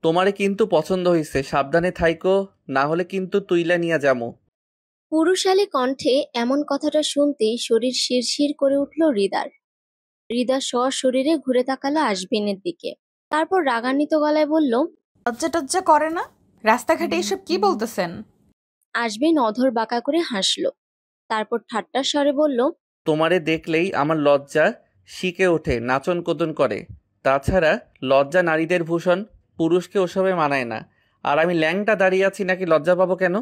তোমারে কিন্তু পছন্দ হইছে, সাবধানে থাইকো, না হলে কিন্তু তুইলা নিয়া যামু। পুরুষালী কণ্ঠে এমন কথাটা শুনতেই শরীর শিরশির করে উঠল হৃদার। হৃদা সশরীরে ঘুরে তাকালো আশবিনের দিকে, তারপর রাগান্বিত গলায় বলল, লজ্জা টজ্জা করে না? রাস্তাঘাটে এসব কি বলতেছেন? আশবিন অধর বাঁকা করে হাসলো, তারপর ঠাট্টার স্বরে বলল, তোমারে দেখলেই আমার লজ্জা শিকে ওঠে, নাচন কোদন করে। তাছাড়া লজ্জা নারীদের ভূষণ, পুরুষকে ওসবে মানায় না। আর আমি ল্যাংটা দাঁড়িয়ে আছি নাকি লজ্জা পাবো কেন?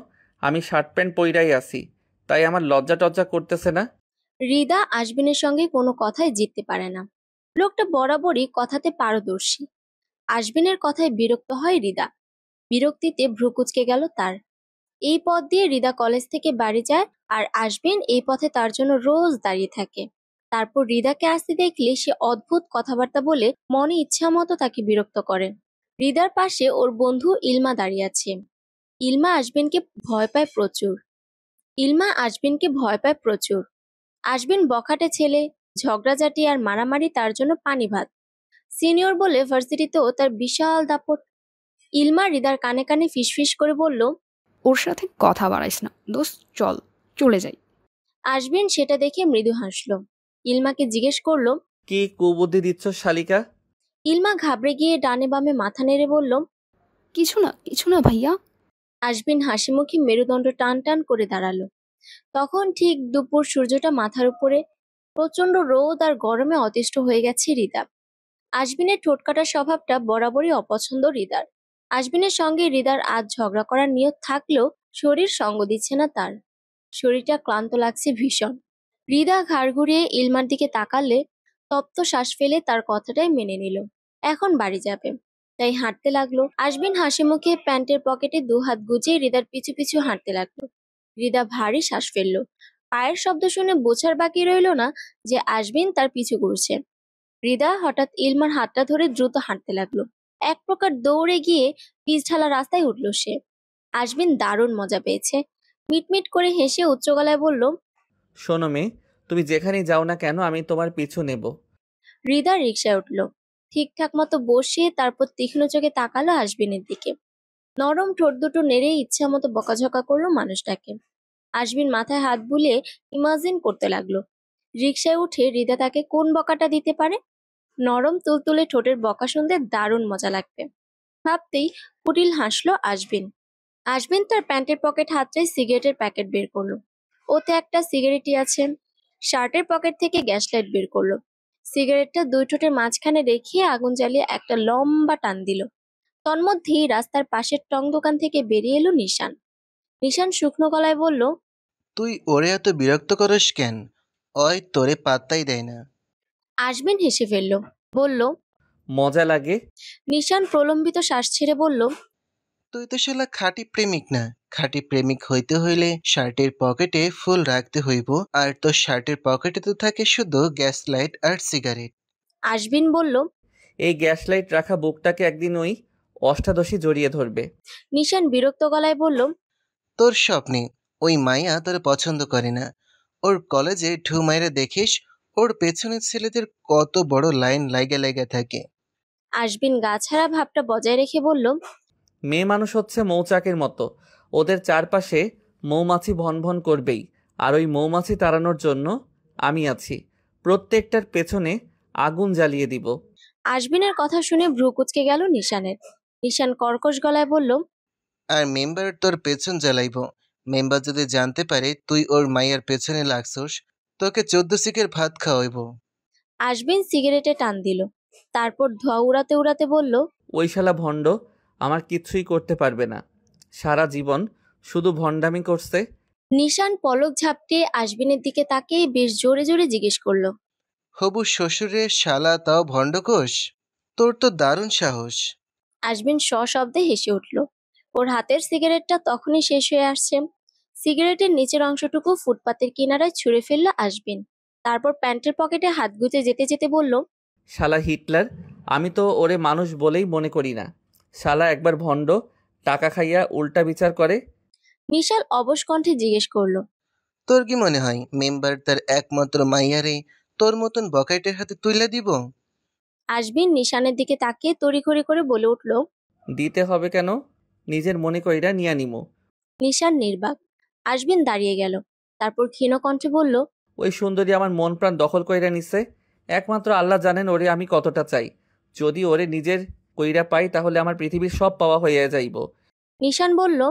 আমি শার্ট প্যান্ট পইরাই আছি, তাই আমার লজ্জা টজ্জা করতেছে না। হৃদা আশবিনের সঙ্গে কোনো কথায় জিততে পারে না। লোকটা বরাবরই কথাতে পারদর্শী। আশবিনের কথায় বিরক্ত হয় হৃদা। বিরক্তিতে ভ্রু কুঁচকে গেল তার। এই পথ দিয়ে হৃদা কলেজ থেকে বাড়ি যায়, আর আশবিন এই পথে তার জন্য রোজ দাঁড়িয়ে থাকে। তারপর হৃদাকে আসতে দেখলে সে অদ্ভুত কথাবার্তা বলে মনে ইচ্ছা মতো তাকে বিরক্ত করে। হৃদার পাশে ওর বন্ধু ইলমা দাঁড়িয়ে আছে। ইলমা আশবিনকে ভয় পায় প্রচুর। ইলমা আশবিনকে ভয় পায় প্রচুর। আশবিন বখাটে ছেলে, ঝগড়াঝাটি আর মারামারি তার জন্য পানি ভাত। সিনিয়র বলে ভার্সিটিতেও তার বিশাল দাপট। ইলমা হৃদার কানে কানে ফিসফিস করে বলল, ওর সাথে কথা বাড়াইস না দোস্ত, চল চলে যাই। আশবিন সেটা দেখে মৃদু হাসল। ইলমাকে জিজ্ঞেস করলো, কি কুবুদ্ধি দিচ্ছ শালিকা? ইলমা ঘাবড়ে গিয়ে ডানে বামে মাথা নেড়ে বলল, কিছু না ভাইয়া। আশবিন হাসিমুখী মেরুদণ্ড টান টান করে দাঁড়ালো। তখন ঠিক দুপুর, সূর্যটা মাথার উপরে। প্রচন্ড রোদ আর গরমে অতিষ্ঠ হয়ে গেছে হৃদা। আশবিনের ঠোঁটকাটা স্বভাবটা বরাবরই অপছন্দ হৃদার। আশবিনের সঙ্গে হৃদার আজ ঝগড়া করার নিয়ত থাকলেও শরীর সঙ্গ দিচ্ছে না তার। শরীরটা ক্লান্ত লাগছে ভীষণ। হৃদা ঘাড় ঘুরিয়ে ইলমার দিকে তাকালে তপ্ত শ্বাস ফেলে তার কথাটাই মেনে নিল। এখন বাড়ি যাবে, তাই হাঁটতে লাগলো। আশবিন হাসি মুখে প্যান্টের পকেটে দুহাত গুজে হৃদার পিছু পিছু হাঁটতে লাগলো। হৃদা ভারী শ্বাস ফেললো। পায়ের শব্দ শুনে বোঝার বাকি রইল না যে আশবিন তার পিছু করছে। হৃদা হঠাৎ ইলমার হাতটা ধরে দ্রুত হাঁটতে লাগলো। এক প্রকার দৌড়ে গিয়ে পিচ ঢালা রাস্তায় উঠল সে। আশবিন দারুণ মজা পেয়েছে। মিটমিট করে হেসে উচ্চ গলায় বলল, শোনো মেয়ে, তুমি যেখানেই যাও না কেন আমি তোমার পিছু নেব। হৃদা রিকশায় উঠল। ঠিকঠাক মতো বসে তারপর তীক্ষ্ণ চোখে তাকালো আশবিনের দিকে। নরম ঠোঁট দুটো নেড়ে ইচ্ছা মতো বকাঝকা করলো মানুষটাকে। আশবিন মাথায় হাত বুলিয়ে ইমাজিন করতে লাগলো রিকশায় উঠে হৃদা তাকে কোন বকাটা দিতে পারে। নরম তুলতুলে ঠোঁটের বকা শুনতে দারুণ মজা লাগবে। ভাবতেই কুটিল হাসলো আশবিন। আশবিন তার প্যান্টের পকেট হাতড়ে সিগারেটের প্যাকেট বের করলো। ওতে একটা সিগারেটই আছে। শার্টের পকেট থেকে গ্যাস লাইট বের করলো। সিগারেটটা দুই ঠোঁটের মাঝখানে রেখে আগুন জ্বালিয়ে একটা লম্বা টান দিল। তন্মধ্যেই রাস্তার পাশের টং দোকান থেকে বেরিয়ে এলো নিশান। নিশান শুকনো গলায় বলল, তুই ওরে এত বিরক্ত করিস কেন? ওই তোরে পাত্তাই দেয় না। আশবিন হেসে ফেলল, বলল, মজা লাগে। নিশান প্রলম্বিত শ্বাস ছেড়ে বলল, তুই তো শালা খাঁটি প্রেমিক না। খাঁটি প্রেমিক হইতে হইলে শার্টের পকেটে ফুল রাখতে হইব, আর তোর শার্টের পকেটে তো থাকে শুধু গ্যাস লাইট আর সিগারেট। আশবিন বলল, এই গ্যাস লাইট রাখা বুকটাকে একদিন ওই অষ্টাদশী জড়িয়ে ধরবে। নিশান বিরক্ত গলায় বলল, তোর স্বপ্নে ওই মাইয়া তোর পছন্দ করে না। ওর কলেজে ঢু মাইরে দেখিস, ওর পেছনের ছেলেদের কত বড় লাইন লাইগা লাইগা থাকে। আশবিন গা ছাড়া ভাবটা বজায় রেখে বলল, মেয়ে মানুষ হচ্ছে মৌচাকের মতো, ওদের চারপাশে মৌমাছি ভন ভন করবেই। আর ওই মৌমাছি তাড়ানোর জন্য আমি আছি, প্রত্যেকটার পেছনে আগুন জ্বালিয়ে দিব। আশবিনের কথা শুনে ভ্রু কুঁচকে গেল নিশানের। নিশান কর্কশ গলায় বলল, আর মেম্বার তোর পেছন জ্বালাইব। মেম্বার যদি জানতে পারে তুই ওর মাইয়ার পেছনে লাগছস, তোকে 14 শিকের ভাত খাওয়াইব। আশবিন সিগারেটে টান দিল, তারপর ধোঁয়া উড়াতে উড়াতে বলল, ওই শালা ভণ্ড আমার কিচ্ছুই করতে পারবে না, সারা জীবন শুধু ভণ্ডামি করছে। নিশান পলক ঝাপটে আশবিনের দিকে তাকিয়ে বেশ জোরে জোরে জিজ্ঞেস করলো, হবু শ্বশুরের শালা তাও ভণ্ডকোষ? তোর তো দারুণ সাহস। আশবিন সশব্দে হেসে উঠল। ওর হাতের সিগারেটটা তখনই শেষ হয়ে আসছে। সিগারেটের নিচের অংশটুকু ফুটপাতের কিনারায় ছুঁড়ে ফেলল আশবিন। তারপর প্যান্টের পকেটে হাত গুজে যেতে যেতে বলল, শালা হিটলার, আমি তো ওরে মানুষ বলেই মনে করি না। শালা একবার ভণ্ড, টাকা খাইয়া উল্টা বিচার করে। নিশাল অবশ কণ্ঠে জিজ্ঞেস করলো, তোর কি মনে হয় মেম্বার তার একমাত্র মাইয়ারে তোর মতন বকাইটের হাতে তুইলা দিব? আশবিন নিশানের দিকে তাকিয়ে তড়িঘড়ি করে বলে উঠল, দিতে হবে কেন? নিজের মনে কইরা নিয়া নিমু। নিশান নির্বাক। আশবিন দাঁড়িয়ে গেল। তারপর ক্ষীণ কণ্ঠে বলল, ওই সুন্দরী আমার মন প্রাণ দখল কইরা নিছে। একমাত্র আল্লাহ জানেন ওরে আমি কতটা চাই। যদি ওরে নিজের কইরা পাই তাহলে আমার পৃথিবীর সব পাওয়া হইয়া যাইব। নিশান বলল,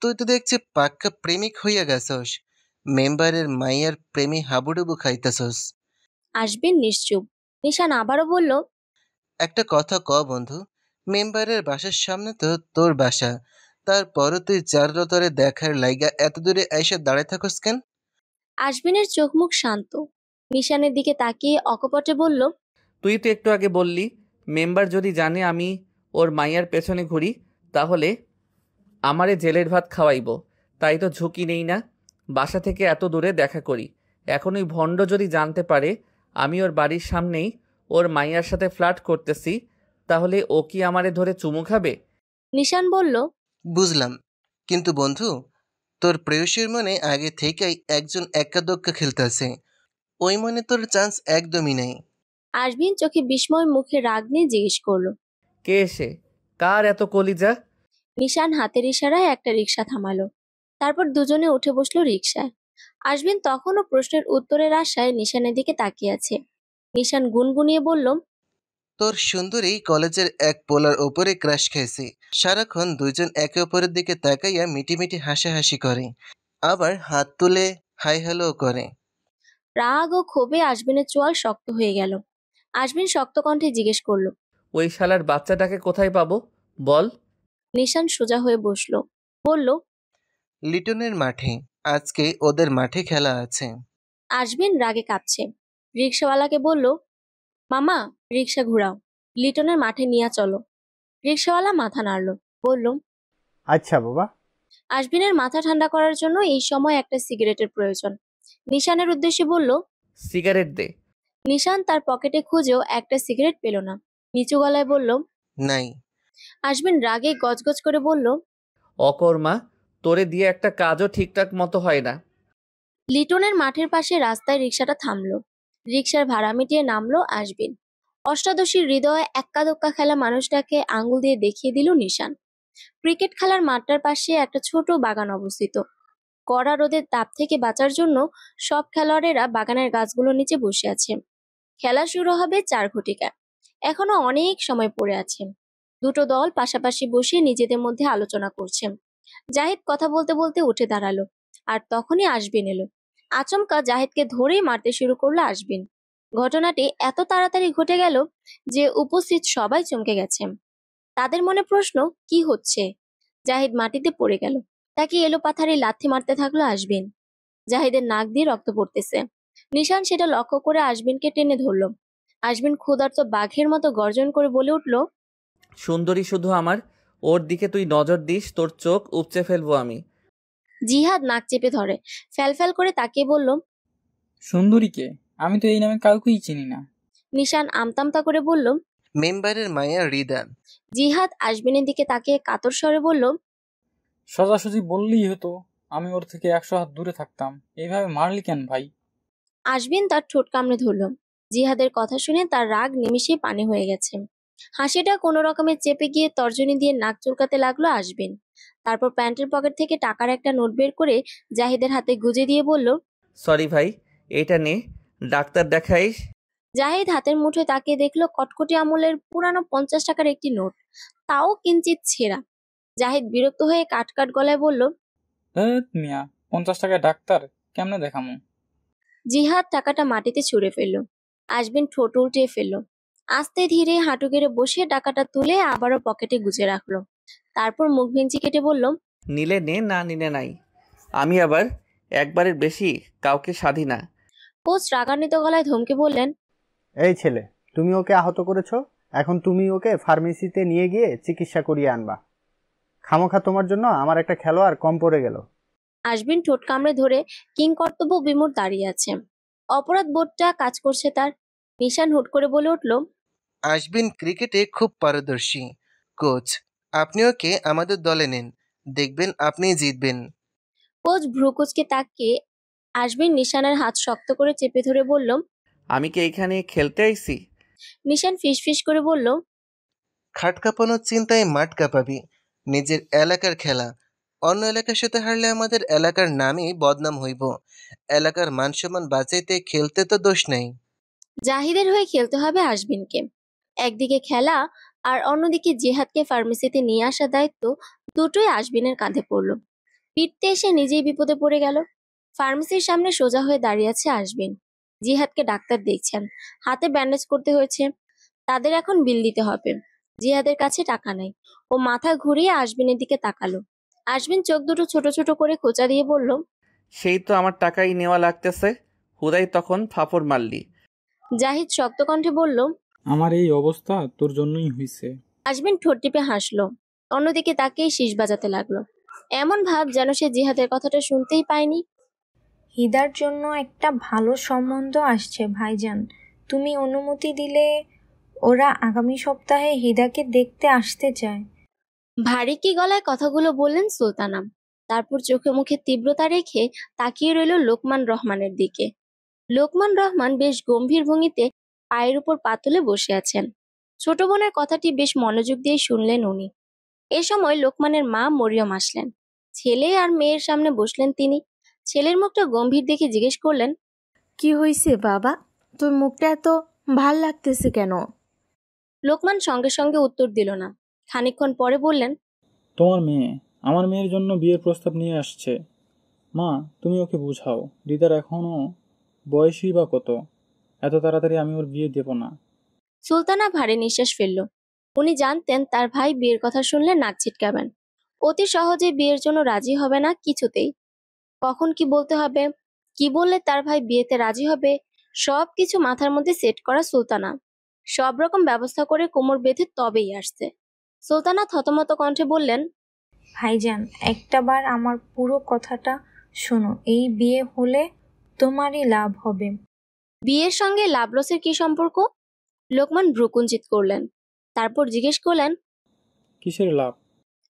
তুই তো দেখছি পাক্কা প্রেমিক হইয়া গেছস। মেম্বারের মাইয়ার প্রেমে হাবুডুবু খাইতেছস। আশবিন নিশ্চুপ। নিশান আবারও বলল, একটা কথা ক বন্ধু, মেম্বারের বাসার সামনে তো তোর বাসা, তারপরও তুই চারুলতারে দেখার লাইগা এত দূরে আইসা দাঁড়ায় থাকস কেন? আশবিনের চোখ মুখ শান্ত। নিশানের দিকে তাকিয়ে অকপটে বলল, তুই তো একটু আগে বললি মেম্বার যদি জানে আমি ওর মাইয়ার পেছনে ঘুরি তাহলে আমারে জেলের ভাত খাওয়াইব। তাই তো ঝুঁকি নেই না, বাসা থেকে এত দূরে দেখা করি। এখন ওই ভণ্ড যদি জানতে পারে আমি ওর বাড়ির সামনেই ওর মাইয়ার সাথে ফ্লার্ট করতেছি তাহলে ও কি আমারে ধরে চুমু খাবে? নিশান বলল, বুঝলাম, কিন্তু বন্ধু, তোর প্রেয়সীর মনে আগে থেকেই একজন এক্কা দোক্কা খেলতেছে। ওই মনে তোর চান্স একদমই নেই। আশবিন চোখে বিস্ময় মুখে রাগ নিয়ে জিজ্ঞেস করলো। কে এসে? কার এত কলিজা? নিশান হাতের ইশারায় একটা রিকশা থামালো। তারপর দুজনে উঠে বসলো রিকশায়। আশবিন তখনও প্রশ্নের উত্তরের আশায় নিশানের দিকে তাকিয়ে আছে। নিশান গুনগুনিয়ে বলল, তোর সুন্দরী কলেজের এক পোলার ওপরে ক্রাশ খেয়েছে। সারাক্ষণ দুইজন একে অপরের দিকে তাকাইয়া মিটিমিটি হাসাহাসি করে, আবার হাত তুলে হাই হ্যালো করে। রাগ ও ক্ষোভে আশবিনের চোয়াল শক্ত হয়ে গেল। আশবিন শক্ত কণ্ঠে জিজ্ঞেস করলো। ওই শালার বাচ্চাটাকে কোথায় পাবো বল? নিশান সোজা হয়ে বসলো। বলল, লিটনের মাঠে, আজকে ওদের মাঠে খেলা আছে। আশবিন রাগে কাঁপছে। রিকশাওয়ালাকে বলল, মামা, রিকশা ঘুরাও, লিটনের মাঠে নিয়ে চলো। রিকশাওয়ালা মাথা নাড়ল। বলল, আচ্ছা বাবা। আশবিনের মাথা ঠান্ডা করার জন্য এই সময় একটা সিগারেটের প্রয়োজন। নিশানের উদ্দেশ্যে বলল। সিগারেট দে। নিশান তার পকেটে খুঁজেও একটা সিগারেট পেল না। নিচু গলায় বলল। নাই। আশবিন রাগে গজগজ করে বলল, অকর্মা, তোরে দিয়ে একটা কাজও ঠিকঠাক মতো হয় না। লিটনের মাঠের পাশে রাস্তায় রিকশাটা থামলো। রিকশার ভাড়া মিটিয়ে নামলো আশবিন। অষ্টাদশীর হৃদয়ে এক্কা দোক্কা খেলা মানুষটাকে আঙ্গুল দিয়ে দেখিয়ে দিল নিশান। ক্রিকেট খেলার মাঠটার পাশে একটা ছোট বাগান অবস্থিত। কড়া রোদের তাপ থেকে বাঁচার জন্য সব খেলোয়াড়েরা বাগানের গাছগুলোর নিচে বসে আছে। খেলা শুরু হবে 4 ঘটিকায়। এখনো অনেক সময় পড়ে আছে। দুটো দল পাশাপাশি বসে নিজেদের মধ্যে আলোচনা করছে। জাহিদ কথা বলতে বলতে উঠে দাঁড়ালো। আর তখনই আশবিন এলো। আচমকা জাহিদকে ধরেই মারতে শুরু করলো আশবিন। ঘটনাটি এত তাড়াতাড়ি ঘটে গেল যে উপস্থিত সবাই চমকে গেছে। তাদের মনে প্রশ্ন, কি হচ্ছে? জাহিদ মাটিতে পড়ে গেল। তাকে এলো পাথারে লাথি মারতে থাকলো আশবিন। জাহিদের নাক দিয়ে রক্ত পড়তেছে। নিশান সেটা লক্ষ্য করে আশবিনকে টেনে ধরলো। আশবিন ক্ষুধার্ত বাঘের মতো গর্জন করে বলে উঠল, সুন্দরী শুধু আমার, ওর দিকে তুই নজর দিস তোর চোখ উপচে ফেলবো আমি। জিহাদ নাক চেপে ধরে। ফ্যাল করে তাকিয়ে বলল, সুন্দরীকে? আমি তো এই নামে কাউকেই চিনি না। নিশান আমতামতা করে বলল। মেম্বারের মায়া রিদা। জিহাদ আশবিনের দিকে তাকিয়ে কাতর স্বরে বলল, সোজাসুজি বললেই হতো, আমি ওর থেকে 100 হাত দূরে থাকতাম। এইভাবে মারলি কেন ভাই? আশবিন তার ঠোঁট কামড়ে ধরল। জিহাদের কথা শুনে তার রাগ নিমিষে পানি হয়ে গেছে। হাসিটা কোনো রকমে চেপে গিয়ে তর্জনী দিয়ে নাক চুলকাতে লাগলো আশবিন। তারপর প্যান্টের পকেট থেকে টাকার একটা নোট বের করে জাহিদের হাতে গুজে দিয়ে বলল, সরি ভাই, এটা নে, ডাক্তার দেখাইস। জাহিদ হাতের মুঠোয় তাকিয়ে দেখলো কটকটি আমলের পুরানো 50 টাকার একটি নোট, তাও কিঞ্চিত ছেঁড়া। জাহিদ বিরক্ত হয়ে কাট কাট গলায় বলল, মিয়া, 50 টাকায় ডাক্তার কেমনে দেখামু? জিহাদ টাকাটা মাটিতে ছুঁড়ে ফেলল। আশবিন ঠোঁট উল্টিয়ে ফেলল। আস্তে ধীরে হাঁটু গেড়ে বসে টাকাটা তুলে আবারও পকেটে গুজে রাখলো। তারপর মুখ ভেঙচি কেটে বলল, নিলে নে, না নিলে নাই। আমি আবার একবারের বেশি কাউকে সাধি না। কোচ রাগান্বিত গলায় ধমকে বললেন, এই ছেলে, তুমি ওকে আহত করেছো, এখন তুমি ওকে ফার্মেসিতে নিয়ে গিয়ে চিকিৎসা করিয়ে আনবা। খামোখা তোমার জন্য আমার একটা খেলোয়াড় কম পড়ে গেল। আশবিন ঠোঁট কামড়ে ধরে কিং কর্তব্য বিমূঢ় দাঁড়িয়ে আছে। অপরাধ বোধটা কাজ করছে তার। নিশান হুট করে বলে উঠল, আশবিন ক্রিকেটে খুব পারদর্শী। কোচ, আপনি ওকে আমাদের দলে নেন, দেখবেন আপনিই জিতবেন। কোচ ভ্রুকুচকে তাকিয়ে আশবিন নিশানের হাত শক্ত করে চেপে ধরে বলল। আমি কি এইখানে খেলতে আইছি? নিশান ফিসফিস করে বলল, খাট কাঁপানোর চিন্তায় মাঠ কাঁপাবি। নিজের এলাকার খেলা, অন্য এলাকার সাথে হারলে আমাদের এলাকার নামই বদনাম হইব। এলাকার মান সম্মান বাঁচাইতে খেলতে তো দোষ নাই। জাহিদের হয়ে খেলতে হবে আশবিনকে। একদিকে খেলা আর অন্যদিকে জিহাদকে ফার্মেসিতে নিয়ে আসার দায়িত্ব দুটোই আশবিনের কাঁধে পড়লো। ফিরতে এসে নিজেই বিপদে পড়ে গেল। ফার্মেসির সামনে সোজা হয়ে দাঁড়িয়ে আছে আশবিন। জিহাদকে ডাক্তার দেখছেন, হাতে ব্যান্ডেজ করতে হয়েছে। তাদের এখন বিল দিতে হবে। জিহাদের কাছে টাকা নেই। ও মাথা ঘুরিয়ে আশবিনের দিকে তাকালো। আশবিন চোখ দুটো ছোট ছোট করে খোঁচা দিয়ে বলল, সেই তো আমার টাকাই নেওয়া লাগতেছে। হুদাই তখন ফাপড় মারলি। জাহিদ শক্ত কণ্ঠে বলল। আমার এই অবস্থা তোর জন্যই হয়েছে। আশবিন ঠোঁট টিপে হাসলো। অন্যদিকে তাকেই শীষ বাজাতে লাগলো, এমন ভাব যেন সে জিহাদের কথাটা শুনতেই পায়নি। হিদার জন্য একটা ভালো সম্বন্ধ আসছে ভাইজান, তুমি অনুমতি দিলে ওরা আগামী সপ্তাহে হিদাকে দেখতে আসতে চায়। ভারী কি গলায় কথাগুলো বললেন সুলতানা। তারপর চোখে মুখে তীব্রতা রেখে তাকিয়ে রইল লোকমান রহমানের দিকে। লোকমান রহমান বেশ গম্ভীর ভঙ্গিতে পায়ের উপর পা তুলে বসে আছেন। ছোট বোনের কথাটি বেশ মনোযোগ দিয়ে শুনলেন উনি। এ সময় লোকমানের মা মরিয়ম আসলেন। ছেলে আর মেয়ের সামনে বসলেন তিনি। ছেলের মুখটা গম্ভীর দেখে জিজ্ঞেস করলেন, কি হয়েছে বাবা, তোর মুখটা এত ভাল লাগতেছে কেন? লোকমান সঙ্গে সঙ্গে উত্তর দিল না। খানিকক্ষণ পরে বললেন, তোমার মেয়ে আমার মেয়ের জন্য বিয়ের প্রস্তাব নিয়ে আসছে। মা, তুমি ওকে বুঝাও। দিদার এখনো বয়সই বা কত, এত তাড়াতাড়ি আমি ওর বিয়ে দেব না। সুলতানা ভারী নিঃশ্বাস ফেলল। উনি জানতেন তার ভাই বিয়ের কথা শুনলে নাক ছিটকাবেন। অতি সহজে বিয়ের জন্য রাজি হবে না কিছুতেই। কখন কি বলতে হবে, কি বললে তার ভাই বিয়েতে রাজি হবে, সবকিছু মাথার মধ্যে সেট করা সুলতানা। সব রকম ব্যবস্থা করে কোমর বেঁধে তবেই আসছে। সুলতানা থতমত কণ্ঠে বললেন, ভাইজান, একটাবার আমার পুরো কথাটা শোনো। এই বিয়ে হলে তোমারই লাভ হবে। বিয়ের সঙ্গে লাভ লসের কি সম্পর্ক? লোকমান ভ্রুকুঞ্চিত করলেন। তারপর জিজ্ঞেস করলেন, কিসের লাভ?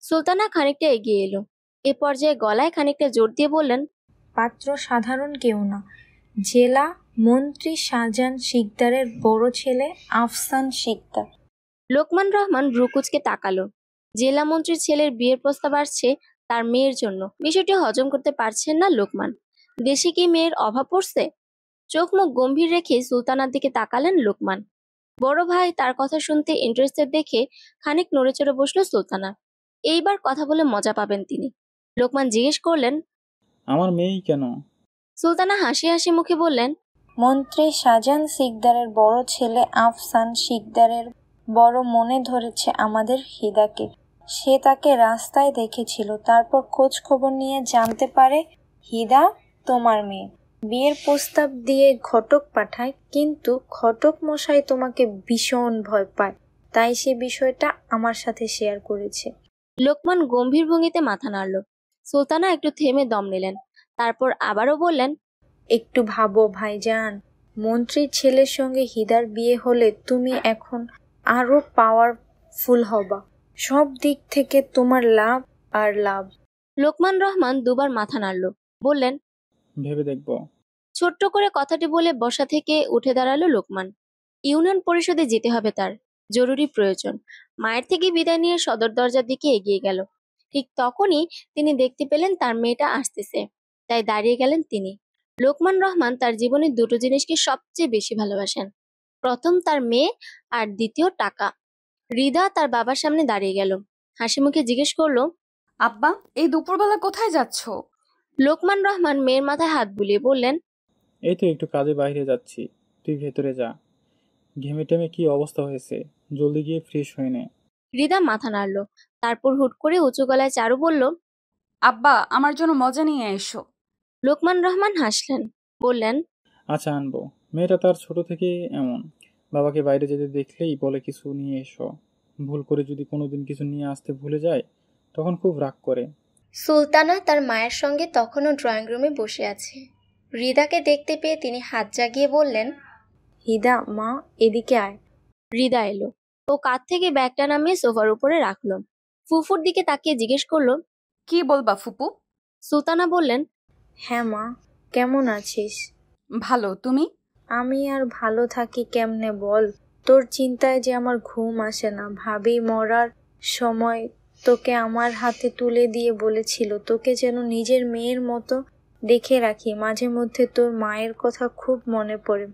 সুলতানা খানিকটা এগিয়ে এলো। এ পর্যায়ে গলায় খানিকটা জোর দিয়ে বললেন, পাত্র সাধারণ কেউ না, জেলা মন্ত্রী শাহজাহান শিকদারের বড় ছেলে আফসান শিকদার। লোকমান রহমান ভ্রুকুচকে তাকালো। জেলা মন্ত্রীর ছেলের বিয়ের প্রস্তাব আসছে তার মেয়ের জন্য। বিষয়টি হজম করতে পারছেন না লোকমান। দেশে কি মেয়ের অভাব পড়ছে? চোখ মুখ গম্ভীর রেখে সুলতানার দিকে তাকালেন লোকমান। বড় ভাই তার কথা শুনতে ইন্টারেস্টেড দেখে খানিক নড়েচড়ে বসলো সুলতানা। এইবার কথা বলে মজা পাবেন তিনি। লোকমান জিজ্ঞেস করলেন, আমার মেয়েই কেন? সুলতানা হাসি হাসি মুখে বললেন, মন্ত্রী শাহজাহান শিকদারের বড় ছেলে আফসান শিকদারের বড় মনে ধরেছে আমাদের হিদাকে। সে তাকে রাস্তায় দেখেছিল, তারপর খোঁজ খবর নিয়ে জানতে পারে হিদা তোমার মেয়ে। বিয়ের প্রস্তাব দিয়ে ঘটক পাঠায়, কিন্তু ঘটক মশাই তোমাকে ভীষণ ভয় পায়, তাই সে বিষয়টা আমার সাথে শেয়ার করেছে। লোকমান গম্ভীর ভঙ্গিতে মাথা নাড়ল। সুলতানা একটু থেমে দম নিলেন। তারপর আবারও বললেন, একটু ভাবো ভাইজান, মন্ত্রীর ছেলের সঙ্গে হিদার বিয়ে হলে তুমি এখন আরো পাওয়ারফুল হবা। সব দিক থেকে তোমার লাভ আর লাভ। লোকমান রহমান দুবার মাথা নাড়ল। বললেন, ভেবে দেখব। ছোট্ট করে কথাটি বলে বসা থেকে উঠে দাঁড়ালো লোকমান। ইউনিয়ন পরিষদে যেতে হবে তার, জরুরি প্রয়োজন। মায়ের থেকে বিদায় নিয়ে সদর দরজার দিকে এগিয়ে গেল। ঠিক তখনই তিনি দেখতে পেলেন তার মেয়েটা আসতেছে। তাই দাঁড়িয়ে গেলেন তিনি। লোকমান রহমান তার জীবনের দুটো জিনিসকে সবচেয়ে বেশি ভালোবাসেন। প্রথম তার মেয়ে, আর দ্বিতীয় টাকা। রিদা তার বাবার সামনে দাঁড়িয়ে গেল। হাসি মুখে জিজ্ঞেস করলো, আব্বা, এই দুপুরবেলা কোথায় যাচ্ছ? লোকমান রহমান মেয়ের মাথায় হাত বুলিয়ে বললেন, এই তো একটু কাজে বাইরে যাচ্ছি, তুই ভেতরে যা। ঘেমে টেমে কি অবস্থা হয়েছে, জলদি গিয়ে ফ্রেশ হয়ে নে। রিদা মাথা নাড়ল। তারপর হুট করে উঁচু গলায় চারু বলল, আব্বা, আমার জন্য মজা নিয়ে এসো। লোকমান রহমান হাসলেন, বললেন, আচ্ছা আনবো। মেয়েটা তার ছোট থেকে এমন, বাবাকে বাইরে যেতে দেখলেই বলে কিছু নিয়ে এসো। ভুল করে যদি কোনোদিন কিছু নিয়ে আসতে ভুলে যায় তখন খুব রাগ করে। সুলতানা তার মায়ের সঙ্গে তখনও ড্রয়িং রুমে বসে আছে। রিদাকে দেখতে পেয়ে তিনি হাত জাগিয়ে বললেন, হিদা মা, এদিকে আয়। রিদা এলো। ও কাঁধ থেকে ব্যাগটা নামিয়ে সোফার উপরে রাখলো। ফুফুর দিকে তাকিয়ে জিজ্ঞেস করলো, কি বলবা ফুপু? সুলতানা বললেন, হ্যাঁ মা, কেমন আছিস? ভালো, তুমি? আমি আর ভালো থাকি কেমনে বল, তোর চিন্তায় যে আমার ঘুম আসে না। ভাবি মরার সময় তোকে আমার হাতে তুলে দিয়ে বলেছিল তোকে যেন নিজের মেয়ের মতো দেখে রাখি। মাঝে মধ্যে তোর মায়ের কথা খুব মনে পড়ে।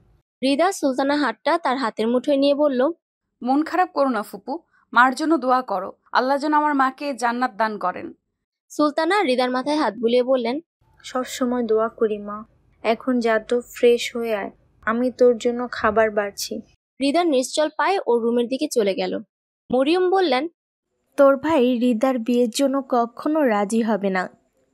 হৃদা সুলতানা হাতটা তার হাতের মুঠোয় নিয়ে বলল, মন খারাপ করো না ফুপু, মার জন্য দোয়া করো, আল্লাহ যেন আমার মাকে জান্নাত দান করেন। সুলতানা হৃদার মাথায় হাত বুলিয়ে বললেন, সব সময় দোয়া করি মা। এখন যা তো ফ্রেশ হয়ে আয়, আমি তোর জন্য খাবার বাড়ছি। হৃদার নিশ্চল পায়ে ওর রুমের দিকে চলে গেল। মরিয়ম বললেন, তোর ভাই হৃদার বিয়ের জন্য কখনো রাজি হবে না।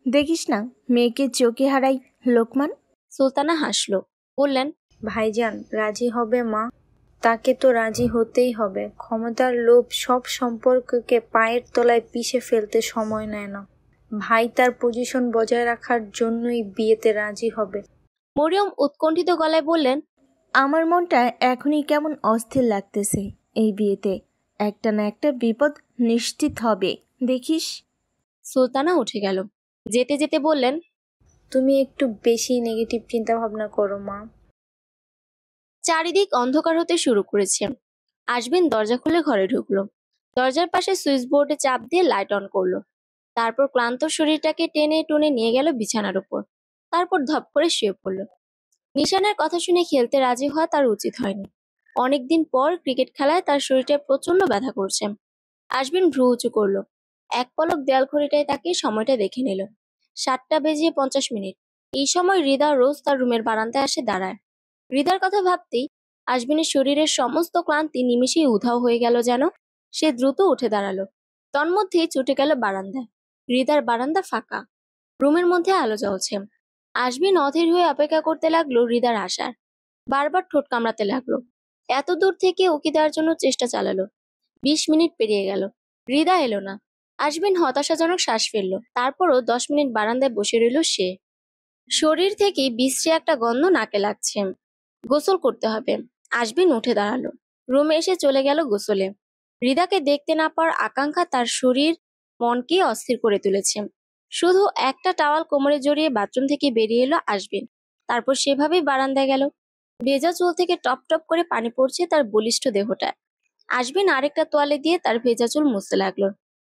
দেখিস না মেয়েকে চোখে হারাই লোকমান। সুলতানা হাসল, বললেন, ভাইজান রাজি হবে মা, তাকে তো রাজি হতেই হবে। ক্ষমতার লোভ সব সম্পর্ককে পায়ের তলায় পিষে ফেলতে সময় নেয় না। ভাই তার পজিশন বজায় রাখার জন্যই বিয়েতে রাজি হবে। মরিয়ম উৎকণ্ঠিত গলায় বললেন, আমার মনটা এখনই কেমন অস্থির লাগতেছে। এই বিয়েতে একটা না একটা বিপদ নিশ্চিত হবে, দেখিস। সুলতানা উঠে গেল। যেতে যেতে বললেন, তুমি একটু বেশি নেগেটিভ চিন্তা ভাবনা করো মা। চারিদিক অন্ধকার হতে শুরু করেছে। আশবিন দরজা খুলে ঘরে ঢুকলো। দরজার পাশে সুইচ বোর্ডে চাপ দিয়ে লাইট অন করলো। তারপর ক্লান্ত শরীরটাকে টেনে টুনে নিয়ে গেল বিছানার উপর। তারপর ধপ করে শুয়ে পড়ল। নিশানের কথা শুনে খেলতে রাজি হওয়া তার উচিত হয়নি। অনেকদিন পর ক্রিকেট খেলায় তার শরীরটা প্রচন্ড ব্যথা করছে। আশবিন ভ্রু উঁচু করলো। এক পলক দেয়াল ঘড়িটায় তাকে সময়টা দেখে নিল। 7:50 এই সময় হৃদা রোজ তার রুমের বারান্দায় আসে দাঁড়ায়। হৃদার কথা ভাবতেই আশবিনের শরীরের সমস্ত ক্লান্তি নিমিষেই উধাও হয়ে গেল যেন। সে দ্রুত উঠে দাঁড়ালো। তন্মধ্যেই ছুটে গেল বারান্দায়। হৃদার বারান্দা ফাঁকা, রুমের মধ্যে আলো জ্বলছে। আশবিন অধীর হয়ে অপেক্ষা করতে লাগলো হৃদার আসার। বারবার ঠোঁট কামড়াতে লাগলো। এত দূর থেকে উকি দেওয়ার জন্য চেষ্টা চালালো। 20 মিনিট পেরিয়ে গেল, হৃদা এলো না। আশবিন হতাশাজনক শ্বাস ফেললো। তারপরও 10 মিনিট বারান্দায় বসে রইল সে। শরীর থেকে বিশ্রী একটা গন্ধ নাকে লাগছে। গোসল করতে হবে। আশবিন উঠে দাঁড়ালো। রুমে এসে চলে গেল গোসলে। হৃদাকে দেখতে না পাওয়ার আকাঙ্ক্ষা তার শরীর মনকে অস্থির করে তুলেছে। শুধু একটা টাওয়াল কোমরে জড়িয়ে বাথরুম থেকে বেরিয়ে এলো আশবিন। তারপর সেভাবেই বারান্দায় গেল। ভেজা চুল থেকে টপ টপ করে পানি পড়ছে তার বলিষ্ঠ দেহটায়। আশবিন আরেকটা তোয়ালে দিয়ে তার ভেজা চুল মুছতে লাগলো।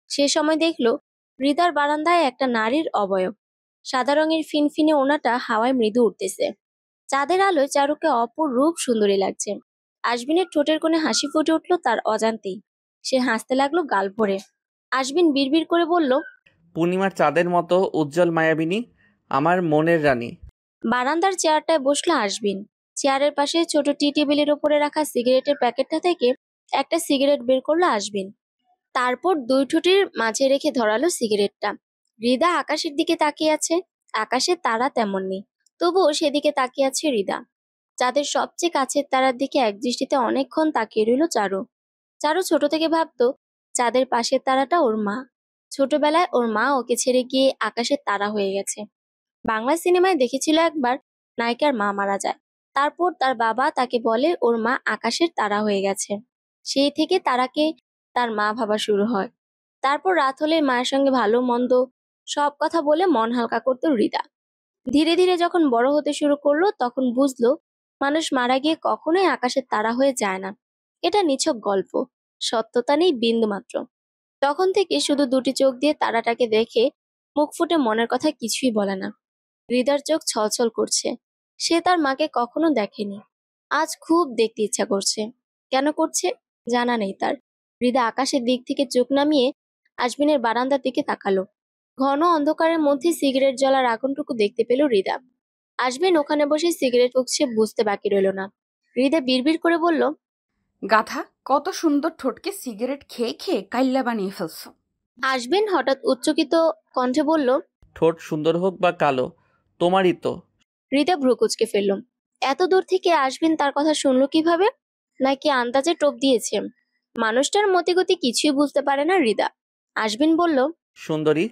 সে সময় দেখলো হৃদার বারান্দায় একটা নারীর অবয়ব। সাদা রঙের ফিনফিনে ওনাটা হাওয়ায় মৃদু উঠতেছে। চাঁদের আলোয় চারুকে অপরূপ সুন্দরী লাগছে। আশবিনের ঠোঁটের কোণে হাসি ফুটে উঠলো তার অজান্তেই। সে হাসতে লাগলো গাল ভরে। আশবিন বিড়বিড় করে বলল, পূর্ণিমার চাঁদের মতো উজ্জ্বল মায়াবিনী, আমার মনের রানী। বারান্দার চেয়ারটায় বসলো আশবিন। চেয়ারের পাশে ছোট টি টেবিলের উপরে রাখা সিগারেটের প্যাকেটটা থেকে একটা সিগারেট বের করলো আশবিন। তারপর দুই ঠোঁটের মাঝে রেখে ধরালো সিগারেটটা। হৃদা আকাশের দিকে তাকিয়ে আছে। আকাশে তারা তেমন নেই, তবুও সেদিকে তাকিয়ে আছে হৃদা। চাঁদের সবচেয়ে কাছের তারার দিকে একদৃষ্টিতে অনেকক্ষণ তাকিয়ে রইল চারু। চারু ছোট থেকে ভাবতো চাঁদের পাশের তারাটা ওর মা। ছোটবেলায় ওর মা ওকে ছেড়ে গিয়ে আকাশের তারা হয়ে গেছে। বাংলা সিনেমায় দেখেছিল একবার নায়িকার মা মারা যায়, তারপর তার বাবা তাকে বলে ওর মা আকাশের তারা হয়ে গেছে। সেই থেকে তারাকে তার মা ভাবা শুরু হয়। তারপর রাত হলে মায়ের সঙ্গে ভালো মন্দ সব কথা বলে মন হালকা করতো হৃদা। ধীরে ধীরে যখন বড় হতে শুরু করলো তখন বুঝলো মানুষ মারা গিয়ে কখনোই আকাশের তারা হয়ে যায় না। এটা নিছক গল্প, সত্যতা নেই বিন্দু মাত্র। তখন থেকে শুধু দুটি চোখ দিয়ে তারাটাকে দেখে মুখ ফুটে মনের কথা কিছুই বলে না। হৃদার চোখ ছলছল করছে। সে তার মাকে কখনো দেখেনি, আজ খুব দেখতে ইচ্ছা করছে। কেন করছে জানা নেই তার। হৃদা আকাশের দিক থেকে চোখ নামিয়ে আশবিনের বারান্দার দিকে তাকালো। ঘন অন্ধকারের মধ্যে সিগারেট জ্বলার আগুনটুকু দেখতে পেল হৃদা। আশবিন ওখানে বসে সিগারেট ফুঁকছে, বুঝতে বাকি রইল না। হৃদা বিড়বিড় করে বলল, গাধা, কত সুন্দর ঠোঁটকে সিগারেট খেয়ে খেয়ে কাইল্লা বানিয়ে ফেলছো। আশবিন হঠাৎ উচ্চকিত কণ্ঠে বলল, ঠোঁট সুন্দর হোক বা কালো, তোমারই তো। হৃদা ভ্রু কুঁচকে ফেলল। এত দূর থেকে আশবিন তার কথা শুনলো কিভাবে? নাকি আন্দাজে টোপ দিয়েছে? মানুষটার মতিগতি কিছুই বুঝতে পারে না হৃদা। আশবিন বলল, সুন্দরী,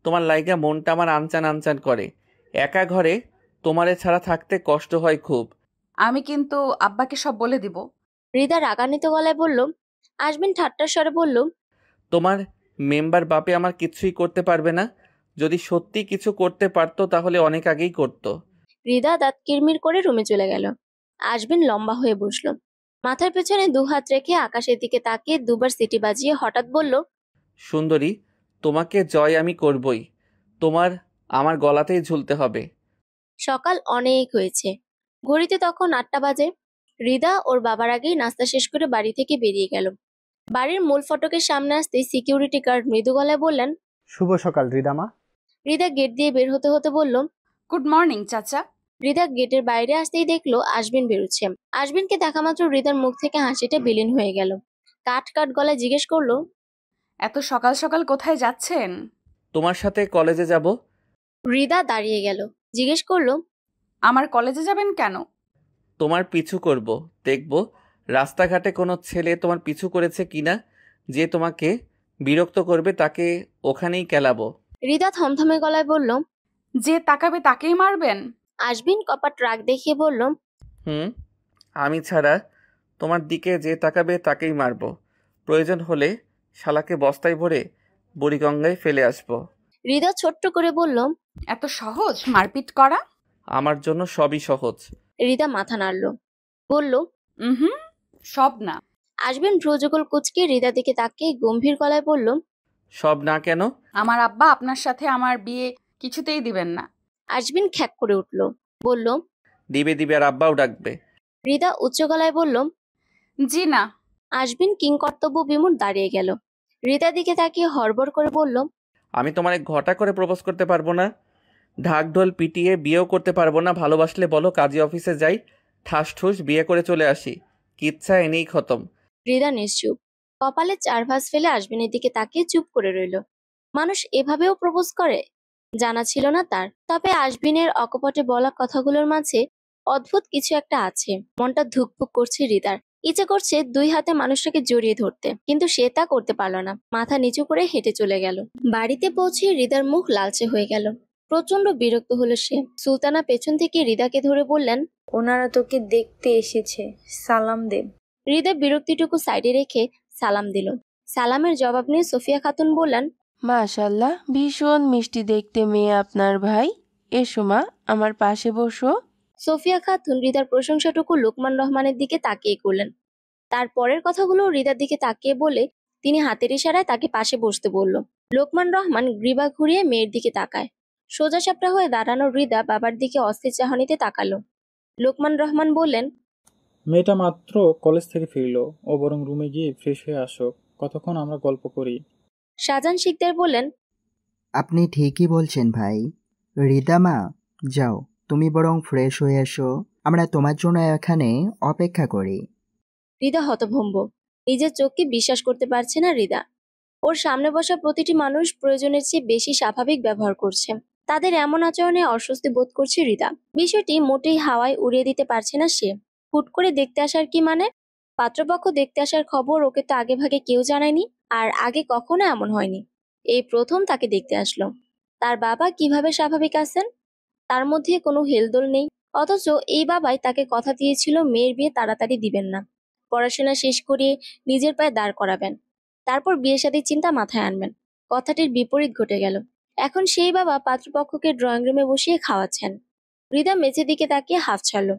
তোমার লাইগা মনটা আমার আনচান আনচান করে। একা ঘরে তোমারে ছাড়া থাকতে কষ্ট হয় খুব। আমি কিন্তু আব্বাকে সব বলে দিব। হৃদা রাগান্বিত গলায় বলল। আশবিন ঠাট্টার স্বরে বলল, তোমার মেম্বার বাপে আমার কিছুই করতে পারবে না। যদি সত্যি কিছু করতে পারতো তাহলে অনেক আগেই করতো। হৃদা দাঁত কিরমির করে রুমে চলে গেল। আশবিন লম্বা হয়ে বসলো। মাথার পেছনে দুহাত রেখে আকাশের দিকে তাকিয়ে দুবার সিটি বাজিয়ে হঠাৎ বলল, সুন্দরী, তোমাকে জয় আমি করবই। তোমার আমার গলাতেই ঝুলতে হবে। সকাল অনেক হয়েছে। ঘড়িতে তখন 8টা বাজে। হৃদা ওর বাবার আগেই নাস্তা শেষ করে বাড়ি থেকে বেরিয়ে গেল। বাড়ির মূল ফটকের সামনে আসতেই সিকিউরিটি গার্ড মৃদু গলায় বললেন, শুভ সকাল রিদামা। হৃদা গেট দিয়ে বের হতে হতে বলল। গুড মর্নিং চাচা। হৃদা গেটের বাইরে আসতেই দেখলো আশবিন বেরোচ্ছে। আশবিনকে দেখা মাত্র হৃদার মুখ থেকে হাসিটা বিলীন হয়ে গেল। কাট কাট গলায় জিজ্ঞেস করলো, এত সকাল সকাল কোথায় যাচ্ছেন? তোমার সাথে কলেজে যাব। হৃদা দাঁড়িয়ে গেল, জিজ্ঞেস করলো, আমার কলেজে যাবেন কেন? তোমার পিছু করব, দেখব রাস্তাঘাটে কোনো ছেলে তোমার পিছু করেছে কিনা। যে তোমাকে বিরক্ত করবে তাকে ওখানেই কেলাবো। হৃদা থমথমে গলায় বলল। যে তাকাবে তাকেই মারবেন? আশবিন কপাট রাগ দেখিয়ে বলল, আমি ছাড়া তোমার দিকে যে তাকাবে তাকেই মারবো। প্রয়োজন হলে শালাকে বস্তায় ভরে বুড়িগঙ্গায় ফেলে আসবো। হৃদা ছোট্ট করে বলল, এত সহজ মারপিট করা? আমার জন্য সবই সহজ। হৃদা মাথা নাড়ল, বলল, হুম, সব না। আশবিন ভ্রুযুগল কুচকে হৃদার দিকে তাকিয়ে গম্ভীর গলায় বলল, সব না কেন? আমার আব্বা আপনার সাথে আমার বিয়ে কিছুতেই দিবেন না। আশবিন খ্যাক করে উঠল, বলল, দিবে দিবে আর আব্বাও ডাকবে। হৃদা উচ্চ গলায় বলল, জি না। আশবিন কিংকর্তব্য বিমূঢ় দাঁড়িয়ে গেল। হৃদার দিকে তাকিয়ে হড়বড় করে বলল, আমি তোমার ঘটা করে প্রপোজ করতে পারবো না, ঢাক ঢোল পিটিয়ে বিয়েও করতে পারবো না। ভালোবাসলে বলো, কাজী অফিসে যাই, ঠাস ঠুস বিয়ে করে চলে আসি। কিচ্ছা এনেই খতম। হৃদা নিশ্চুপ, কপালে 4 ভাঁজ ফেলে আশবিনের দিকে তাকিয়ে চুপ করে রইল। মানুষ এভাবেও প্রপোজ করে, জানা ছিল না তার। তবে আশবিনের অকপটে বলা কথাগুলোর মাঝে অদ্ভুত কিছু একটা আছে। মনটা ধুকপুক করছে হৃদার। ইচ্ছে করছে 2 হাতে মানুষটাকে জড়িয়ে ধরতে, কিন্তু সে তা করতে পারল না। মাথা নিচু করে হেঁটে চলে গেল। বাড়িতে পৌঁছে হৃদার মুখ লালচে হয়ে গেল। প্রচন্ড বিরক্ত হলো সে। সুলতানা পেছন থেকে হৃদাকে ধরে বললেন, ওনারা তোকে দেখতে এসেছে, সালাম দে। হৃদয় বিরক্তিটুকু সাইডে রেখে সালাম দিল। সালামের জবাব নিয়ে সোফিয়া খাতুন বললেন, মাশাল্লাহ, ভীষণ মিষ্টি দেখতে মেয়ে আপনার ভাই। এসো মা, আমার পাশে বসো। সোফিয়া খাতুন হৃদার প্রশংসাটুকু লোকমান রহমানের দিকে তাকিয়ে করলেন। তার পরের কথাগুলো হৃদার দিকে তাকিয়ে বলে তিনি হাতের ইশারায় তাকে পাশে বসতে বলল। লোকমান রহমান গ্রীবা ঘুরিয়ে মেয়ের দিকে তাকায়। সোজা সাপটা হয়ে দাঁড়ানো হৃদা বাবার দিকে অস্থির চাহনিতে তাকালো। লোকমান রহমান বললেন, মেয়েটা মাত্র কলেজ থেকে ফিরলো, ও বরং রুমে গিয়ে ফ্রেশ হয়ে আসো, কতক্ষণ আমরা গল্প করি। শাহজাহান শিকদার বললেন, আপনি ঠিকই বলছেন ভাই। রিদামা, যাও তুমি বরং ফ্রেশ হয়ে এসো, আমরা তোমার জন্য এখানে অপেক্ষা করি। হৃদা হতভম্ব। নিজের চোখকে বিশ্বাস করতে পারছে না হৃদা। ওর সামনে বসা প্রতিটি মানুষ প্রয়োজনের চেয়ে বেশি স্বাভাবিক ব্যবহার করছে। তাদের এমন আচরণে অস্বস্তি বোধ করছে হৃদা। বিষয়টি মোটেই হাওয়ায় উড়িয়ে দিতে পারছে না সে। হুট করে দেখতে আসার কি মানে? পাত্রপক্ষ দেখতে আসার খবর ওকে তো আগে ভাগে কেউ জানায়নি, আর আগে কখনো এমন হয়নি। এই প্রথম তাকে দেখতে আসলো। তার বাবা কিভাবে স্বাভাবিক আছেন? তার মধ্যে কোনো হেলদোল নেই। অথচ এই বাবাই তাকে কথা দিয়েছিল মেয়ের বিয়ে তাড়াতাড়ি দিবেন না, পড়াশোনা শেষ করিয়ে নিজের পায়ে দাঁড় করাবেন, তারপর বিয়ে শাদীর চিন্তা মাথায় আনবেন। কথাটির বিপরীত ঘটে গেল। এখন সেই বাবা পাত্রপক্ষকে ড্রয়িং রুমে বসিয়ে খাওয়াচ্ছেন। হৃদা মেঝের দিকে তাকিয়ে হাফ ছাড়ল।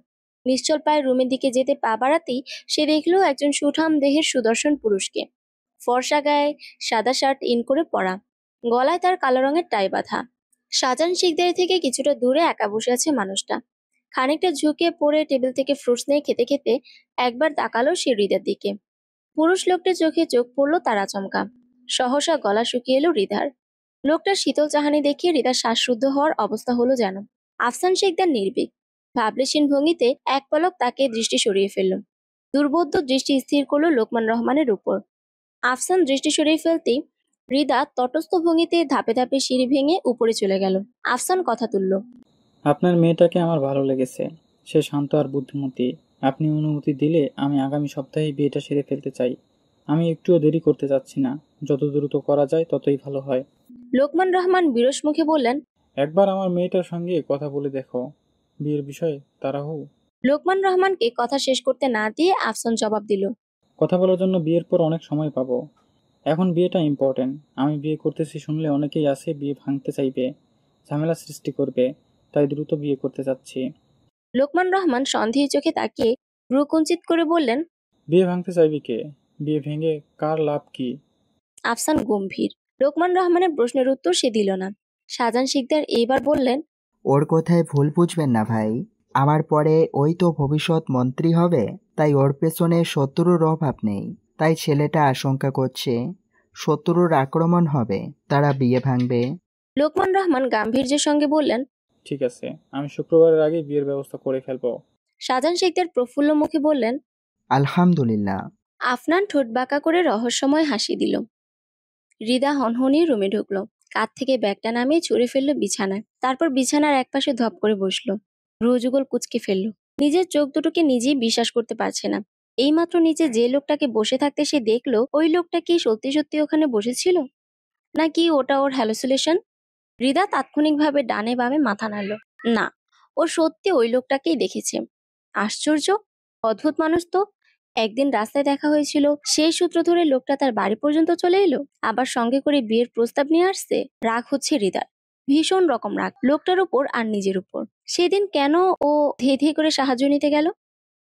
নিশ্চল পায়ে রুমের দিকে যেতে পা বাড়াতেই সে দেখলো একজন সুঠাম দেহের সুদর্শন পুরুষকে। ফর্সা গায়ে সাদা শার্ট ইন করে পরা, গলায় তার কালো রঙের টাই বাঁধা। শাহজাহান শিকদারি থেকে কিছুটা দূরে একা বসে আছে মানুষটা। খানিকটা ঝুঁকে পড়ে টেবিল থেকে ফ্রুটস নিয়ে খেতে খেতে একবার তাকালো সে হৃদার দিকে। পুরুষ লোকটির চোখে চোখ পড়লো তার আচমকা। সহসা গলা শুকিয়ে এলো হৃদার। লোকটার শীতল চাহানি দেখিয়ে হৃদার শ্বাসরুদ্ধ হওয়ার অবস্থা হলো যেন। আফসান শিকদার নির্ভীক ভাবলেশীন ভঙ্গিতে এক পলক তাকে দৃষ্টি সরিয়ে ফেলল। দুর্বোধ্য দৃষ্টি স্থির করলো লোকমান রহমানের উপর। আফসান দৃষ্টি সরিয়ে ফেলতেই হৃদা তটস্থ ভঙ্গিতে ধাপে ধাপে সিঁড়ি ভেঙে উপরে চলে গেল। আফসান কথা তুলল, আপনার মেয়েটাকে আমার ভালো লেগেছে, সে শান্ত আর বুদ্ধিমতী। আপনি অনুমতি দিলে আমি আগামী সপ্তাহে বিয়েটা সেরে ফেলতে চাই। আমি একটুও দেরি করতে চাচ্ছি না, যত দ্রুত করা যায় ততই ভালো হয়। লোকমান রহমান বিরস মুখে বললেন, একবার আমার মেয়েটার সঙ্গে কথা বলে দেখো, বিয়ের বিষয়ে তাড়াহু। লোকমান রহমানকে কথা শেষ করতে না দিয়ে আফসান জবাব দিল, কথা বলার জন্য বিয়ের পর অনেক সময় পাবো, এখন বিয়েটা ইম্পর্টেন্ট। আমি বিয়ে করতেছি শুনলে অনেকেই আছে বিয়ে ভাঙতে চাইবে, ঝামেলা সৃষ্টি করবে, তাই দ্রুত বিয়ে করতে চাচ্ছি। লোকমান রহমান সন্দেহের চোখে তাকিয়ে ভ্রু কুঞ্চিত করে বললেন, বিয়ে ভাঙতে চাইবি কে? বিয়ে ভেঙে কার লাভ কি? আফসান গম্ভীর। লোকমান রহমানের প্রশ্নের উত্তর সে দিল না। শাহজাহান শিকদার এইবার বললেন, ওর কথায় ভুল বুঝবেন না ভাই। আমার পরে ওই তো ভবিষ্যৎ মন্ত্রী হবে, তাই ওর পেছনে শত্রুর অভাব নেই। তাই ছেলেটা আশঙ্কা করছে শত্রুর আক্রমণ হবে, তারা বিয়ে ভাঙবে। লোকমান রহমান গাম্ভীর্যের সঙ্গে বললেন, ঠিক আছে, আমি শুক্রবারের আগে বিয়ের ব্যবস্থা করে ফেলবো। শাহজাহান শিকদার প্রফুল্ল মুখে বললেন, আলহামদুলিল্লাহ। আফনান ঠোঁট বাঁকা করে রহস্যময় হাসি দিল। হৃদা হনহনিয়ে রুমে ঢুকলো। কাঁধ থেকে ব্যাগটা নামিয়ে ছুঁড়ে ফেললো বিছানায়। তারপর বিছানার একপাশে ধপ করে বসলো। ভ্রুযুগল কুঁচকে ফেললো। নিজের চোখ দুটোকে নিজেই বিশ্বাস করতে পারছে না। এইমাত্র নিচে যে লোকটাকে বসে থাকতে সে দেখলো, ওই লোকটা কি সত্যি সত্যি ওখানে বসেছিল, নাকি ওটা ওর হ্যালুসিনেশন? হৃদা তাৎক্ষণিকভাবে ডানে বামে মাথা নাড়ল। না, ও সত্যি ওই লোকটাকেই দেখেছে। আশ্চর্য, অদ্ভুত মানুষ তো। একদিন রাস্তায় দেখা হয়েছিল, সেই সূত্র ধরে লোকটা তার বাড়ি পর্যন্ত চলে এলো, আবার সঙ্গে করে বিয়ের প্রস্তাব নিয়ে আসছে। রাগ হচ্ছে হৃদার, ভীষণ রকম রাগ, লোকটার উপর আর নিজের উপর। সেদিন কেন ও ধেয়ে ধেয়ে করে সাহায্য নিতে গেল?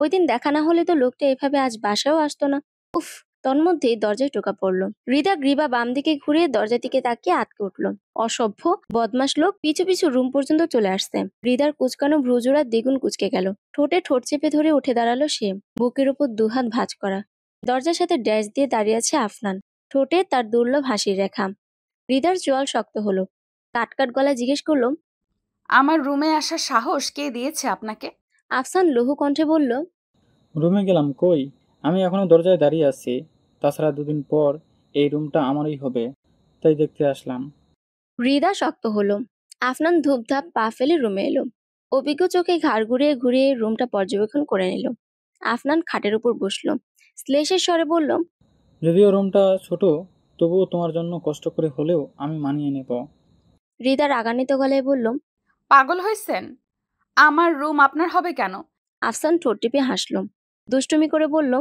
ওই দিন দেখা না হলে তো লোকটা এভাবে আজ বাসায়ও আসতো না। উফ! তন্মধ্যেই দরজায় টোকা পড়লো। হৃদা গ্রীবা বাম দিকে ঘুরে দরজার দিকে তাকিয়ে আটকে উঠলো। অসভ্য বদমাস লোক পিছু পিছু রুম পর্যন্ত চলে আসছে। হৃদার কুচকানো ভ্রুজোড়া দ্বিগুণ কুচকে গেল। ঠোঁটে ঠোঁট চেপে ধরে উঠে দাঁড়ালো সে, বুকের উপর দুহাত ভাঁজ করা। দরজার সাথে ড্যাশ দিয়ে দাঁড়িয়ে আছে আফনান, ঠোঁটে তার দুর্লভ হাসির রেখা। হৃদার চোয়াল শক্ত হলো। কাটকাট গলায় জিজ্ঞেস করলো, আমার রুমে আসার সাহস কে দিয়েছে আপনাকে? আফসান লঘু কণ্ঠে বলল, রুমে গেলাম কই? আমি এখনো দরজায় দাঁড়িয়ে আছি। তাছাড়া দুদিন পর এই রুমটা আমারই হবে, তাই দেখতে আসলাম। হৃদা শক্ত হলো। আফনান ধূপধাপ পা ফেলে রুমে এলো। অভিজ্ঞ চোখে ঘাড় ঘুরিয়ে ঘুরিয়ে রুমটা পর্যবেক্ষণ করে নিল। আফনান খাটের উপর বসলো। শ্লেষের স্বরে বলল, যদিও রুমটা ছোট, তবুও তোমার জন্য কষ্ট করে হলেও আমি মানিয়ে নেব। হৃদা রাগান্বিত গলায় বলল, পাগল হয়েছেন? আমার রুম আপনার হবে কেন? আফসান ঠোঁট টিপে হাসলো। দুষ্টুমি করে বলল,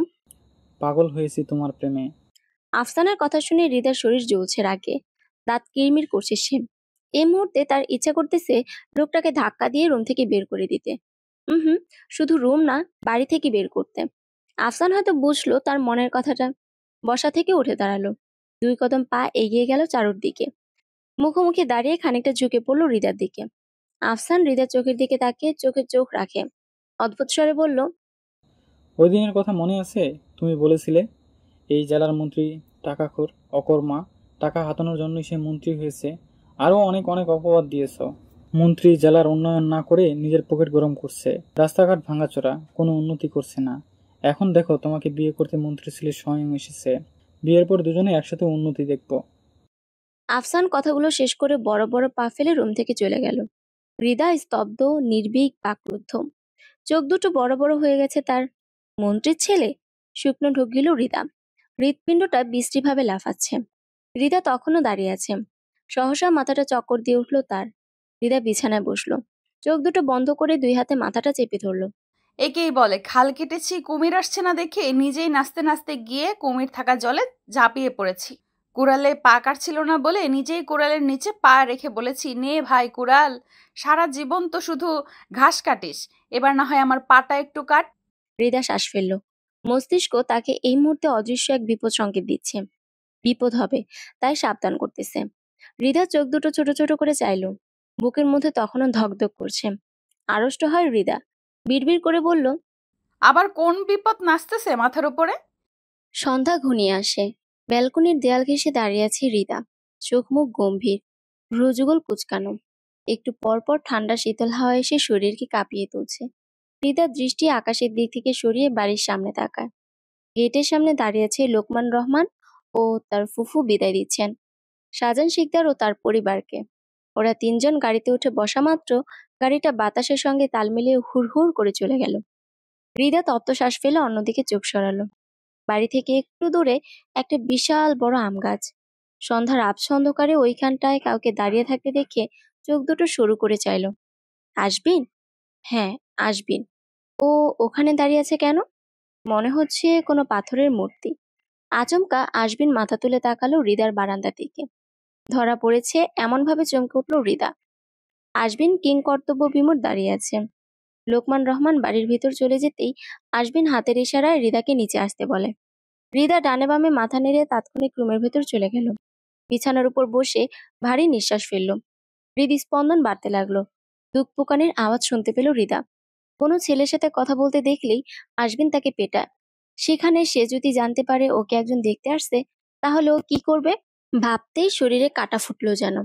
পাগল হয়েছি তোমার প্রেমে। আফসানের কথা শুনে হৃদার শরীর জ্বলছে রাগে। দাঁত কিরমির করছে সে। এই মুহূর্তে তার ইচ্ছা করতেছে লোকটাকে ধাক্কা দিয়ে রুম থেকে বের করে দিতে। হুম, শুধু রুম না, বাড়ি থেকে বের করতে। আফসান হয়তো বুঝলো তার মনের কথাটা। বসা থেকে উঠে দাঁড়ালো। 2 কদম পা এগিয়ে গেল চারুর দিকে। মুখোমুখি দাঁড়িয়ে খানিকটা ঝুঁকে পড়লো হৃদার দিকে। আফসান হৃদার চোখের দিকে তাকিয়ে চোখে চোখ রাখে। অদ্ভুত স্বরে বলল, ওই দিনের কথা মনে আছে? তুমি বলেছিলে এই জেলার মন্ত্রী টাকাখোর, অকর্মা, টাকা হাতানোর জন্যই সে মন্ত্রী হয়েছে। আরও অনেক অনেক অপবাদ দিয়েছ। মন্ত্রী জেলার উন্নয়ন না করে নিজের পকেট গরম করছে, রাস্তাঘাট ভাঙাচোরা, কোনো উন্নতি করছে না। এখন দেখো, তোমাকে বিয়ে করতে মন্ত্রী ছেলে স্বয়ং এসেছে। বিয়ের পর দুজনে একসাথে উন্নতি দেখব। আফসান কথাগুলো শেষ করে বড় বড় পা ফেলে রুম থেকে চলে গেল। হৃদা স্তব্ধ, নির্ভীক, বাকরুদ্ধ। চোখ দুটো বড় বড় হয়ে গেছে তার। মন্ত্রীর ছেলে? শুকনো ঢোক গিল হৃদা। হৃৎপিণ্ডটা বিশ্রীভাবে লাফাচ্ছে। হৃদা তখনও দাঁড়িয়ে আছে। সহসা মাথাটা চক্কর দিয়ে উঠল তার। হৃদা বিছানায় বসলো। চোখ দুটো বন্ধ করে 2 হাতে মাথাটা চেপে ধরলো। একেই বলে খাল কেটেছি, কুমির আসছে না দেখে নিজেই নাচতে নাচতে গিয়ে কুমির থাকা জলে ঝাঁপিয়ে পড়েছি। কুড়ালে পা কাটছিল না বলে নিজেই কুড়ালের নিচে পা রেখে বলেছি, নে ভাই কুড়াল, সারা জীবন তো শুধু ঘাস কাটিস, এবার না হয় আমার পাটা একটু কাট। হৃদা শ্বাস ফেলল। মস্তিষ্ক তাকে এই মুহূর্তে অদৃশ্য এক বিপদ সংকেত দিচ্ছে। বিপদ হবে, তাই সাবধান করতেছে। হৃদা চোখ দুটো ছোট ছোট করে চাইলো। বুকের মধ্যে তখনও ধকধক করছে। আড়ষ্ট হয় হৃদা। বিড়বিড় করে বলল, আবার কোন বিপদ নাচতেছে মাথার উপরে? সন্ধ্যা ঘনিয়ে আসে। ব্যালকনির দেয়াল ঘেঁষে দাঁড়িয়ে আছে হৃদা। চোখ মুখ গম্ভীর, ভ্রুযুগল কুচকানো। একটু পরপর ঠান্ডা শীতল হাওয়া এসে শরীরকে কাঁপিয়ে তুলছে। হৃদার দৃষ্টি আকাশের দিক থেকে সরিয়ে বাড়ির সামনে তাকায়। গেটের সামনে দাঁড়িয়ে আছে লোকমান রহমান ও তার ফুফু বিদায় দিচ্ছেন শাহজাহান শিকদার ও তার পরিবারকে। ওরা 3 জন গাড়িতে উঠে বসা মাত্র গাড়িটা বাতাসের সঙ্গে তাল মিলিয়ে হুড়হুড় করে চলে গেল। হৃদা তপ্ত শ্বাস ফেলে অন্যদিকে চোখ সরালো। বাড়ি থেকে একটু দূরে একটা বিশাল বড় আম গাছ। সন্ধ্যার আবছা অন্ধকারে ওইখানটায় কাউকে দাঁড়িয়ে থাকতে দেখে চোখ দুটো শুরু করে চাইল। আসবিন? হ্যাঁ, আসবিন। ও ওখানে দাঁড়িয়ে আছে কেন? মনে হচ্ছে কোনো পাথরের মূর্তি। আচমকা আসবিন মাথা তুলে তাকালো হৃদার বারান্দার দিকে। ধরা পড়েছে এমন ভাবে চমকে উঠল হৃদা। আসবিন কিংকর্তব্য বিমূঢ় দাঁড়িয়ে আছে। লোকমান রহমান বাড়ির ভিতর চলে যেতেই আশবিন হাতের ইশারায় হৃদাকে নিচে আসতে বলে। হৃদা ডানে বামে মাথা নেড়ে তাৎক্ষণিক রুমের ভেতর চলে গেল। বিছানার উপর বসে ভারী নিঃশ্বাস ফেলল। হৃদস্পন্দন বাড়তে লাগলো। দুঃখপোকানির আওয়াজ শুনতে পেল হৃদা। কোনো ছেলের সাথে কথা বলতে দেখলেই আশবিন তাকে পেটায়। সেখানে সে যদি জানতে পারে ওকে একজন দেখতে আসছে, তাহলে ও কি করবে? ভাবতেই শরীরে কাঁটা ফুটলো যেন।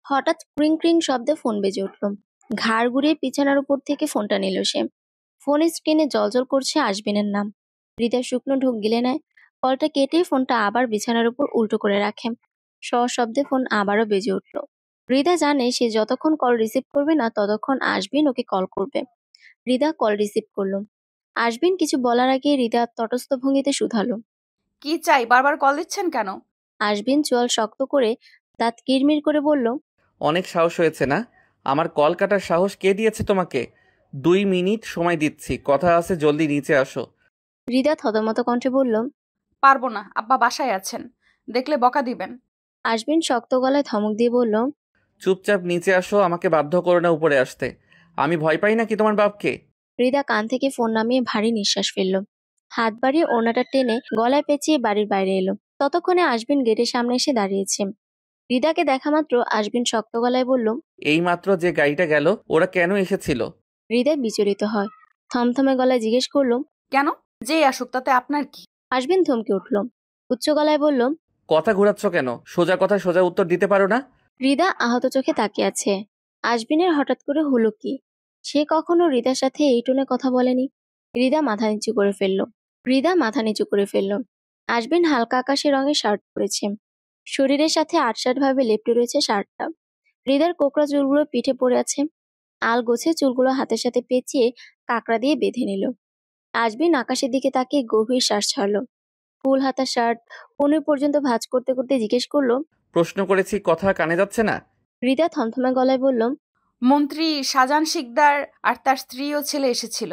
হঠাৎ ক্রিং ক্রিং শব্দে ফোন বেজে উঠল। ঘাড় ঘুরিয়ে বিছানার উপর থেকে ফোনটা নিল সে। ফোনের স্ক্রিনে জলজল করছে আশবিনের নাম। হৃদয় শুকনো ঢোক গিলে নেয়। কলটা কেটে ফোনটা আবার বিছানার উপর উল্টো করে রাখে। সশব্দে ফোন আবারও বেজে উঠল। হৃদা জানে সে যতক্ষণ কল রিসিভ করবে না ততক্ষণ আশবিন ওকে কল করবে। হৃদা কল রিসিভ করলো। আশবিন কিছু বলার আগে হৃদা তটস্থ ভঙ্গিতে শুধালো। কি চাই? বারবার কল দিচ্ছেন কেন? আশবিন চোয়াল শক্ত করে দাঁত কিরমির করে বলল, অনেক সাহস হয়েছে না? আমার কল কাটার সাহস কে দিয়েছে তোমাকে? 2 মিনিট সময় দিচ্ছি, কথা আছে, জলদি নিচে আসো। হৃদা থতমত কণ্ঠে বলল, পারবো না, আব্বা বাসায় আছেন, দেখলে বকা দিবেন। আশবিন শক্ত গলায় ধমক দিয়ে বলল, চুপচাপ নিচে আসো, আমাকে বাধ্য করো না উপরে আসতে। আমি ভয় পাই নাকি তোমার বাপকে? হৃদা কান থেকে ফোন নামিয়ে ভারী নিঃশ্বাস ফেলল। হাত বাড়িয়ে ওড়নাটা টেনে গলায় পেঁচিয়ে বাড়ির বাইরে এলো। ততক্ষণে আশবিন গেটের সামনে এসে দাঁড়িয়েছে। হৃদাকে দেখা মাত্র আশবিন শক্ত গলায় বলল, এই মাত্র যে গাড়িটা গেল, ওরা কেন এসেছিল? হৃদয় বিচলিত হয়। থমথমে গলায় জিজ্ঞেস করল, কেন? যেই আসুক তাতে আপনার কি? আশবিন থমকে উঠল। উচ্চ গলায় বলল, কথা ঘোরাচ্ছ কেন? সোজা কথা সোজা উত্তর দিতে পারো না? হৃদা আহত চোখে তাকিয়ে আছে। আশবিনের হঠাৎ করে হলো কি? সে কখনো হৃদার সাথে এই টোনে কথা বলেনি। হৃদা মাথা নিচু করে ফেলল। আশবিন হালকা আকাশি রঙের শার্ট পরেছে। শরীরের সাথে আটসাট ভাবে লেপ্টে রয়েছে শার্টটা। হৃদার কোকড়া চুলগুলো পিঠে পড়ে আছে। আল গোছে চুলগুলো হাতের সাথে পেঁচিয়ে কাকড়া দিয়ে বেঁধে নিল। আশবিন আকাশের দিকে তাকিয়ে গভীর শ্বাস ছাড়ল। ফুল হাতা শার্ট কনুই পর্যন্ত ভাঁজ করতে করতে জিজ্ঞেস করলো, প্রশ্ন করেছি, কথা কানে যাচ্ছে না? হৃদা থমথমে গলায় বলল, মন্ত্রী শাহজাহান শিকদার আর তার স্ত্রী ও ছেলে এসেছিল।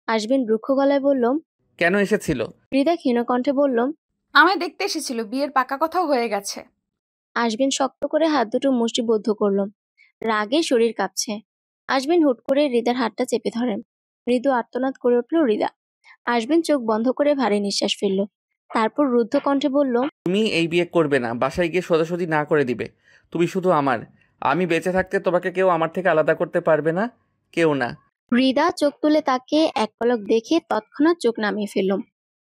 আশবিন রুক্ষ গলায় বলল, কেন এসেছিল? হৃদা ক্ষীণ কণ্ঠে বলল, আমায় দেখতে এসেছিল, বিয়ের পাকা কথাও হয়ে গেছে। আশবিন শক্ত করে হাত দুটো মুষ্টিবদ্ধ করল। রাগে শরীর কাঁপছে। আশবিন হুট করে হৃদার হাতটা চেপে ধরেন। মৃদু আর্তনাদ করে উঠল হৃদা। আশবিন চোখ বন্ধ করে ভারী নিঃশ্বাস ফেলল। তারপর রুদ্ধ কণ্ঠে বলল, তুমি এই বিয়ে করবে না, বাসায় গিয়ে সোজাসুজি না করে দিবে। তুমি শুধু আমার। আমি বেঁচে থাকতে তোমাকে কেউ আমার থেকে আলাদা করতে পারবে না, কেউ না। হৃদা চোখ তুলে তাকে এক পলক দেখে তৎক্ষণাৎ চোখ নামিয়ে ফেলল।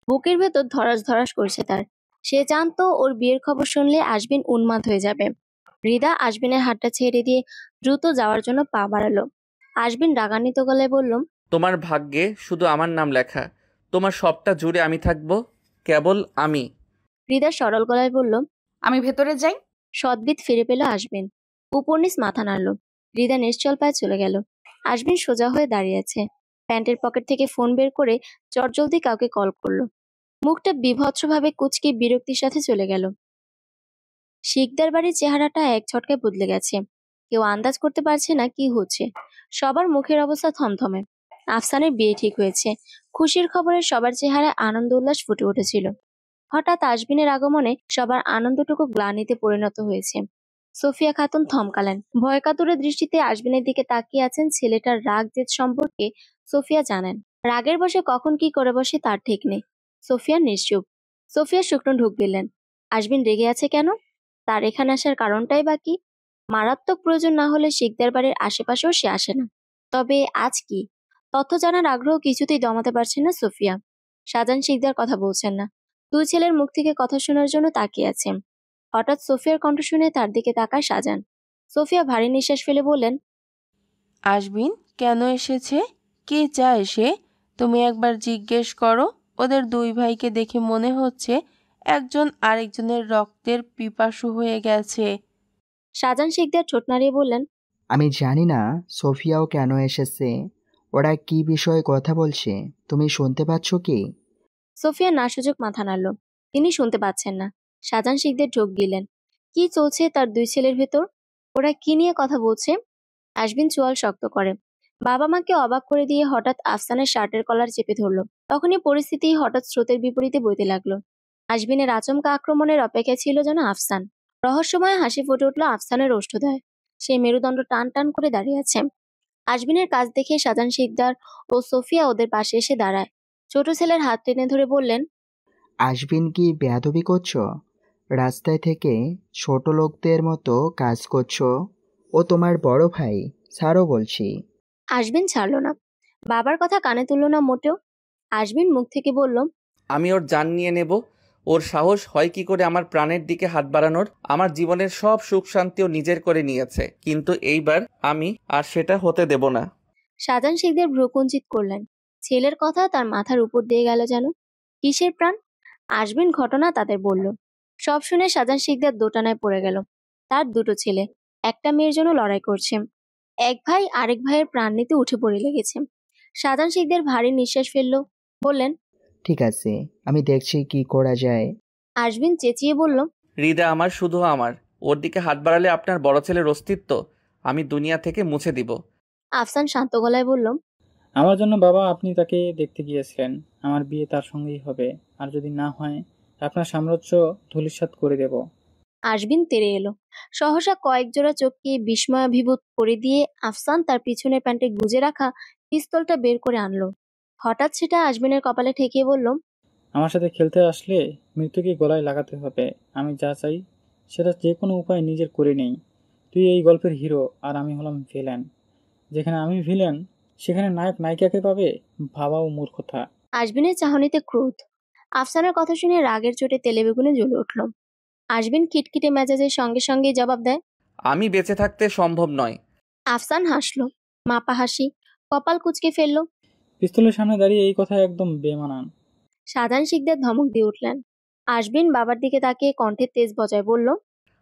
বুকের ভেতর ধরাস ধরাস করছে তার। সে জানতো ওর বিয়ের খবর শুনলে আশবিন উন্মাদ হয়ে যাবে। হৃদা আশবিনের হাতটা ছেড়ে দিয়ে দ্রুত যাওয়ার জন্য পা বাড়ালো। আশবিন রাগান্বিত গলায় বলল, তোমার ভাগ্যে শুধু আমার নাম লেখা। তোমার সবটা জুড়ে আমি থাকবো, কেবল আমি। হৃদা সরল গলায় বলল, আমি ভেতরে যাই। সদ্বিত ফিরে পেল আশবিন। উপর-নিচ মাথা নাড়ল। হৃদা নিশ্চল পায়ে চলে গেল। আশবিন সোজা হয়ে দাঁড়িয়ে আছে। প্যান্টের পকেট থেকে ফোন বের করে চটজলদি কাউকে কল করলো। মুখটা বিভৎসভাবে কুঁচকে বিরক্তির সাথে চলে গেল। শিকদার বাড়ির চেহারাটা এক ঝটকায় বদলে গেছে। কেউ আন্দাজ করতে পারছে না কি হচ্ছে। সবার মুখের অবস্থা থমথমে। আফসানের বিয়ে ঠিক হয়েছে। খুশির খবরে সবার চেহারায় আনন্দ উল্লাস ফুটে উঠেছিল। হঠাৎ আশবিনের আগমনে সবার আনন্দটুকু গ্লানিতে পরিণত হয়েছে। সোফিয়া খাতুন থমকালেন। ভয়কাতুরে দৃষ্টিতে আশবিনের দিকে তাকিয়ে আছেন। ছেলেটার রাগ জেদ সম্পর্কে সোফিয়া জানেন। রাগের বশে কখন কি করে বসে তার ঠিক নেই। সোফিয়া নিশ্চুপ। সোফিয়া শুকনো ঢুক দিলেন। আশবিন রেগে আছে কেন? তার এখানে আসার কারণটাই বা কি? মারাত্মক প্রয়োজন না হলে শিকদার বাড়ির আশেপাশেও সে আসে না। তবে আজ কি? তথ্য জানার আগ্রহ কিছুতেই দমাতে পারছেন না সোফিয়া। শাহজাহান শিকদার কথা বলছেন না। দুই ছেলের মুখ থেকে কথা শোনার জন্য তাকিয়ে আছেন। হঠাৎ সোফিয়ার কণ্ঠ শুনে তার দিকে তাকায় শাহজাহান। সোফিয়া ভারী নিঃশ্বাস ফেলে বললেন, আশবিন কেন এসেছে? কে চায় সে? তুমি একবার জিজ্ঞেস করো। ওদের দুই ভাইকে দেখে মনে হচ্ছে একজন আরেকজনের রক্তের পিপাসু হয়ে গেছে। শাহজাহান শিকদার ঠোঁট নাড়িয়ে বললেন, আমি জানি না সোফিয়াও কেন এসেছে। ওরা কি বিষয়ে কথা বলছে তুমি শুনতে পাচ্ছ কি? সোফিয়া নাসূচক মাথা নাড়ল। তিনি শুনতে পাচ্ছেন না। শাহজাহান শিকদার ঢোক গিলেন। কি চলছে তার দুই ছেলের ভেতর? ওরা কি নিয়ে কথা বলছে? আশবিন চোয়াল শক্ত করে। বাবা মাকে অবাক করে দিয়ে হঠাৎ আফসানের শার্টের কলার চেপে ধরল। তখনই পরিস্থিতি হঠাৎ স্রোতের বিপরীতে বইতে লাগলো। আশবিনের আচমকা আক্রমণের অপেক্ষা ছিল যেন আফসান। রহস্যময় হাসি ফুটে উঠল আফসানের ওষ্ঠদয়। সে মেরুদণ্ড টান টান করে দাঁড়িয়ে আছে। আজমিনের কাজ দেখে শাহজাহান শিকদার ও সোফিয়া ওদের পাশে এসে দাঁড়ায়। ছোট ছেলের হাত টেনে ধরে বললেন, আজবিন কি বেয়াদবি করছো? রাস্তায় থেকে ছোট লোকদের মতো কাজ করছো। ও তোমার বড় ভাই, ছাড়ো বলছি। আজমিন ছাড়ল না, বাবার কথা কানে তুলল না মোটেও। আজমিন মুখ থেকে বলল, আমি ওর জান নিয়ে নেব। ওর সাহস হয় কি করে আমার প্রাণের দিকে হাত বাড়ানোর? আমার জীবনের সব সুখ শান্তিও নিজের করে নিয়েছে, কিন্তু এইবার আমি আর সেটা হতে দেব না। শাহজাহান শিকদার ভ্রুকুঞ্চিত করলেন। ছেলের কথা তার মাথার উপর দিয়ে গেল যেন। কিসের প্রাণ? আজমিন ঘটনা তাদের বলল। সব শুনে শাহজাহান শিকদার দোটানায় পড়ে গেল। তার দুটো ছেলে, একটা মেয়ের জন্য লড়াই করছে। এক ভাই আরেক ভাইয়ের প্রাণ নিতে উঠে পড়ে লেগেছে। শাহজাহান শিকদার ভারী নিঃশ্বাস ফেলল, বললেন, ঠিক আছে, আমি দেখছি কি করা যায়। আজমিন চেঁচিয়ে বলল, হৃদা আমার, শুধু আমার। ওর দিকে হাত বাড়ালে আপনার বড় ছেলের অস্তিত্ব আমি দুনিয়া থেকে মুছে দিব। আফসান শান্ত গলায় বলল, আমার জন্য বাবা আপনি তাকে দেখতে গিয়েছিলেন। আমার বিয়ে তার সঙ্গেই হবে, আর যদি না হয় আপনার সাম্রাজ্য ধূলিসাৎ করে দেব। আজমিন তেড়ে এলো। সহসা কয়েক জোড়া চোখকে বিস্ময়াভিভূত করে দিয়ে আফসান তার পিছনের প্যান্টে গুজে রাখা পিস্তলটা বের করে আনলো। হঠাৎ সেটা আজমিনের কপালে ঠেকিয়ে বলল, আমার সাথে খেলতে আসলে মৃত্যুকে গলায় লাগাতে হবে। আমি যা চাই সেটা যে কোনো উপায় নিজের করে নেই। তুই এই গল্পের হিরো আর আমি হলাম ভিলেন। যেখানে আমি ভিলেন সেখানে নায়ক নায়িকাকে পাবে, ভাবাও মূর্খতা। আজমিনের চাহনিতে ক্রোধ। আফসানের কথা শুনে রাগের চোটে তেলে বেগুনে জ্বলে উঠল। আজমিন খিটখিটে মেজাজের সঙ্গে সঙ্গেই জবাব দেয়, আমি বেঁচে থাকতে সম্ভব নয়। আফসান হাসলো, মাপা হাসি, কপাল কুঁচকে ফেলল। পিস্তলের সামনে দাঁড়িয়ে এই কথা একদম বেমানান। শাহজাহান শিকদার ধমক দিয়ে উঠলেন। আজমিন বাবার দিকে তাকিয়ে কণ্ঠে তেজ বজায় বলল,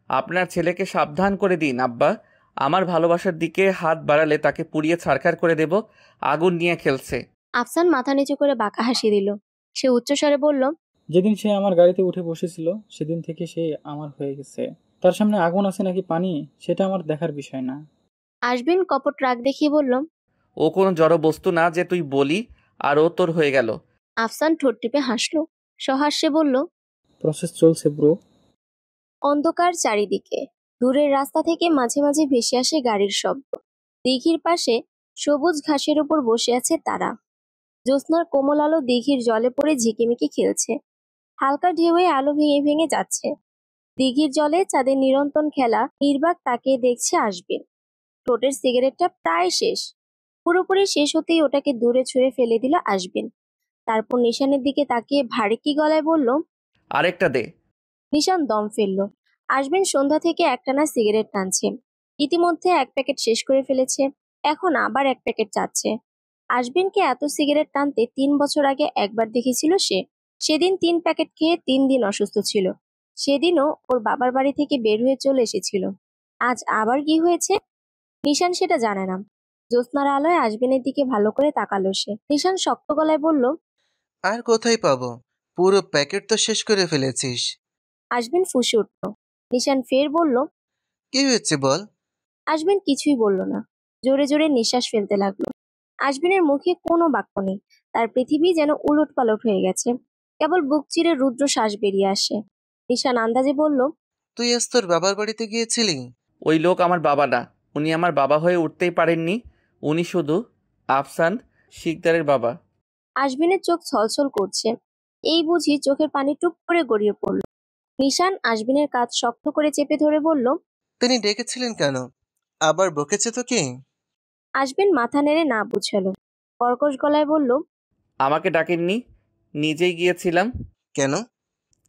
আপনার ছেলেকে সাবধান করে দিন আব্বা। আমার ভালোবাসার দিকে হাত বাড়ালে তাকে পুড়িয়ে ছারখার করে দেব। আগুন নিয়ে খেলছে। আফসান মাথা নিচু করে বাঁকা হাসি দিল। সে উচ্চস্বরে বলল, যেদিন সে আমার গাড়িতে উঠে বসেছিল সেদিন থেকে সে আমার হয়ে গেছে। তার সামনে আগুন আছে নাকি পানি সেটা আমার দেখার বিষয় না। আজমিন কপট রাগ দেখিয়ে বলল, ও কোনো জড় বস্তু না যে তুই বলি আর ও তোর হয়ে গেল। আফসান ঠোঁট টিপে হাসল, সহাস্যে বলল, প্রসেস চলছে ব্রো। অন্ধকার চারিদিকে। দূরের রাস্তা থেকে মাঝে মাঝে ভেসে আসে গাড়ির শব্দ। দিঘির পাশে সবুজ ঘাসের উপর বসে আছে তারা। জ্যোৎস্নার কোমল আলো দিঘির জলে পড়ে ঝিকিমিকি খেলছে। হালকা ঢেউয়ে আলো ভেঙে ভেঙে যাচ্ছে। দিঘির জলে চাঁদের নিরন্তন খেলা নির্বাক তাকিয়ে দেখছে আজমিন। ঠোঁটের সিগারেটটা প্রায় শেষ। পুরোপুরি শেষ হতেই ওটাকে দূরে ছুঁড়ে ফেলে দিল আজমিন। তারপর নিশানের দিকে তাকিয়ে ভারী গলায় বলল, আরেকটা দে। নিশান দম ফেলল। আজমিন সন্ধ্যা থেকে একটানা সিগারেট টানছে। ইতিমধ্যে এক প্যাকেট শেষ করে ফেলেছে, এখন আবার এক প্যাকেট চাচ্ছে। আজমিনকে এত সিগারেট টানতে 3 বছর আগে একবার দেখেছিল সে। সেদিন 3 প্যাকেট খেয়ে 3 দিন অসুস্থ ছিল। সেদিনও ওর বাবার বাড়ি থেকে বের হয়ে চলে এসেছিল। আজ আবার কি হয়েছে? নিশান সেটা জানে না। জ্যোৎস্নার আলোয় আজমিনের দিকে ভালো করে তাকালো সে। নিশান শক্ত গলায় বলল, আর কোথায় পাবো? পুরো প্যাকেট তো শেষ করে ফেলেছিস। আজমিন ফুঁসে উঠল। নিশান ফের বলল, কি হয়েছে বল? আজমিন কিছুই বলল না, জোরে জোরে নিঃশ্বাস ফেলতে লাগলো। আজমিনের মুখে কোনো বাক্য নেই। তার পৃথিবী যেন উলটপালট হয়ে গেছে। কেবল বুক চিরে রুদ্র শ্বাস বেরিয়ে আসে। নিশান আন্দাজে বলল, তুই আজ তোর বাবার বাড়িতে গিয়েছিলি? ওই লোক আমার বাবা না। উনি আমার বাবা হয়ে উঠতেই পারেননি। উনি শুধু আফসান শিকদারের বাবা। আজমিনের চোখ ছলছল করছে। এই বুঝি চোখের পানি টুপ করে গড়িয়ে পড়ল। নিশান আজমিনের কাঁধ শক্ত করে চেপে ধরে বলল, তিনি ডেকেছিলেন কেন? আবার বকেছে তো কি? আজমিন মাথা নেড়ে না বুঝালো। কর্কশ গলায় বলল, আমাকে ডাকেননি, নিজেই গিয়েছিলাম। কেন?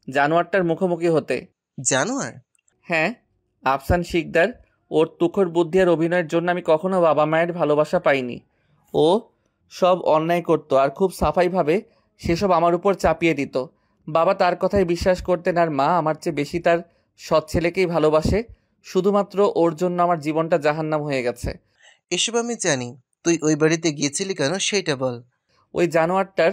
জানোয়ারটার মুখোমুখি হতে। জানোয়ার? হ্যাঁ, আফসান শিকদার। ওর তুখর বুদ্ধি আর অভিনয়ের জন্য আমি কখনো বাবা মায়ের ভালোবাসা পাইনি। ও সব অন্যায় করতো আর খুব সাফাইভাবে সেসব আমার উপর চাপিয়ে দিত। বাবা তার কথায় বিশ্বাস করতেন আর মা আমার চেয়ে বেশি তার সৎ ছেলেকেই ভালোবাসে। শুধুমাত্র ওর জন্য আমার জীবনটা জাহান্নাম হয়ে গেছে। এসব আমি জানি। তুই ওই বাড়িতে গিয়েছিলি কেন সেইটা বল। ওই জানোয়ারটার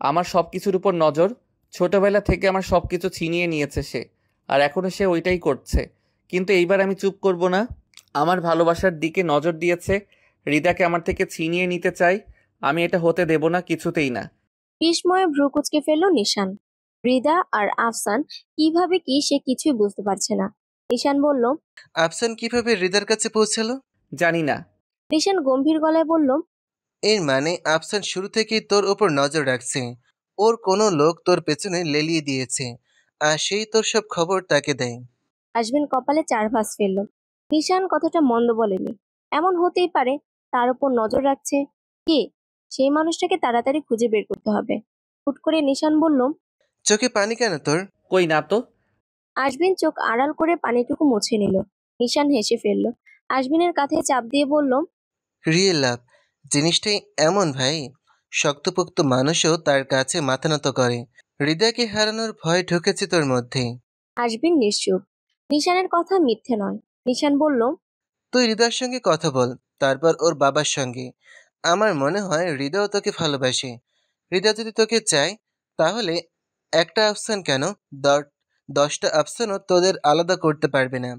আমার সব কিছুর উপর নজর। ছোটবেলা থেকে আমার সব কিছু ছিনিয়ে নিয়েছে সে, আর এখনও সে ওইটাই করছে। কিন্তু এইবার আমি চুপ করব না। আমার ভালোবাসার দিকে নজর দিয়েছে, হৃদাকে আমার থেকে ছিনিয়ে নিতে চাই। আমি এটা হতে দেব না, কিছুতেই না। বিস্ময়ে ভ্রু কুঁচকে ফেলল নিশান। হৃদা আর আফসান কিভাবে কি সে কিছুই বুঝতে পারছে না। নিশান বলল, আফসান কিভাবে হৃদার কাছে পৌঁছালো? জানি না। নিশান গম্ভীর গলায় বলল, এর মানে আফসান শুরু থেকেই তোর ওপর নজর রাখছে। ওর কোনো লোক তোর পেছনে লেলিয়ে দিয়েছে, আর সেই তোর সব খবর তাকে দেয়। আজমিন কপালে 4 ভাঁজ ফেলল। নিশান কথাটা মন্দ বলেনি। এমন হতেই পারে তার উপর নজর রাখছে কে, সেই মানুষটাকে তাড়াতাড়ি খুঁজে বের করতে হবে। হুট করে নিশান বলল, চোখে পানি কেন তোর? কই না তো। আজমিন চোখ আড়াল করে পানিটুকু মুছে নিল। নিশান হেসে ফেলল। আজমিনের কাঁধে চাপ দিয়ে বলল, রিয়েল লাভ জিনিসটাই এমন ভাই, শক্তপোক্ত মানুষও তার কাছে মাথা নত করে। হৃদয়কে হারানোর ভয় ঢুকেছে তোর মধ্যে। আজমিন নিশ্চুপ। নিশানের কথা মিথ্যে নয়। নিশান বলল, তুই হৃদয়ের সঙ্গে কথা বল, তারপর ওর বাবার সঙ্গে। আমার মনে হয় হৃদয় তোকে ভালোবাসে। হৃদয় যদি তোকে চায়, তাহলে একটা আফসান কেন, 10টা আফসানও তোদের আলাদা করতে পারবে না।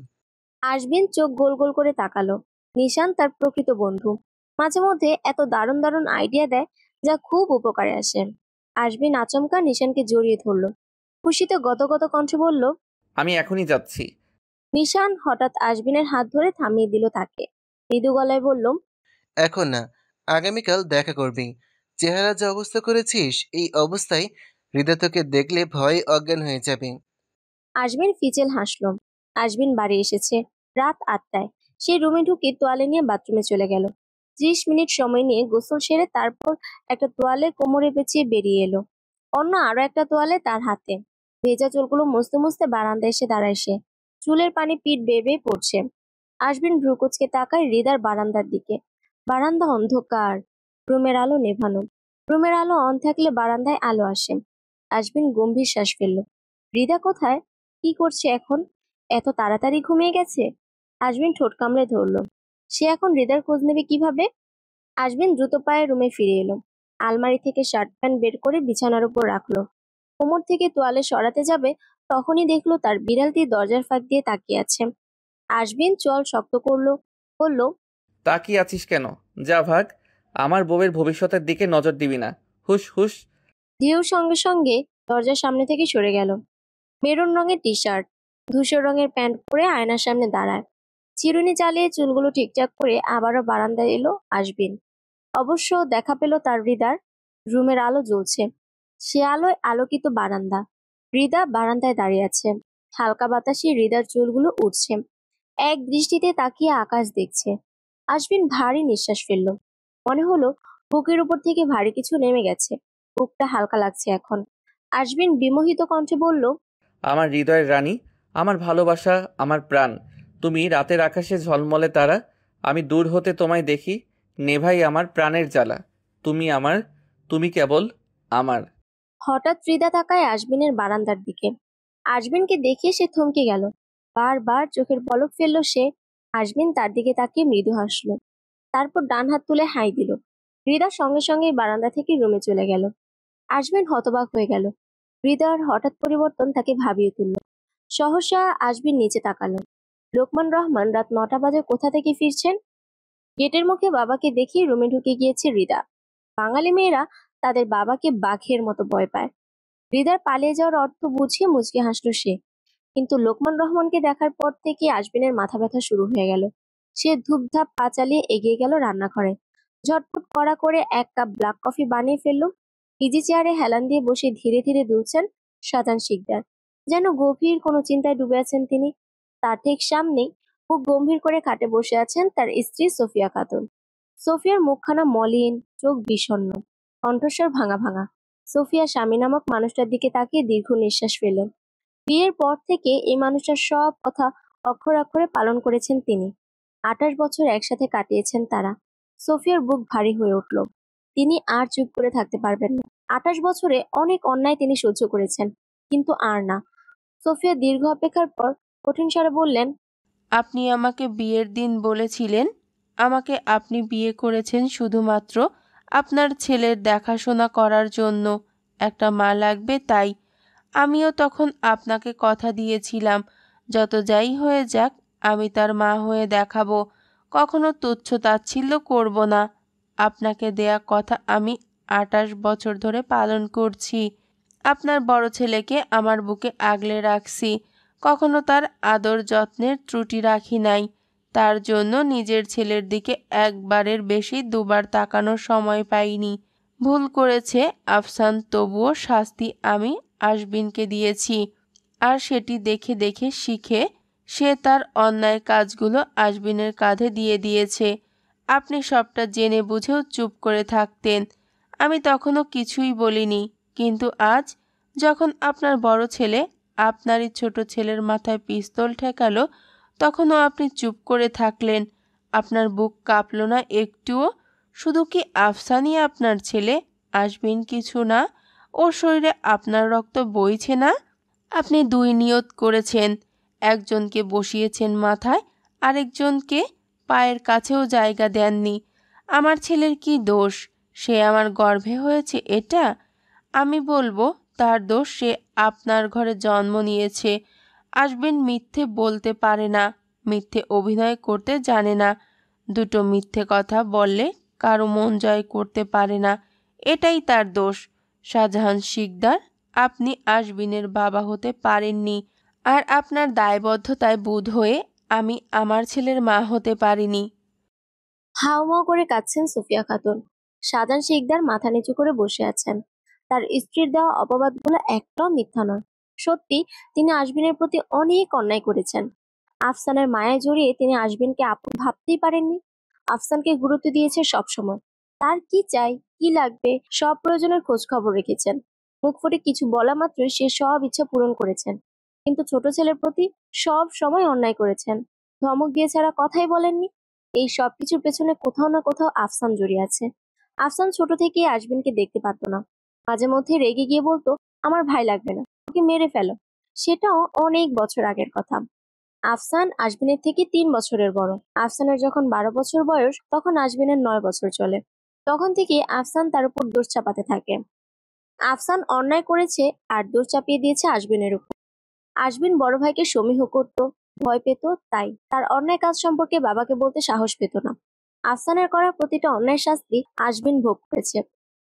আজমিন চোখ গোল গোল করে তাকালো। নিশান তার প্রকৃত বন্ধু। মাঝে মধ্যে এত দারুণ দারুণ আইডিয়া দেয় যা খুব উপকারে আসে। আজমিন আচমকা নিশানকে জড়িয়ে ধরল। খুশিতে গদগদ কণ্ঠে বলল, আমি এখনই যাচ্ছি। নিশান হঠাৎ আজমিনের হাত ধরে থামিয়ে দিল তাকে। মৃদু গলায় বলল, এখন না, আগামীকাল দেখা করবি। চেহারা যে অবস্থা করেছিস, এই অবস্থায় হৃদয় তোকে দেখলে ভয়ে অজ্ঞান হয়ে যাবে। আজমিন ফিচেল হাসল। আজমিন বাড়ি এসেছে রাত 8টায়। সে রুমে ঢুকে তোয়ালে নিয়ে বাথরুমে চলে গেল। 30 মিনিট সময় নিয়ে গোসল সেরে তারপর একটা তোয়ালে কোমরে পেঁচিয়ে বেরিয়ে এলো। অন্য আরো একটা তোয়ালে তার হাতে। ভেজা চুলগুলো মুছতে মুছতে বারান্দায় এসে দাঁড়ায় সে। চুলের পানি পিঠ বেয়ে বেয়ে পড়ছে। আজমিন ভ্রুকুচকে তাকায় হৃদার বারান্দার দিকে। বারান্দা অন্ধকার, রুমের আলো নেভানো। রুমের আলো অন থাকলে বারান্দায় আলো আসে। আজমিন গম্ভীর শ্বাস ফেলল। হৃদা কোথায়? কি করছে এখন? এত তাড়াতাড়ি ঘুমিয়ে গেছে? আজমিন ঠোঁট কামড়ে ধরল। সে এখন হৃদার খোঁজ নেবে কিভাবে? আজমিন দ্রুত পায়ে রুমে ফিরে এলো। আলমারি থেকে শার্ট প্যান্ট বের করে বিছানার উপর রাখলো। কোমর থেকে তোয়ালে সরাতে যাবে, তখনই দেখলো তার বিড়ালটি দরজার ফাঁক দিয়ে তাকিয়ে আছে। আজমিন চোয়াল শক্ত করলো, বলল, তাকিয়ে আছিস কেন? যা ভাগ। আমার বউয়ের ভবিষ্যতের দিকে নজর দিবি না। হুশ হুশ। ঢেউ সঙ্গে সঙ্গে দরজার সামনে থেকে সরে গেল। মেরুন রঙের টি শার্ট, ধূসর রঙের প্যান্ট পরে আয়নার সামনে দাঁড়ায়। চিরুনি চালিয়ে চুলগুলো ঠিকঠাক করে আবারও বারান্দায় এলো আজমিন। অবশ্য দেখা পেল তার হৃদার। রুমের আলো জ্বলছে। সে আলোয় আলোকিত বারান্দা। হৃদা বারান্দায় দাঁড়িয়ে আছে। হালকা বাতাসে হৃদার চুলগুলো উঠছে। এক দৃষ্টিতে তাকিয়ে আকাশ দেখছে। আজমিন ভারী নিঃশ্বাস ফেলল। মনে হলো বুকের উপর থেকে ভারী কিছু নেমে গেছে। বুকটা হালকা লাগছে এখন। আজমিন বিমোহিত কণ্ঠে বলল, আমার হৃদয়ের রানী, আমার ভালোবাসা, আমার প্রাণ। তুমি রাতের আকাশে ঝলমলে তারা। আমি দূর হতে তোমায় দেখি, নেভাই আমার প্রাণের জ্বালা। তুমি আমার, তুমি কেবল আমার। হঠাৎ হৃদা তাকায় আজমিনের বারান্দার দিকে। আজমিনকে দেখে সে থমকে গেল। বারবার চোখের পলক ফেলল সে। আজমিন তার দিকে তাকিয়ে মৃদু হাসল। তারপর ডান হাত তুলে হাই দিল। হৃদা সঙ্গে সঙ্গে বারান্দা থেকে রুমে চলে গেল। আজমিন হতবাক হয়ে গেল। হৃদয়ের হঠাৎ পরিবর্তন তাকে ভাবিয়ে তুলল। সহসা আজমিন নিচে তাকালো। লোকমান রহমান রাত 9টা বাজে কোথা থেকে ফিরছেন। গেটের মুখে বাবাকে দেখিয়ে রুমে ঢুকে গিয়েছে হৃদা। বাঙালি মেয়েরা তাদের বাবাকে বাঘের মতো ভয় পায়। হৃদার পালিয়ে যাওয়ার অর্থ বুঝিয়ে মুচকি হাসলো সে। কিন্তু লোকমান রহমানকে দেখার পর থেকে আজমিনের মাথা ব্যথা শুরু হয়ে গেল। সে ধূপধাপ পা চালিয়ে এগিয়ে গেল রান্নাঘরে। ঝটপট কড়া করে 1 কাপ ব্ল্যাক কফি বানিয়ে ফেলল। ইজি চেয়ারে হেলান দিয়ে বসে ধীরে ধীরে দুলছেন শাহজাহান শিকদার। যেন গভীর কোনো চিন্তায় ডুবে আছেন তিনি। তার ঠিক সামনেই মুখ গম্ভীর করে খাটে বসে আছেন তার স্ত্রী সোফিয়া খাতুন। সোফিয়ার মুখখানা মলিন, চোখ বিষণ্ণ, কণ্ঠস্বর ভাঙা ভাঙা। সোফিয়া স্বামী নামক মানুষটার দিকে তাকিয়ে দীর্ঘ নিঃশ্বাস ফেলেন। বিয়ের পর থেকে এই মানুষটার সব কথা অক্ষরে অক্ষরে পালন করেছেন তিনি। 28 বছর একসাথে কাটিয়েছেন তারা। সোফিয়ার বুক ভারী হয়ে উঠল। তিনি আর চুপ করে থাকতে পারবেন না। 28 বছরে অনেক অন্যায় তিনি সহ্য করেছেন, কিন্তু আর না। সোফিয়া দীর্ঘ অপেক্ষার পর কঠিন স্বরে বললেন, আপনি আমাকে বিয়ের দিন বলেছিলেন আমাকে আপনি বিয়ে করেছেন শুধুমাত্র আপনার ছেলের দেখাশোনা করার জন্য, একটা মা লাগবে তাই। আমিও তখন আপনাকে কথা দিয়েছিলাম যত যাই হয়ে যাক আমি তার মা হয়ে দেখাবো, কখনো তুচ্ছ তাচ্ছিল্য করব না। আপনাকে দেয়া কথা আমি 28 বছর ধরে পালন করছি। আপনার বড় ছেলেকে আমার বুকে আগলে রাখছি, কখনো তার আদর যত্নের ত্রুটি রাখি নাই। তার জন্য নিজের ছেলের দিকে একবারের বেশি দুবার তাকানোর সময় পাইনি। ভুল করেছে আফসান, তবুও শাস্তি আমি আশবিনকে দিয়েছি। আর সেটি দেখে দেখে শিখে সে তার অন্যায় কাজগুলো আশবিনের কাঁধে দিয়ে দিয়েছে। আপনি সবটা জেনে বুঝেও চুপ করে থাকতেন, আমি তখনও কিছুই বলিনি। কিন্তু আজ যখন আপনার বড় ছেলে আপনারই ছোট ছেলের মাথায় পিস্তল ঠেকালো, তখনও আপনি চুপ করে থাকলেন। আপনার বুক কাঁপল না একটুও? শুধু কি আফসানই আপনার ছেলে, আশবিন কিছু না? ওর শরীরে আপনার রক্ত বইছে না? আপনি দুই নিয়ত করেছেন, একজনকে বসিয়েছেন মাথায়, আরেকজনকে পায়ের কাছেও জায়গা দেননি। আমার ছেলের কি দোষ? সে আমার গর্ভে হয়েছে এটা? আমি বলবো তার দোষ, সে আপনার ঘরে জন্ম নিয়েছে। আশবিন মিথ্যে বলতে পারে না, মিথ্যে অভিনয় করতে জানে না। দুটো মিথ্যে কথা বললে কারো মন জয় করতে পারে না, এটাই তার দোষ। শাহজাহান শিকদার, আপনি আশবিনের বাবা হতে পারেননি, আর আপনার দায়বদ্ধতায় বুঁদ হয়ে আমি আমার ছেলের মা হতে পারিনি। হাউমাউ করে কাঁদছেন সুফিয়া খাতুন। শাহজাহান শিকদার মাথা নিচু করে বসে আছেন। তার স্ত্রীর দেওয়া অপবাদগুলো একটাও মিথ্যা নয়। সত্যি তিনি আশবিনের প্রতি অনেক অন্যায় করেছেন। আফসানের মায়ায় জড়িয়ে তিনি আশবিনকে আপন ভাবতেই পারেননি। আফসানকে গুরুত্ব দিয়েছে সব সময়। তার কি চাই, কি লাগবে, সব প্রয়োজনের খোঁজ খবর রেখেছেন। মুখ ফুটে কিছু বলা মাত্রই সে সব ইচ্ছা পূরণ করেছেন। কিন্তু ছোট ছেলের প্রতি সব সময় অন্যায় করেছেন। ধমক দিয়ে ছাড়া কথাই বলেননি। এই সবকিছুর পেছনে কোথাও না কোথাও আফসান জড়িয়ে আছে। আফসান ছোট থেকেই আশবিনকে দেখতে পারতো না। মাঝে মধ্যে রেগে গিয়ে বলতো, আমার ভাই লাগবে না, ওকে মেরে ফেলো। সেটাও অনেক বছর আগের কথা। আফসান আশবিনের থেকে 3 বছরের বড়। আফসানের যখন 12 বছর বয়স, তখন আশবিনের 9 বছর চলে। তখন থেকে আফসান তার উপর দোষ চাপাতে থাকে। আফসান অন্যায় করেছে আর দোষ চাপিয়ে দিয়েছে আশবিনের উপর। আশবিন বড় ভাইকে সমীহ করত, ভয় পেত, তাই তার অন্যায় কাজ সম্পর্কে বাবাকে বলতে সাহস পেত না। আফসানের করা প্রতিটা অন্যায় শাস্তি আশবিন ভোগ করেছে।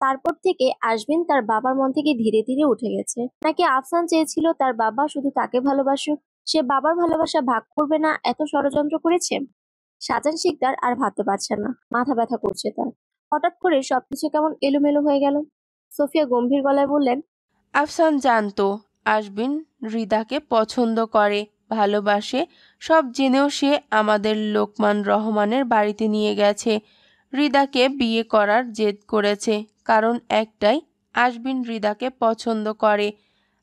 তারপর থেকে আশবিন তার বাবার মন থেকে ধীরে ধীরে উঠে গেছে। নাকি আফসান চেয়েছিল তার বাবা শুধু তাকে ভালোবাসুক, সে বাবার ভালোবাসা ভাগ করবে না, এত ষড়যন্ত্র করেছে। শাহজাহান শিকদার আর ভাবতে পারছেন না, মাথা ব্যথা করছে তার। হঠাৎ করে সবকিছু কেমন এলোমেলো হয়ে গেল। সোফিয়া গম্ভীর গলায় বললেন, আফসান জানতো আশবিন রিদাকে পছন্দ করে, ভালোবাসে। সব জেনেও সে আমাদের লোকমান রহমানের বাড়িতে নিয়ে গেছে। রিদাকে বিয়ে করার জেদ করেছে, কারণ একটাই, আশবিন রিদাকে পছন্দ করে,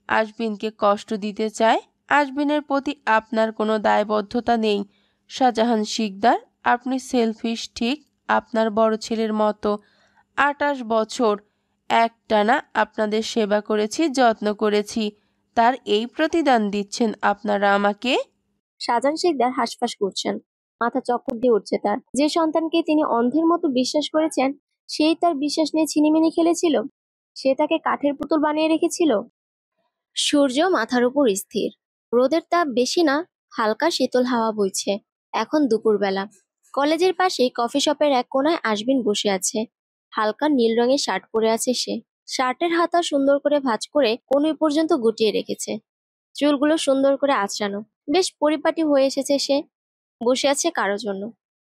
আশবিনকে কষ্ট দিতে চায়। আশবিনের প্রতি আপনার কোনো দায়বদ্ধতা নেই শাহজাহান শিকদার। আপনি সেলফিশ, ঠিক আপনার বড় ছেলের মতো। 28 বছর একটানা আপনাদের সেবা করেছি, যত্ন করেছি, তার এই প্রতিদান দিচ্ছেন আপনারা আমাকে? শাহজাহান শিকদার হাঁসফাঁস করছেন, মাথা চক্কর দিয়ে উঠছে তার। যে সন্তানকে তিনি অন্ধের মতো বিশ্বাস করেছেন, সেই তার বিশ্বাস নিয়ে ছিনিমিনি খেলেছিল। সে তাকে কাঠের পুতুল বানিয়ে রেখেছিল। সূর্য মাথার উপর স্থির। রোদের তাপ বেশি না, হালকা শীতল হাওয়া বইছে। এখন দুপুরবেলা। কলেজের পাশে কফি শপের এক কোনায় আশবিন বসে আছে। হালকা নীল রঙের শার্ট পরে আছে সে। শার্টের হাতা সুন্দর করে ভাঁজ করে কনুই পর্যন্ত গুটিয়ে রেখেছে। চুলগুলো সুন্দর করে আঁচড়ানো। বেশ পরিপাটি হয়ে এসেছে সে। বসে আছে কারো জন্য,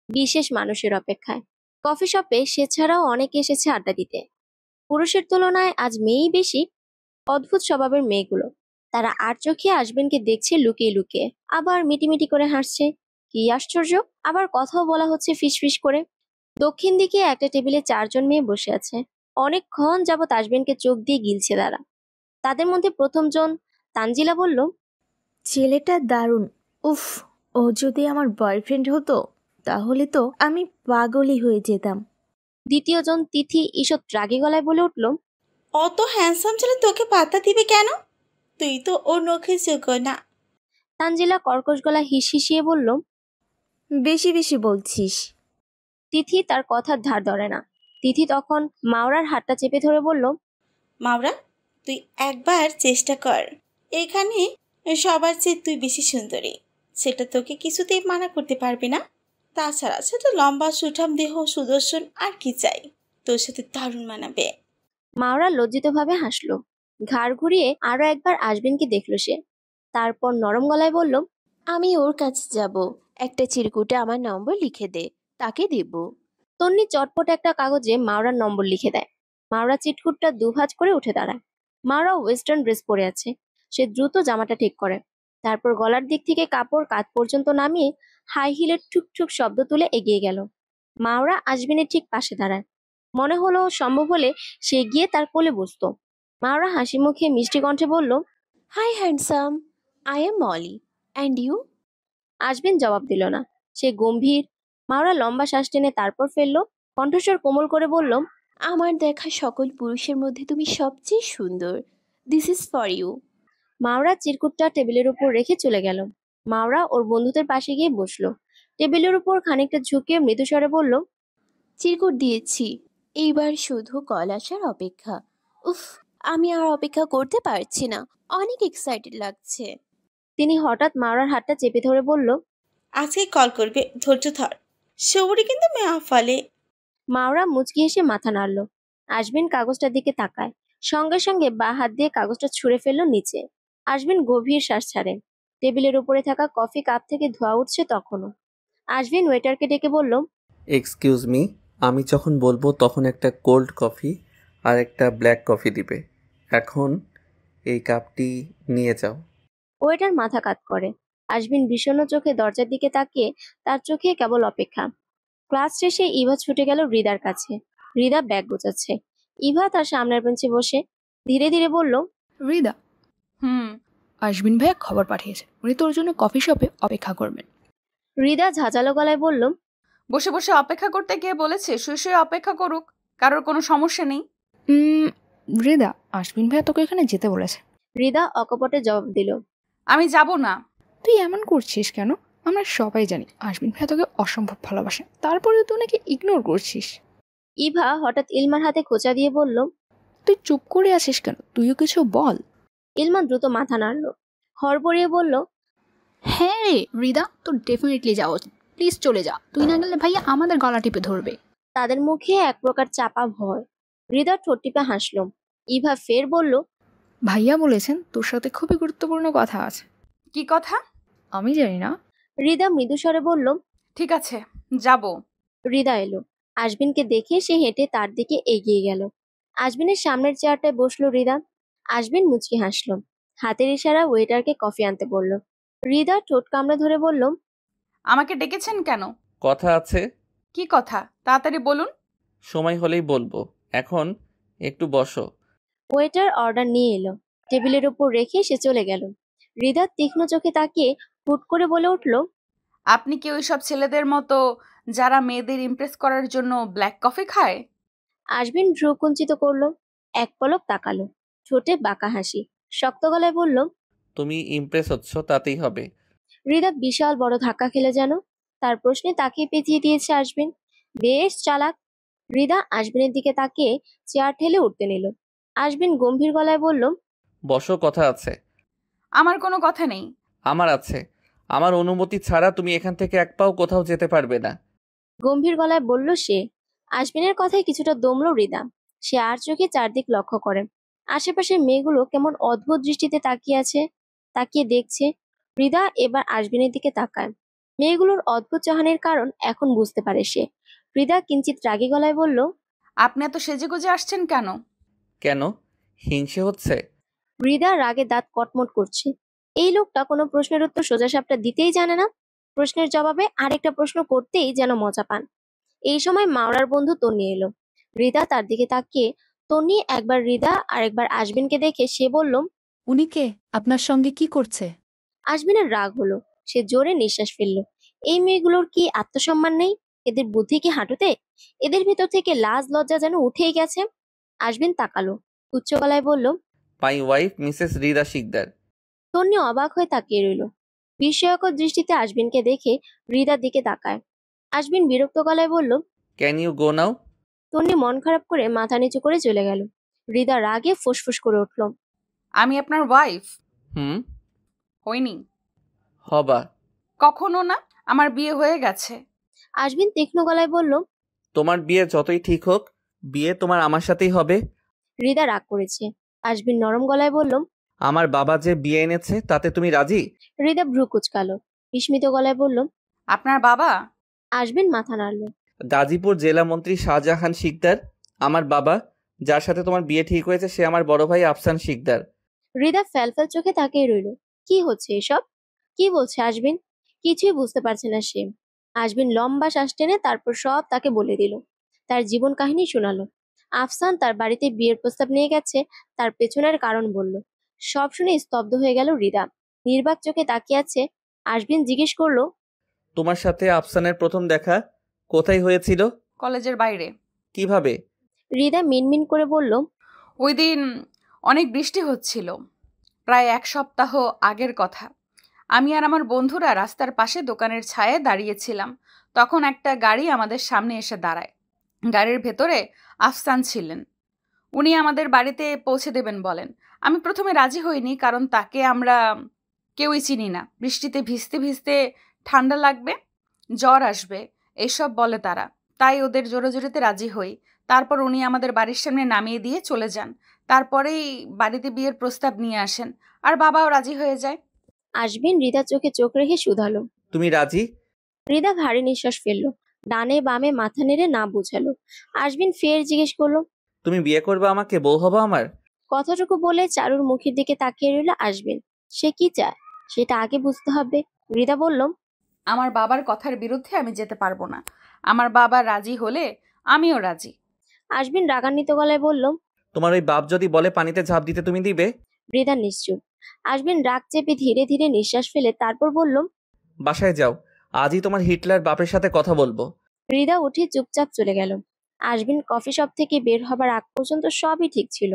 বিশেষ মানুষের অপেক্ষায়। কফি শপে সে ছাড়াও অনেকে এসেছে আড্ডা দিতে। পুরুষের তুলনায় আজ মেয়েই বেশি। অদ্ভুত স্বভাবের মেয়েগুলো। তারা আর চোখে আশবিনকে দেখছে লুকিয়ে লুকিয়ে, আবার মিটিমিটি করে হাসছে। কি আশ্চর্য, আবার কথাও বলা হচ্ছে ফিসফিস করে। দক্ষিণ দিকে একটা টেবিলে 4 জন মেয়ে বসে আছে। অনেকক্ষণ যাবৎ আশবিনকে চোখ দিয়ে গিলছে তারা। তাদের মধ্যে প্রথম জন তানজিলা বলল, ছেলেটা দারুণ। উফ, ও যদি আমার বয়ফ্রেন্ড হতো তাহলে তো আমি পাগলই হয়ে যেতাম। দ্বিতীয় জন তিথি ঈষৎ রাগী গলায় বলে উঠল, অত হ্যান্ডসাম ছেলে তোকে পাত্তা দিবে কেন? তুই তো ওর নখের যোগ্য না। তানজিলা কর্কশ গলায় হিসিয়ে বলল, বেশি বেশি বলছিস। তিথি তার কথার ধার ধরে না। তিথি তখন মাওরার হাতটা চেপে ধরে বলল, মাওরা, তুই একবার চেষ্টা কর। এখানে সবার চেয়ে তুই বেশি সুন্দরী, সেটা তোকে কিছুতেই মানা করতে পারবে না। তাছাড়া সে তো লম্বা সুঠাম দেহ, সুদর্শন, আর কি চাই? তোর সাথে দারুণ মানাবে। মাওরা লজ্জিতভাবে হাসলো। ঘাড় ঘুরিয়ে আরো একবার আশবিনকে দেখলো সে। তারপর নরম গলায় বলল, আমি ওর কাছে যাব, একটা চিরকুটে আমার নম্বর লিখে দে, তাকে দেব। তন্নি চটপট একটা কাগজে মাওরার নম্বর লিখে দেয়। মাওরা চিটকুটটা দুভাঁজ করে উঠে দাঁড়ায়। মাওরা ওয়েস্টার্ন ড্রেস পরে আছে। সে দ্রুত জামাটা ঠিক করে, তারপর গলার দিক থেকে কাপড় কাঁধ পর্যন্ত নামিয়ে হাই হিলের ঠুকঠুক শব্দ তুলে এগিয়ে গেল। মাওরা আজমিনের ঠিক পাশে দাঁড়ায়। মনে হলো সম্ভব হলে সে গিয়ে তার কোলে বসতো। মাওরা হাসি মুখে মিষ্টি কণ্ঠে বলল, hi handsome, I am Molly, and you? Azmin জবাব দিল না, সে গম্ভীর। মাওরা লম্বা শ্বাস টেনে তারপর ফেললো, কণ্ঠস্বর কোমল করে বলল, আমার দেখা সকল পুরুষের মধ্যে তুমি সবচেয়ে সুন্দর। This is for you. Maora চিরকুটটা টেবিলের উপর রেখে চলে গেল। মাওরা ওর বন্ধুদের পাশে গিয়ে বসলো। টেবিলের উপর খানিকটা ঝুঁকে মৃদুস্বরে বলল, চিরকুট দিয়েছি, এইবার শুধু কল আসার অপেক্ষা। উফ, আমি আর অপেক্ষা করতে পারছি না, অনেক এক্সাইটেড লাগছে। তিনি হঠাৎ মাওরার হাতটা চেপে ধরে বলল, আজকে কল করবে, ধৈর্য ধর, সবরি কিন্তু মেয়া ফলে। মাওরা মুচকি হেসে মাথা নাড়ল। আজমিন কাগজটার দিকে তাকায়, সঙ্গে সঙ্গে বা হাত দিয়ে কাগজটা ছুঁড়ে ফেললো নিচে। আজমিন গভীর শ্বাস ছাড়ে। টেবিলের উপরে থাকা কফি কাপ থেকে ধোঁয়া উঠছে তখনও। আজমিন ওয়েটারকে ডেকে বলল, এক্সকিউজ মি, আমি যখন বলবো তখন একটা কোল্ড কফি আর একটা ব্ল্যাক কফি দিবে। এখন এই কাপটি নিয়ে যাও। ওয়েটার মাথা কাত করে। আজমিন বিষণ্ণ চোখে দরজার দিকে তাকিয়ে, তার চোখে কেবল অপেক্ষা। ক্লাস শেষে ইভা ছুটে গেল হৃদার কাছে। হৃদা ব্যাগ গোছাচ্ছে। ইভা তার সামনের বেঞ্চে বসে ধীরে ধীরে বলল, হৃদা, আশবিন ভাইয়া খবর পাঠিয়েছে, উনি তোর জন্য কফি শপে অপেক্ষা করবেন। হৃদা ঝাঁঝালো গলায় বলল, বসে বসে অপেক্ষা করতে কে বলেছে? শুয়ে শুয়ে অপেক্ষা করুক, কারোর কোনো সমস্যা নেই। হৃদা, আশবিন ভাইয়া তোকে এখানে যেতে বলেছে। হৃদা অকপটে জবাব দিল, আমি যাব না। তুই এমন করছিস কেন? আমরা সবাই জানি আশবিন ভাইয়া তোকে অসম্ভব ভালোবাসে, তারপরেও তুই নাকি ইগনোর করছিস। ইভা হঠাৎ ইলমার হাতে খোঁচা দিয়ে বলল, তুই চুপ করে আছিস কেন? তুইও কিছু বল। ইলমা দ্রুত মাথা নাড়ল, হড়বড়িয়ে বলল, হ্যাঁ রে হৃদা, তোর ডেফিনেটলি যাওয়া উচিত। প্লিজ চলে যা, তুই না গেলে ভাইয়া আমাদের গলা টিপে ধরবে। তাদের মুখে এক প্রকার চাপা ভয়। হৃদা ঠোঁট টিপে হাসল। ইভা ফের বলল, ভাইয়া বলেছেন তোর সাথে খুবই গুরুত্বপূর্ণ কথা আছে। কি কথা? আমি জানি না। হৃদা মৃদুস্বরে বলল, ঠিক আছে, যাব। হৃদা এলো। আজমিনকে দেখে সে হেঁটে তার দিকে এগিয়ে গেল। আজমিনের সামনের চেয়ারটায় বসলো হৃদা। আজমিন মুচকি হাসল। হাতের ইশারা ওয়েটারকে কফি আনতে বলল। হৃদা ঠোঁট কামড়ে ধরে বলল, আমাকে ডেকেছেন কেন? কথা আছে। কি কথা? তাড়াতাড়ি বলুন। সময় হলেই বলবো, এখন একটু বসো। ওয়েটার অর্ডার নিয়ে এলো। টেবিলের উপর রেখে সে চলে গেল। হৃদা তীক্ষ্ণ চোখে তাকিয়ে হুট করে বলে উঠল, আপনি কি ওইসব ছেলেদের মতো যারা মেয়েদের ইমপ্রেস করার জন্য ব্ল্যাক কফি খায়? আজমিন ভ্রু কুঞ্চিত করলো, এক পলক তাকালো, ঠোঁটে বাঁকা হাসি, শক্ত গলায় বলল, তুমি ইমপ্রেস হচ্ছ, তাতেই হবে। হৃদা বিশাল বড় ধাক্কা খেলে যেন। তার প্রশ্নে তাকিয়ে পেঁচিয়ে দিয়েছে আজমিন। বেশ চালাক। হৃদা আজমিনের দিকে তাকিয়ে চেয়ার ঠেলে উঠতে নিল। আজমিন গম্ভীর গলায় বলল, বসো, কথা আছে। আমার কোনো কথা নেই। আমার আছে। আমার অনুমতি ছাড়া তুমি এখান থেকে এক পাও কোথাও যেতে পারবে না। গম্ভীর গলায় বলল সে। আজমিনের কথায় কিছুটা দমল হৃদা। সে আর চোখে চারদিক লক্ষ্য করে। আশেপাশের মেয়েগুলো কেমন অদ্ভুত দৃষ্টিতে তাকিয়ে দেখছে। হৃদা এবার আজমিনের দিকে তাকায়। মেয়েগুলোর অদ্ভুত চাহনির কারণ এখন বুঝতে পারে সে। হৃদা কিঞ্চিত রাগী গলায় বলল, আপনি এত সেজেগুজে আসছেন কেন? কেন? হিংসে হচ্ছে? হৃদা রাগে দাঁত কটমট করছে। এই লোকটা কোনো প্রশ্নের উত্তর সোজাসাপটা দিতেই জানে না। প্রশ্নের জবাবে আরেকটা প্রশ্ন করতেই যেন মজা পান। এই সময় মাওরার বন্ধু তন্নি এলো। হৃদা তার দিকে তাকিয়ে তন্নি একবার হৃদা আর একবার আজমিনকে দেখে সে বলল, উনি কে? আপনার সঙ্গে কি করছে? আজমিনের রাগ হলো। সে জোরে নিঃশ্বাস ফেললো। এই মেয়েগুলোর কি আত্মসম্মান নেই? এদের বুদ্ধি কি হাঁটুতে? এদের ভিতর থেকে লাজ লজ্জা যেন উঠেই গেছে। আজমিন তাকালো, উচ্চ গলায় বলল, my wife Mrs Hrida Shikder. Tonni অবাক হয়ে তাকিয়ে রইল। বিস্ময়কর দৃষ্টিতে আজমিনকে দেখে হৃদার দিকে তাকায়। আজমিন বিরক্ত গলায় বলল, ক্যান ইউ গো নাও? তন্নি মন খারাপ করে মাথা নিচু করে চলে গেল। হৃদা রাগে ফুসফুস করে উঠল, আমি আপনার ওয়াইফ হইনি। হইনি? হবা। কখনো না, আমার বিয়ে হয়ে গেছে। আজমিন তীক্ষ্ণ গলায় বলল, তোমার বিয়ে যতই ঠিক হোক, বিয়ে তোমার আমার সাথেই হবে। হৃদা রাগ করেছে। আজমিন নরম গলায় বলল, আমার বাবা যে বিয়ে এনেছে তাতে তুমি রাজি? হৃদা ভ্রু কুচকালো, বিস্মিত গলায় বলল, আপনার বাবা? আজমিন মাথা নাড়ল। গাজীপুর জেলা মন্ত্রী শাহজাহান শিকদার আমার বাবা। যার সাথে তোমার বিয়ে ঠিক হয়েছে সে আমার বড় ভাই আফসান শিকদার। হৃদা ফ্যালফ্যাল চোখে তাকিয়ে রইল। কি হচ্ছে এসব? কি বলছে আজমিন? কিছুই বুঝতে পারছে না সে। আজমিন লম্বা শ্বাস টেনে তারপর সব তাকে বলে দিল। তার জীবন কাহিনী শোনালো। আফসান তার বাড়িতে বিয়ের প্রস্তাব নিয়ে গেছে, তার পেছনের কারণ বলল। সব শুনে স্তব্ধ হয়ে গেল হৃদা। নির্বাক চোখে তাকিয়ে আছে। আজমিন জিজ্ঞেস করলো, তোমার সাথে আফসানের প্রথম দেখা কোথায় হয়েছিল? কলেজের বাইরে। কিভাবে? হৃদা মিনমিন করে বলল, ওই দিন অনেক বৃষ্টি হচ্ছিল, প্রায় 1 সপ্তাহ আগের কথা। আমি আর আমার বন্ধুরা রাস্তার পাশে দোকানের ছায়ায় দাঁড়িয়েছিলাম। তখন একটা গাড়ি আমাদের সামনে এসে দাঁড়ায়। গাড়ির ভেতরে আফসান ছিলেন। উনি আমাদের বাড়িতে পৌঁছে দেবেন বলেন। আমি প্রথমে রাজি হইনি, কারণ তাকে আমরা কেউই চিনি না। বৃষ্টিতে ভিজতে ভিজতে ঠান্ডা লাগবে, জ্বর আসবে, এইসব বলে তারা। তাই ওদের জোরাজোরিতে রাজি হই। তারপর উনি আমাদের বাড়ির সামনে নামিয়ে দিয়ে চলে যান। তারপরেই বাড়িতে বিয়ের প্রস্তাব নিয়ে আসেন, আর বাবাও রাজি হয়ে যায়। আজমিন হৃদার চোখে চোখ রেখে শুধালো, তুমি রাজি? হৃদা ভারী নিঃশ্বাস ফেললো। ডানে বামে মাথা নেড়ে না বুঝালো। আজমিন ফের জিজ্ঞেস করলো, তুমি বিয়ে করবে আমাকে, বউ হবা আমার? কথাটুকু বলে চারুর মুখের দিকে তাকিয়ে রইল আজমিন। সে কি চায় সেটা আগে বুঝতে হবে। হৃদা বলল, আমার বাবার কথার বিরুদ্ধে আমি যেতে পারবো না। আমার বাবা রাজি হলে আমিও রাজি। আজমিন রাগান্বিত গলায় বলল, তোমার ওই বাপ যদি বলে পানিতে ঝাঁপ দিতে তুমি দিবে? হৃদা নিশ্চুপ। আজমিন রাগ চেপে ধীরে ধীরে নিঃশ্বাস ফেলে তারপর বলল, বাসায় যাও, আজই তোমার হিটলার বাপের সাথে কথা বলবো। হৃদা উঠে চুপচাপ চলে গেল। আজমিন কফি শপ থেকে বের হবার আগ পর্যন্ত সবই ঠিক ছিল।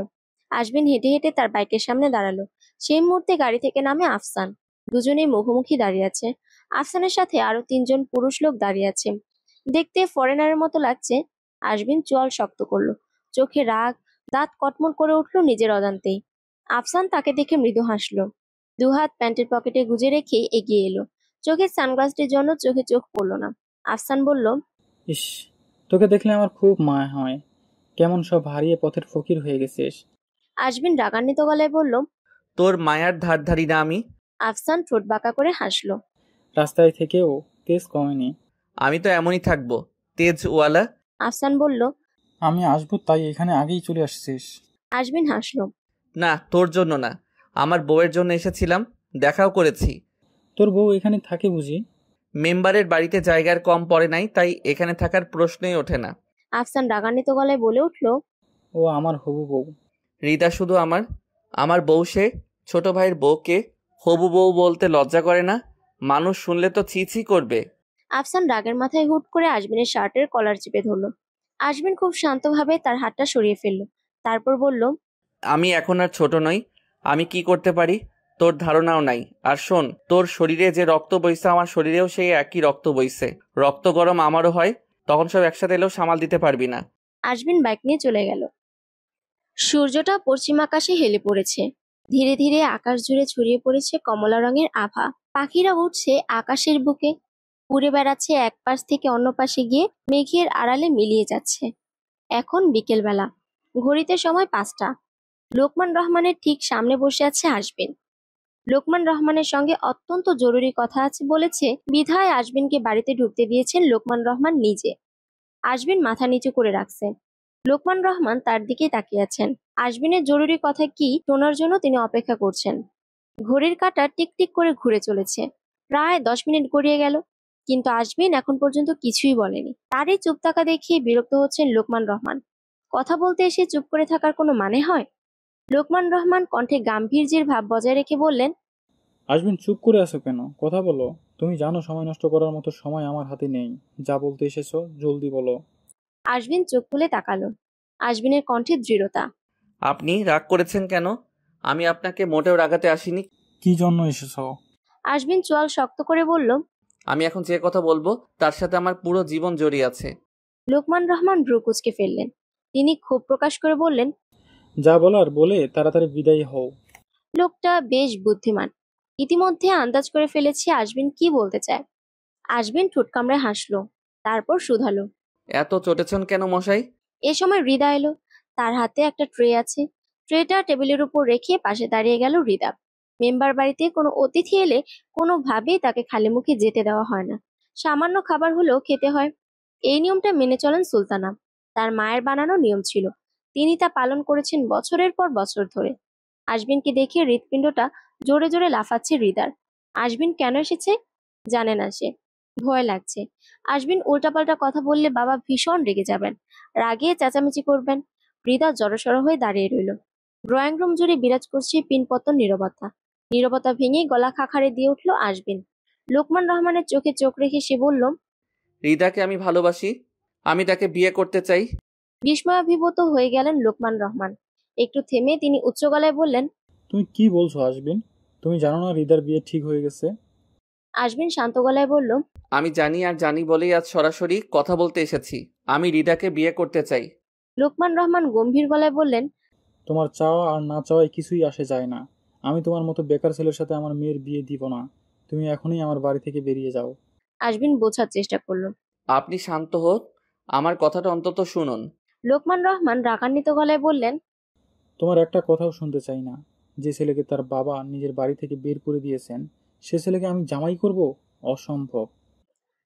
আজমিন হেঁটে হেঁটে তার বাইকের সামনে দাঁড়ালো। সেই মুহূর্তে গাড়ি থেকে নামে আফসান। দুজনেই মুখোমুখি দাঁড়িয়ে আছে। আফসানের সাথে আরো 3জন পুরুষ লোক দাঁড়িয়ে আছে। দেখতে ফরেনারের মতো লাগছে। আজমিন চোয়াল শক্ত করলো। চোখে রাগ, দাঁত কটমট করে উঠলো নিজের অজান্তেই। আফসান তাকে দেখে মৃদু হাসলো। দুহাত প্যান্টের পকেটে গুজে রেখে এগিয়ে এলো। চোখের সানগ্লাসটির জন্য চোখে চোখ পড়লো না। আফসান বলল, ইস, তোকে দেখলে আমার খুব মায়া হয়। কেমন সব হারিয়ে পথের ফকির হয়ে গেছিস। আজমিন রাগান্বিত গলায় বলল, তোর মায়ার ধার ধারি না আমি। আফসান ঠোঁট বাঁকা করে হাসলো। রাস্তায় থেকেও তেজ কমেনি। আমি তো এমনই থাকবো, তেজওয়ালা। আফসান বলল, আমি আসবো তাই এখানে আগেই চলে আসছিস। আজমিন হাসলো। না, তোর জন্য না, আমার বউয়ের জন্য এসেছিলাম, দেখাও করেছি। তোর বউ এখানে থাকে বুঝি? মেম্বারের বাড়িতে জায়গার কম পড়ে নাই, তাই এখানে থাকার প্রশ্নই ওঠে না। আফসান রাগান্বিত গলায় বলে উঠল, ও আমার হবু বউ। হৃদা শুধু আমার বউ। সে ছোট ভাইয়ের বউকে হবু বউ বলতে লজ্জা করে না? মানুষ শুনলে তো ছি ছি করবে। আফসান রাগের মাথায় হুট করে আজমিনের শার্টের কলার চেপে ধরলো। আজমিন খুব শান্তভাবে তার হাতটা সরিয়ে ফেললো। তারপর বলল, আমি এখন আর ছোট নই, আমি কি করতে পারি তোর ধারণাও নাই। আর শোন, তোর শরীরে যে রক্ত বইছে আমার শরীরেও সেই একই রক্ত বইছে। রক্ত গরম আমারও হয়, তখন সব একসাথে এলেও সামাল দিতে পারবি না। আজমিন বাইক নিয়ে চলে গেল। সূর্যটা পশ্চিম আকাশে হেলে পড়েছে। ধীরে ধীরে আকাশ জুড়ে ছড়িয়ে পড়েছে কমলা রঙের আভা। পাখিরা উঠছে আকাশের বুকে, উড়ে বেড়াচ্ছে এক পাশ থেকে অন্য পাশে গিয়ে মেঘের আড়ালে মিলিয়ে যাচ্ছে। এখন বিকেলবেলা, ঘড়িতে সময় 5টা। লোকমান রহমানের ঠিক সামনে বসে আছে আজমিন। লোকমান রহমানের সঙ্গে অত্যন্ত জরুরি কথা আছে বলেছে বিধায় আজমিনকে বাড়িতে ঢুকতে দিয়েছেন লোকমান রহমান নিজে। আজমিন মাথা নিচু করে রাখছে। লোকমান রহমান তার দিকে তাকিয়ে আছেন। আজমিনের জরুরি কথা কি শোনার জন্য তিনি অপেক্ষা করছেন। ঘড়ির কাঁটা টিকটিক করে ঘুরে চলেছে। প্রায় 10 মিনিট গড়িয়ে গেল, কিন্তু আজমিন এখন পর্যন্ত কিছুই বলেনি। তারই চুপ থাকা দেখিয়ে বিরক্ত হচ্ছেন লোকমান রহমান। কথা বলতে এসে চুপ করে থাকার কোনো মানে হয়? লোকমান রহমান কণ্ঠে গাম্ভীর্যের ভাব বজায় রেখে বললেন, আজমিন, চুপ করে আছো কেন? কথা বলো। তুমি জানো সময় নষ্ট করার মতো সময় আমার হাতে নেই। যা বলতে এসেছো জলদি বলো। আজমিন চোখ তুলে তাকালো। আজমিনের কণ্ঠে দৃঢ়তা। আপনি রাগ করেছেন কেন? আমি আপনাকে মোটেও রাগাতে আসিনি। কি জন্য এসেছো? আজমিন চোয়াল শক্ত করে বলল, আমি এখন যে কথা বলবো তার সাথে আমার পুরো জীবন জড়িয়ে আছে। লোকমান রহমান ভ্রু কুঁচকে ফেললেন। তিনি ক্ষোভ প্রকাশ করে বললেন, যা বলার বলে তাড়াতাড়ি বিদায়ী হও। লোকটা বেশ বুদ্ধিমান। ইতিমধ্যে আন্দাজ করে ফেলেছি আজমিন কি বলতে চায়। আজমিন ঠোঁট কামড়ে হাসলো, তারপর শুধালো, এত চটেছেন কেন মশাই? এ সময় হৃদা এলো। তার হাতে একটা ট্রে আছে। ট্রেটা টেবিলের উপর রেখে পাশে দাঁড়িয়ে গেল হৃদা। মেম্বার বাড়িতে কোনো অতিথি এলে কোনোভাবেই তাকে খালি মুখে যেতে দেওয়া হয় না। সামান্য খাবার হলেও খেতে হয়। এই নিয়মটা মেনে চলেন সুলতানা। তার মায়ের বানানো নিয়ম ছিল, তিনি তা পালন করেছেন বছরের পর বছর ধরে। আজমিনকে দেখে হৃৎপিণ্ডটা জোরে জোরে লাফাচ্ছে হৃদার। আজমিন কেন এসেছে জানে না সে, ভয় লাগছে। আজমিন উল্টাপাল্টা কথা বললে বাবা ভীষণ রেগে যাবেন, রাগে চেঁচামেচি করবেন। হৃদা জড়সড় হয়ে দাঁড়িয়ে রইল। ড্রয়িং রুম জুড়ে বিরাজ করছে পিনপতন নীরবতা। নীরবতা ভেঙে গলা খাখারে দিয়ে উঠল আজমিন। লোকমান রহমানের চোখে চোখ রেখে সে বলল, হৃদাকে আমি ভালোবাসি, আমি তাকে বিয়ে করতে চাই। বিস্ময়াভিভূত হয়ে গেলেন লোকমান রহমান। একটু থেমে তিনি উচ্চ গলায় বললেন, তুমি কি বলছো আজবিন? তুমি জানো না হৃদার বিয়ে ঠিক হয়ে গেছে? আজমিন শান্ত গলায় বলল, আমি জানি, আর জানি বলেই আজ সরাসরি কথা বলতে এসেছি। আমি হৃদাকে বিয়ে করতে চাই। লোকমান রহমান গম্ভীর গলায় বললেন, তোমার চাওয়া আর না চাওয়ায় কিছুই আসে যায় না। আমি তোমার মতো বেকার ছেলের সাথে আমার মেয়ের বিয়ে দিব না। তুমি এখনই আমার বাড়ি থেকে বেরিয়ে যাও। আজমিন বোঝার চেষ্টা করল। আপনি শান্ত হোক, আমার কথাটা অন্তত শুনুন। লোকমান রহমান রাগান্বিত গলায় বললেন, তোমার একটা কথাও শুনতে চাই না। যে ছেলেকে তার বাবা নিজের বাড়ি থেকে বের করে দিয়েছেন, সে ছেলেকে আমি জামাই করব? অসম্ভব।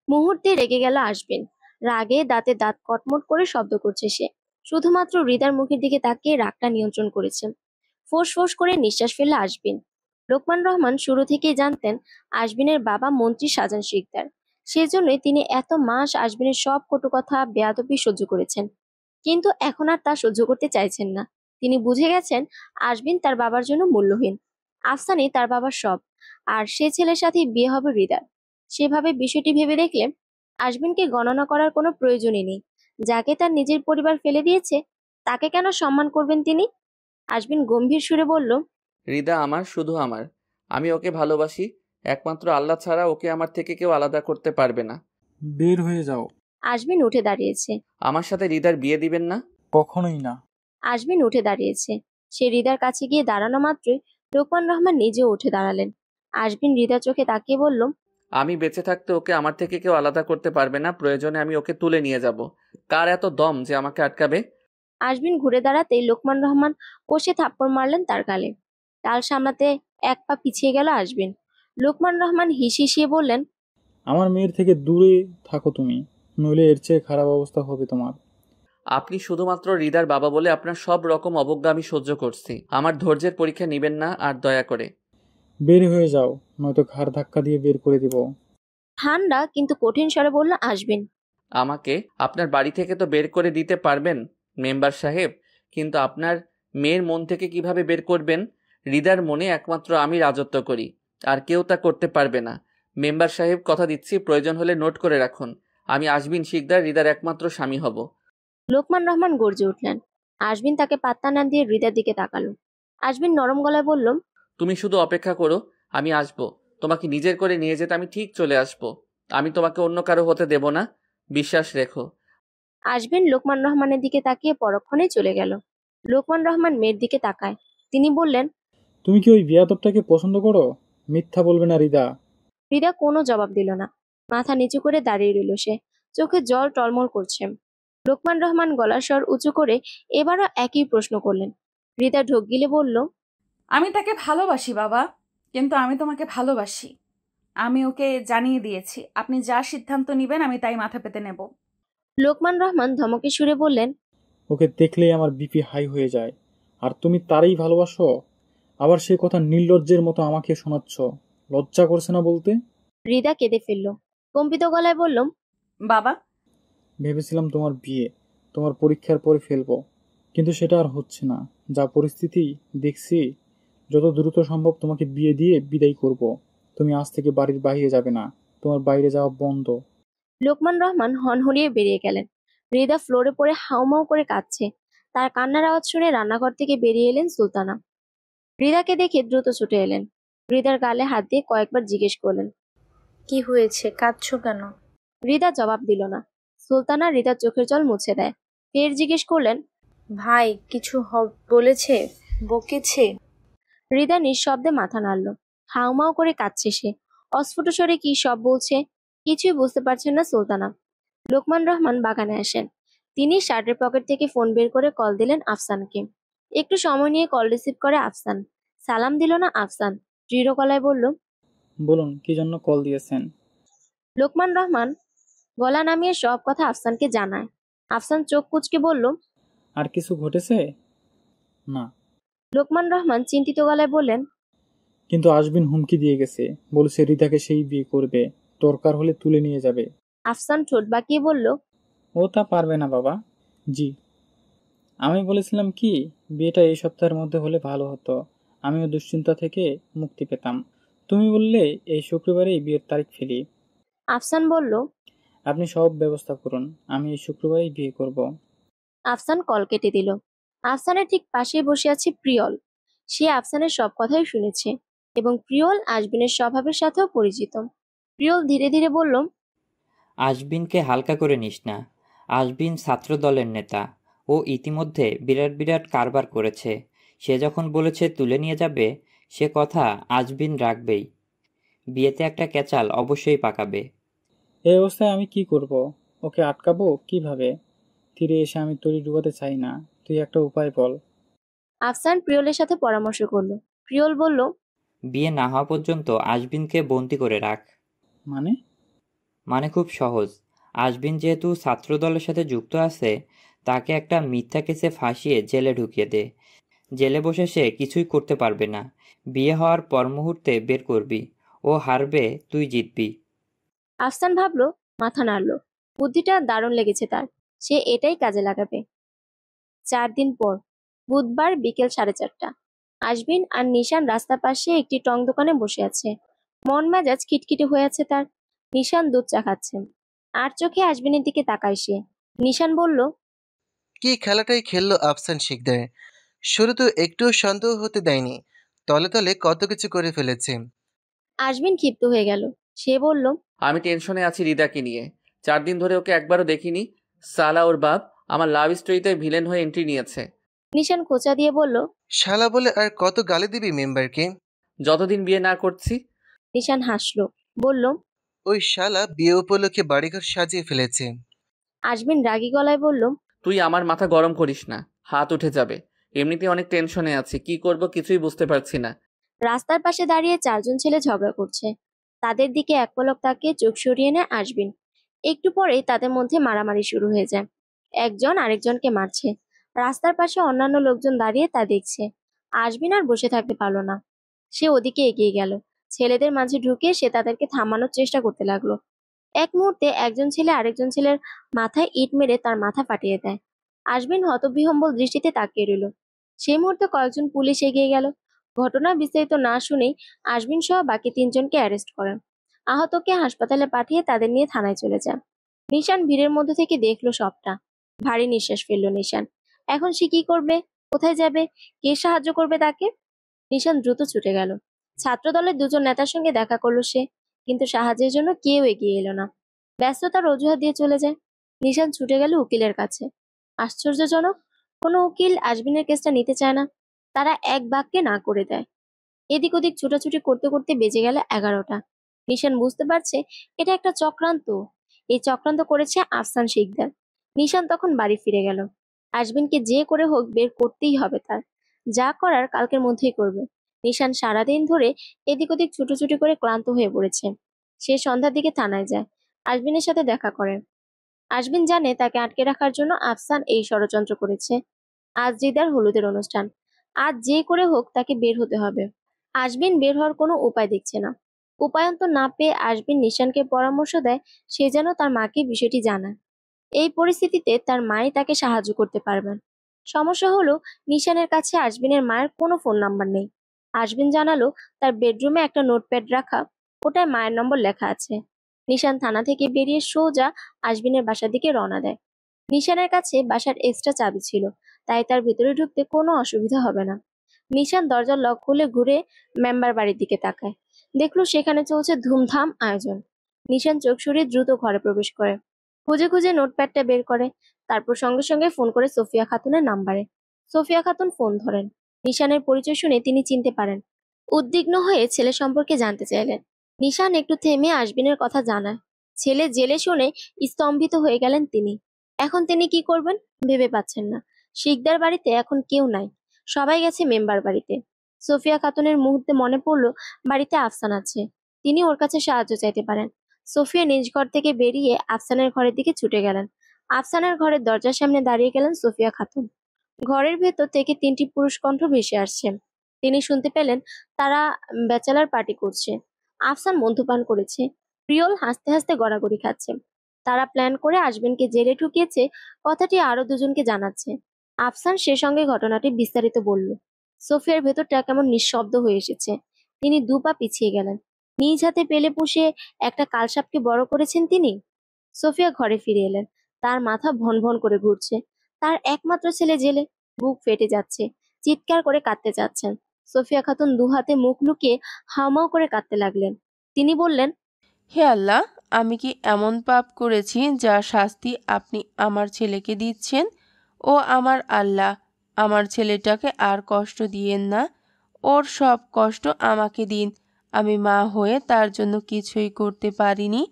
মুহূর্তে রেগে গেল আজমিন। রাগে দাঁতে দাঁত কটমট করে শব্দ করছে সে। শুধুমাত্র হৃদার মুখের দিকে তাকিয়ে রাগটা নিয়ন্ত্রণ করেছে। ফোঁস ফোঁস করে নিঃশ্বাস ফেলল আজমিন। লোকমান রহমান শুরু থেকেই জানতেন আজমিনের বাবা মন্ত্রী শাহজাহান শিকদার। সেজন্যই তিনি এত মাস আজমিনের সব কটু কথা বেয়াদবি সহ্য করেছেন। কিন্তু এখন আর তা সহ্য করতে চাইছেন না। তিনি বুঝে গেছেন আজমিন তার বাবার জন্য মূল্যহীন। আফসানই তার বাবার সব, আর সে ছেলের সাথেই বিয়ে হবে হৃদার। সেভাবে বিষয়টি ভেবে দেখলে আজমিনকে গণনা করার কোনো প্রয়োজনই নেই। যাকে তার নিজের পরিবার ফেলে দিয়েছে তাকে কেন সম্মান করবেন তিনি? আজমিন গম্ভীর সুরে বলল, হৃদা আমার, শুধু আমার। আমি ওকে ভালোবাসি। একমাত্র আল্লাহ ছাড়া ওকে আমার থেকে কেউ আলাদা করতে পারবে না। বের হয়ে যাও। আজমিন উঠে দাঁড়িয়েছে। আমার সাথে হৃদার বিয়ে দিবেন না? কখনোই না। আজমিন উঠে দাঁড়িয়েছে। সে হৃদার কাছে গিয়ে দাঁড়ানো মাত্রই লোকমান রহমান নিজেও উঠে দাঁড়ালেন। আজমিন হৃদার চোখে তাকিয়ে বলল, আমি বেঁচে থাকতে ওকে আমার থেকে কেউ আলাদা করতে পারবে না। প্রয়োজনে আমি ওকে তুলে নিয়ে যাব। কার এত দম যে আমাকে আটকাবে? আজমিন ঘুরে দাঁড়াতেই লোকমান রহমান কষে থাপ্পড় মারলেন তার গালে। টাল সামলাতে এক পা পিছিয়ে গেল আজমিন। লোকমান রহমান হিসিয়ে বললেন, আমার মেয়ের থেকে দূরে থাকো তুমি, নইলে এর চেয়ে খারাপ অবস্থা হবে তোমার। আপনি শুধুমাত্র হৃদার বাবা বলে আপনার সব রকম অবজ্ঞা আমি সহ্য করছি। আমার ধৈর্যের পরীক্ষা নেবেন না আর, দয়া করে। বের হয়ে যাও, নয়তো ঘাড় ধাক্কা দিয়ে বের করে দিব। ঠান্ডা কিন্তু কঠিন স্বরে বলল আজমিন। আমাকে আপনার বাড়ি থেকে তো বের করে দিতে পারবেন মেম্বার সাহেব, কিন্তু আপনার মেয়ের মন থেকে কিভাবে বের করবেন? হৃদার মনে একমাত্র আমি রাজত্ব করি, আর কেউ তা করতে পারবে না। মেম্বার সাহেব, কথা দিচ্ছি, প্রয়োজন হলে নোট করে রাখুন, আমি আজমিন শিকদার হৃদার একমাত্র স্বামী হব। লোকমান রহমান গর্জে উঠলেন। আজমিন তাকে পাত্তা না দিয়ে হৃদার দিকে তাকালো। আজমিন নরম গলায় বলল, তুমি শুধু অপেক্ষা করো, আমি আসবো। তোমাকে নিজের করে নিয়ে যেতে আমি ঠিক চলে আসবো। আমি তোমাকে অন্য কারো হতে দেব না, বিশ্বাস রেখো। আজমিন লোকমান রহমানের দিকে তাকিয়ে পরক্ষণে চলে গেল। লোকমান রহমান মেয়ের দিকে তাকায়। তিনি বললেন, তুমি কি ওই বিয়াদবটাকে পছন্দ করো? মিথ্যা বলবে না হৃদা। হৃদা কোনো জবাব দিল না। মাথা নিচু করে দাঁড়িয়ে রইল সে। চোখে জল টলমল করছে। লোকমান রহমান গলার স্বর উঁচু করে এবারও একই প্রশ্ন করলেন। হৃদা ঢোক গিলে বলল, আমি তাকে ভালোবাসি বাবা, কিন্তু আমি তোমাকে ভালোবাসি। আমি ওকে জানিয়ে দিয়েছি, আপনি যা সিদ্ধান্ত নেবেন আমি তাই মাথা পেতে নেব। লোকমান রহমান ধমকে সুরে বললেন, ওকে দেখলেই আমার বিপি হাই হয়ে যায়, আর তুমি তারই ভালোবাসো? আবার সে কথা নির্লজ্জের মতো আমাকে শোনাচ্ছ, লজ্জা করছে না বলতে? হৃদা কেঁদে ফেলল। কম্পিত গলায় বলল, বাবা, ভেবেছিলাম তোমার বিয়ে তোমার পরীক্ষার পরে ফেলবো, কিন্তু সেটা আর হচ্ছে না। যা পরিস্থিতি দেখছি, যত দ্রুত সম্ভব তোমাকে বিয়ে দিয়ে বিদায় করব। তুমি আজ থেকে বাড়ির বাইরে যাবে না, তোমার বাইরে যাওয়া বন্ধ। লোকমান রহমান হনহরিয়ে বেরিয়ে গেলেন। হৃদা ফ্লোরে পড়ে হাউমাউ করে কাঁদছে। তার কান্নার আওয়াজ শুনে রান্নাঘর থেকে বেরিয়ে এলেন সুলতানা। হৃদাকে দেখে দ্রুত ছুটে এলেন। হৃদার গালে হাত দিয়ে কয়েকবার জিজ্ঞেস করলেন, কি হয়েছে, কাঁদছো কেন? হৃদা জবাব দিল না। সুলতানা হৃদার চোখের জল মুছে দেয়। ফের জিজ্ঞেস করলেন, ভাই কিছু বলেছে, বকেছে? হৃদা নিঃশব্দে মাথা নাড়ল। হাউমাউ করে কাঁদছে সে। অস্ফুট স্বরে কি সব বলছে কিছুই বুঝতে পারছেন না সুলতানা। লোকমান রহমান বাগানে আসেন। তিনি শার্টের পকেট থেকে ফোন বের করে কল দিলেন আফসানকে। একটু সময় নিয়ে কল রিসিভ করে আফসান। সালাম দিল না আফসান। দৃঢ় গলায় বলল, বলুন, কি জন্য কল দিয়েছেন? লোকমান রহমান গলা নামিয়ে সব কথা আফসানকে জানায়। আফসান চোখ কুঁচকে বলল, আর কিছু ঘটেছে? না। লোকমান রহমান চিন্তিত গলায় বললেন, কিন্তু আশবিন হুমকি দিয়ে গেছে, বলছে রিতাকে সেই বিয়ে করবে, দরকার হলে তুলে নিয়ে যাবে। আফসান ঠোঁট বাঁকিয়ে বলল, ও তা পারবে না বাবা। জি, আমি বলেছিলাম কি বিয়েটা এই সপ্তাহের মধ্যে হলে ভালো হতো, আমিও দুশ্চিন্তা থেকে মুক্তি পেতাম। তুমি বললে এই শুক্রবারেই বিয়ের তারিখ ফেলি। আফসান বলল, আপনি সব ব্যবস্থা করুন, আমি এই শুক্রবারেই বিয়ে করব। আফসান কল কেটে দিল। আফসানের ঠিক পাশেই বসে আছে প্রিয়ল। সে আফসানের সব কথাই শুনেছে এবং প্রিয়ল আশবিনের স্বভাবের সাথেও পরিচিত। প্রিয়ল ধীরে ধীরে বলল, আশবিনকে হালকা করে নিস না। আশবিন ছাত্র দলের নেতা। ও ইতিমধ্যে বিরাট বিরাট কারবার করেছে। সে যখন বলেছে তুলে নিয়ে যাবে, সে কথা আশবিন রাখবেই। বিয়েতে একটা ক্যাচাল অবশ্যই পাকাবে। এই অবস্থায় আমি কি করব? ওকে আটকাবো কিভাবে? তীরে এসে আমি তরি ডুবাতে চাই না, তুই একটা উপায় বল। আফসান প্রিয়লের সাথে পরামর্শ করলো। প্রিয়ল বলল, বিয়ে না হওয়া পর্যন্ত আশবিনকে বন্দি করে রাখ। মানে খুব সহজ। আশবিন যেহেতু ছাত্র দলের সাথে যুক্ত আছে, তাকে একটা মিথ্যা কেসে ফাঁসিয়ে জেলে ঢুকিয়ে দে। জেলে বসে সে কিছুই করতে পারবে না। বিয়ে হওয়ার পর মুহূর্তে বের করবি। ও হারবে, তুই জিতবি। আফসান ভাবলো, মাথা নাড়ল। বুদ্ধিটা দারুণ লেগেছে তার। সে এটাই কাজে লাগাবে। 4 দিন পর বুধবার বিকেল 4:30। আশবিন আর নিশান রাস্তার পাশে একটি টং দোকানে বসে আছে। মন মেজাজ খিটখিটে হয়ে আছে তার। নিশান দুধ চা খাচ্ছেন। আর চোখে আশবিনের দিকে তাকায় সে। নিশান বলল, কি খেলাটাই খেললো আফসান শিকদার। শুরু তো একটুও সন্দেহ হতে দেয়নি, তলে তলে কত কিছু করে ফেলেছে। আশবিন ক্ষিপ্ত হয়ে গেল। সে বলল, আমি টেনশনে আছি রিদাকে নিয়ে। 4 দিন ধরে ওকে একবারও দেখিনি। সালা ওর বাপ আমার লাভ স্টোরিতে ভিলেন হয়ে এন্ট্রি নিয়েছে। নিশান খোঁচা দিয়ে বলল, শালা বলে আর কত গালি দিবি মেম্বারকে? যতদিন বিয়ে না করছি। নিশান হাসলো, বলল, ওই শালা বিয়ে উপলক্ষে বাড়িঘর সাজিয়ে ফেলেছে। আশবিন রাগী গলায় বলল, তুই আমার মাথা গরম করিস না, হাত উঠে যাবে। এমনিতে অনেক টেনশনে আছি, কি করব কিছুই বুঝতে পারছি না। রাস্তার পাশে দাঁড়িয়ে 4 জন ছেলে ঝগড়া করছে। তাদের দিকে এক পলক তাকিয়ে চোখ সরিয়ে নেয় আশবিন। একটু পরেই তাদের মধ্যে মারামারি শুরু হয়ে যায়। একজন আরেকজনকে মারছে। রাস্তার পাশে অন্যান্য লোকজন দাঁড়িয়ে তা দেখছে। আশবিন আর বসে থাকতে পারলো না। সে ওদিকে এগিয়ে গেল। ছেলেদের মাঝে ঢুকে সে তাদেরকে থামানোর চেষ্টা করতে লাগলো। এক মুহূর্তে একজন ছেলে আরেকজন ছেলের মাথায় ইট মেরে তার মাথা ফাটিয়ে দেয়। আশবিন হতবিহ্বল দৃষ্টিতে তাকিয়ে রইল। সেই মুহূর্তে কয়েকজন পুলিশ এগিয়ে গেল। ঘটনা বিস্তারিত না শুনেই আশবিন সহ বাকি 3 জনকে অ্যারেস্ট করেন। আহতকে হাসপাতালে পাঠিয়ে তাদের নিয়ে থানায় চলে যান। নিশান ভিড়ের মধ্যে থেকে দেখলো সবটা। ভারী নিঃশ্বাস ফেললো নিশান। এখন সে কি করবে? কোথায় যাবে? কে সাহায্য করবে তাকে? নিশান দ্রুত ছুটে গেল। ছাত্র দলের 2 জন নেতার সঙ্গে দেখা করলো সে, কিন্তু সাহায্যের জন্য কেউ এগিয়ে এলো না। ব্যস্ততার অজুহাত দিয়ে চলে যায়। নিশান ছুটে গেল উকিলের কাছে। আশ্চর্যজনক, কোনো উকিল আশবিনের কেসটা নিতে চায় না। তারা এক বাক্যে না করে দেয়। এদিক ওদিক ছুটাছুটি করতে করতে বেজে গেল 11টা। নিশান বুঝতে পারছে এটা একটা চক্রান্ত। এই চক্রান্ত করেছে আফসান শিকদার। নিশান তখন বাড়ি ফিরে গেল। আশবিনকে যে করে হোক বের করতেই হবে তার। যা করার কালকের মধ্যেই করবে। নিশান সারাদিন ধরে এদিক ওদিক ছুটোছুটি করে ক্লান্ত হয়ে পড়েছে। সে সন্ধ্যার দিকে থানায় যায়। আশবিনের সাথে দেখা করে। আশবিন জানে তাকে আটকে রাখার জন্য আফসান এই ষড়যন্ত্র করেছে। আজ রিদার হলুদের অনুষ্ঠান। আজ যে করে হোক তাকে বের হতে হবে। আশবিন বের হওয়ার কোনো উপায় দেখছে না। উপায়ন্তর না পেয়ে আশবিন নিশানকে পরামর্শ দেয় সে যেন তার মাকে বিষয়টি জানায়। এই পরিস্থিতিতে তার মাই তাকে সাহায্য করতে পারবেন। সমস্যা হলো নিশানের কাছে আশবিনের মায়ের কোনো ফোন নাম্বার নেই। আশবিন জানালো তার বেডরুমে একটা নোটপ্যাড রাখা, ওটায় মায়ের নম্বর লেখা আছে। নিশান থানা থেকে বেরিয়ে সোজা আশবিনের বাসার দিকে রওনা দেয়। নিশানের কাছে বাসার এক্সট্রা চাবি ছিল, তাই তার ভিতরে ঢুকতে কোনো অসুবিধা হবে না। নিশান দরজার লক খুলে ঘুরে মেম্বার বাড়ির দিকে তাকায়। দেখলো সেখানে চলছে ধুমধাম আয়োজন। নিশান চোখ সরিয়ে দ্রুত ঘরে প্রবেশ করে। খুঁজে খুঁজে নোটপ্যাডটা বের করে। তারপর সঙ্গে সঙ্গে ফোন করে সোফিয়া খাতুনের নাম্বারে। সোফিয়া খাতুন ফোন ধরেন। নিশানের পরিচয় শুনে তিনি চিনতে পারেন। উদ্বিগ্ন হয়ে ছেলে সম্পর্কে জানতে চাইলেন। নিশান একটু থেমে আশবিনের কথা জানায়। ছেলে জেলে শুনে স্তম্ভিত হয়ে গেলেন তিনি। এখন তিনি কি করবেন ভেবে পাচ্ছেন না। শিকদার বাড়িতে এখন কেউ নাই, সবাই গেছে মেম্বার বাড়িতে। সোফিয়া খাতুনের মুহূর্তে মনে পড়লো বাড়িতে আফসান আছে, তিনি ওর কাছে সাহায্য চাইতে পারেন। সোফিয়া নিজ ঘর থেকে বেরিয়ে আফসানের ঘরের দিকে ছুটে গেলেন। আফসানের ঘরের দরজার সামনে দাঁড়িয়ে গেলেন সোফিয়া খাতুন। ঘরের ভেতর থেকে 3টি পুরুষ কণ্ঠ ভেসে আসছে। তিনি শুনতে পেলেন তারা ব্যাচেলার পার্টি করছে। আফসান মদ্যপান করেছে। প্রিয়ল হাসতে হাসতে গড়াগড়ি খাচ্ছে। তারা প্ল্যান করে আজমিনকে জেলে ঢুকিয়েছে, কথাটি আরো দুজনকে জানাচ্ছে। আফসান সে সঙ্গে ঘটনাটি বিস্তারিত বলল। সোফিয়ার ভেতরটা কেমন নিঃশব্দ হয়ে এসেছে। তিনি 2 পা পিছিয়ে গেলেন। নিজ হাতে পেলে পুষে একটা কালসাপকে বড় করেছেন তিনি। সোফিয়া ঘরে ফিরে এলেন। তার মাথা ভন ভন করে ঘুরছে। তার একমাত্র ছেলে জেলে, বুক ফেটে যাচ্ছে, চিৎকার করে কাঁদতে যাচ্ছেন। সোফিয়া খাতুন 2 হাতে মুখ লুকিয়ে হাউমাউ করে কাঁদতে লাগলেন। তিনি বললেন, হে আল্লাহ, আমি কি এমন পাপ করেছি যার শাস্তি আপনি আমার ছেলেকে দিচ্ছেন? ও আমার আল্লাহ, আমার ছেলেটাকে আর কষ্ট দিয়েন না। ওর সব কষ্ট আমাকে দিন। আমি মা হয়ে তার জন্য কিছুই করতে পারিনি।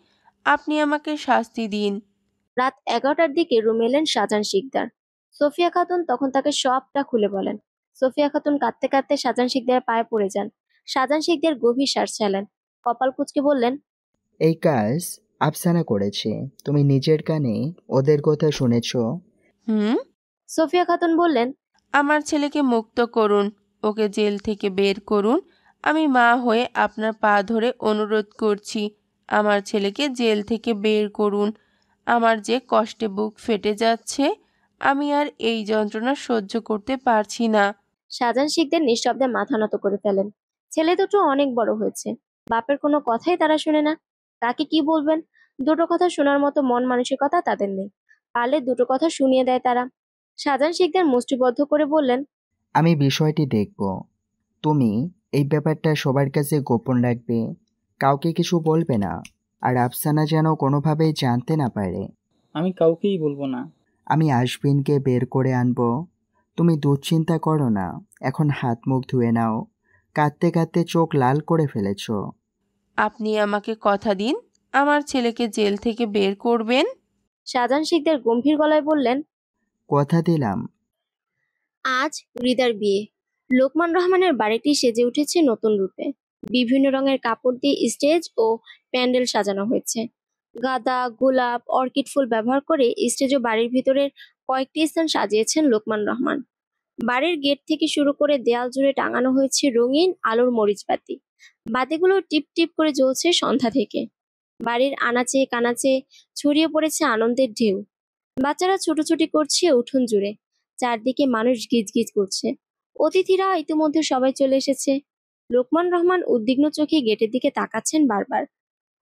আপনি আমাকে শাস্তি দিন। রাত 11টার দিকে রুমে এলেন শাহজাহান শিকদার। সোফিয়া খাতুন তখন তাকে সবটা খুলে বলেন। সোফিয়া খাতুন কাঁদতে কাঁদতে শাহজাহান শিকদারের পায়ে পড়ে যান। শাহজাহান শিকদার গভীর শ্বাস ছাড়লেন। কপাল কুঁচকে বললেন, এই কাজ আফসানা করেছে। তুমি নিজের কানে ওদের কথা শুনেছ? সোফিয়া খাতুন বললেন, আমার ছেলেকে মুক্ত করুন, ওকে জেল থেকে বের করুন। আমি মা হয়ে আপনার পা ধরে অনুরোধ করছি, আমার ছেলেকে জেল থেকে বের করুন। আমার যে কষ্টে বুক ফেটে যাচ্ছে, আমি আর এই যন্ত্রণা সহ্য করতে পারছি না। শাহজাহান শিকদার নিঃশব্দে মাথা নত করে ফেলেন। ছেলে দুটো অনেক বড় হয়েছে, বাপের কোনো কথাই তারা শুনে না। কাকে কি বলবেন? দুটো কথা শোনার মতো মন মানসিকতা তাদের নেই। পারলে দুটো কথা শুনিয়ে দেয় তারা। শাহজাহান শিকদার মুষ্টিবদ্ধ করে বললেন, আমি বিষয়টি দেখব। তুমি এই ব্যাপারটা সবার কাছে গোপন রাখবে, কাউকে কিছু বলবে না। আর আফসানা যেন কোনোভাবেই জানতে না পারে। আমি কাউকেই বলবো না। আমি আশবিনকে বের করে আনবো। তুমি দুশ্চিন্তা করো না, এখন হাত মুখ ধুয়ে নাও। কাঁদতে কাঁদতে চোখ লাল করে ফেলেছ। আপনি আমাকে কথা দিন, আমার ছেলেকে জেল থেকে বের করবেন। শাহজাহান শিকদার গম্ভীর গলায় বললেন, কথা দিলাম। আজ হৃদার বিয়ে। লোকমান রহমানের বাড়িটি সেজে উঠেছে নতুন রূপে। বিভিন্ন রঙের কাপড় দিয়ে স্টেজ ও প্যান্ডেল সাজানো হয়েছে। গাঁদা, গোলাপ, অর্কিড ফুল ব্যবহার করে স্টেজ ও বাড়ির ভিতরের কয়েকটি স্থান সাজিয়েছেন লোকমান রহমান। বাড়ির গেট থেকে শুরু করে দেয়াল জুড়ে টাঙানো হয়েছে রঙিন আলোর মরিচবাতি। বাতিগুলো টিপ টিপ করে জ্বলছে সন্ধ্যা থেকে। বাড়ির আনাচে কানাচে ছড়িয়ে পড়েছে আনন্দের ঢেউ। বাচ্চারা ছুটোছুটি করছে উঠোন জুড়ে। চারদিকে মানুষ গিজগিজ করছে। অতিথিরা ইতিমধ্যে সবাই চলে এসেছে। লোকমান রহমান উদ্বিগ্ন চোখে গেটের দিকে তাকাচ্ছেন বারবার।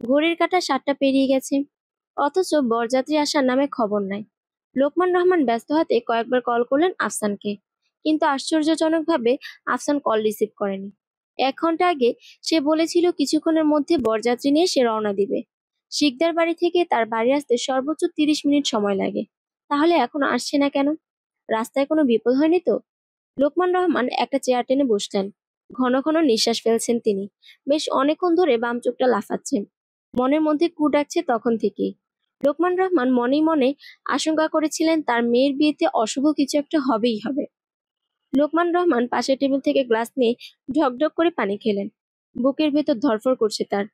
ঘড়ির কাঁটা 7টা পেরিয়ে গেছে, অথচ বরযাত্রী আসার নামে খবর নাই। লোকমান রহমান ব্যস্ত হাতে কয়েকবার কল করলেন আফসানকে, কিন্তু আশ্চর্যজনকভাবে আফসান কল রিসিভ করেনি। 1 ঘন্টা আগে সে বলেছিল কিছুক্ষণের মধ্যে বরযাত্রী নিয়ে সে রওনা দিবে। শিকদার বাড়ি থেকে তার বাড়ি আসতে সর্বোচ্চ 30 মিনিট সময় লাগে। তাহলে এখনো আসছে না কেন? রাস্তায় কোনো বিপদ হয়নি তো? লোকমান রহমান একটা চেয়ার টেনে বসলেন। ঘন ঘন নিঃশ্বাস ফেলছেন তিনি। বেশ অনেকক্ষণ ধরে বাম চোখটা লাফাচ্ছে। মনের মধ্যে কু ডাকছে তখন থেকেই। লোকমান রহমান মনেই মনে আশঙ্কা করেছিলেন তার মেয়ের বিয়েতে অশুভ কিছু একটা হবেই হবে। লোকমান রহমান পাশের টেবিল থেকে গ্লাস নিয়ে ঢকঢক করে পানি খেলেন। বুকের ভেতর ধরফর করছে তার।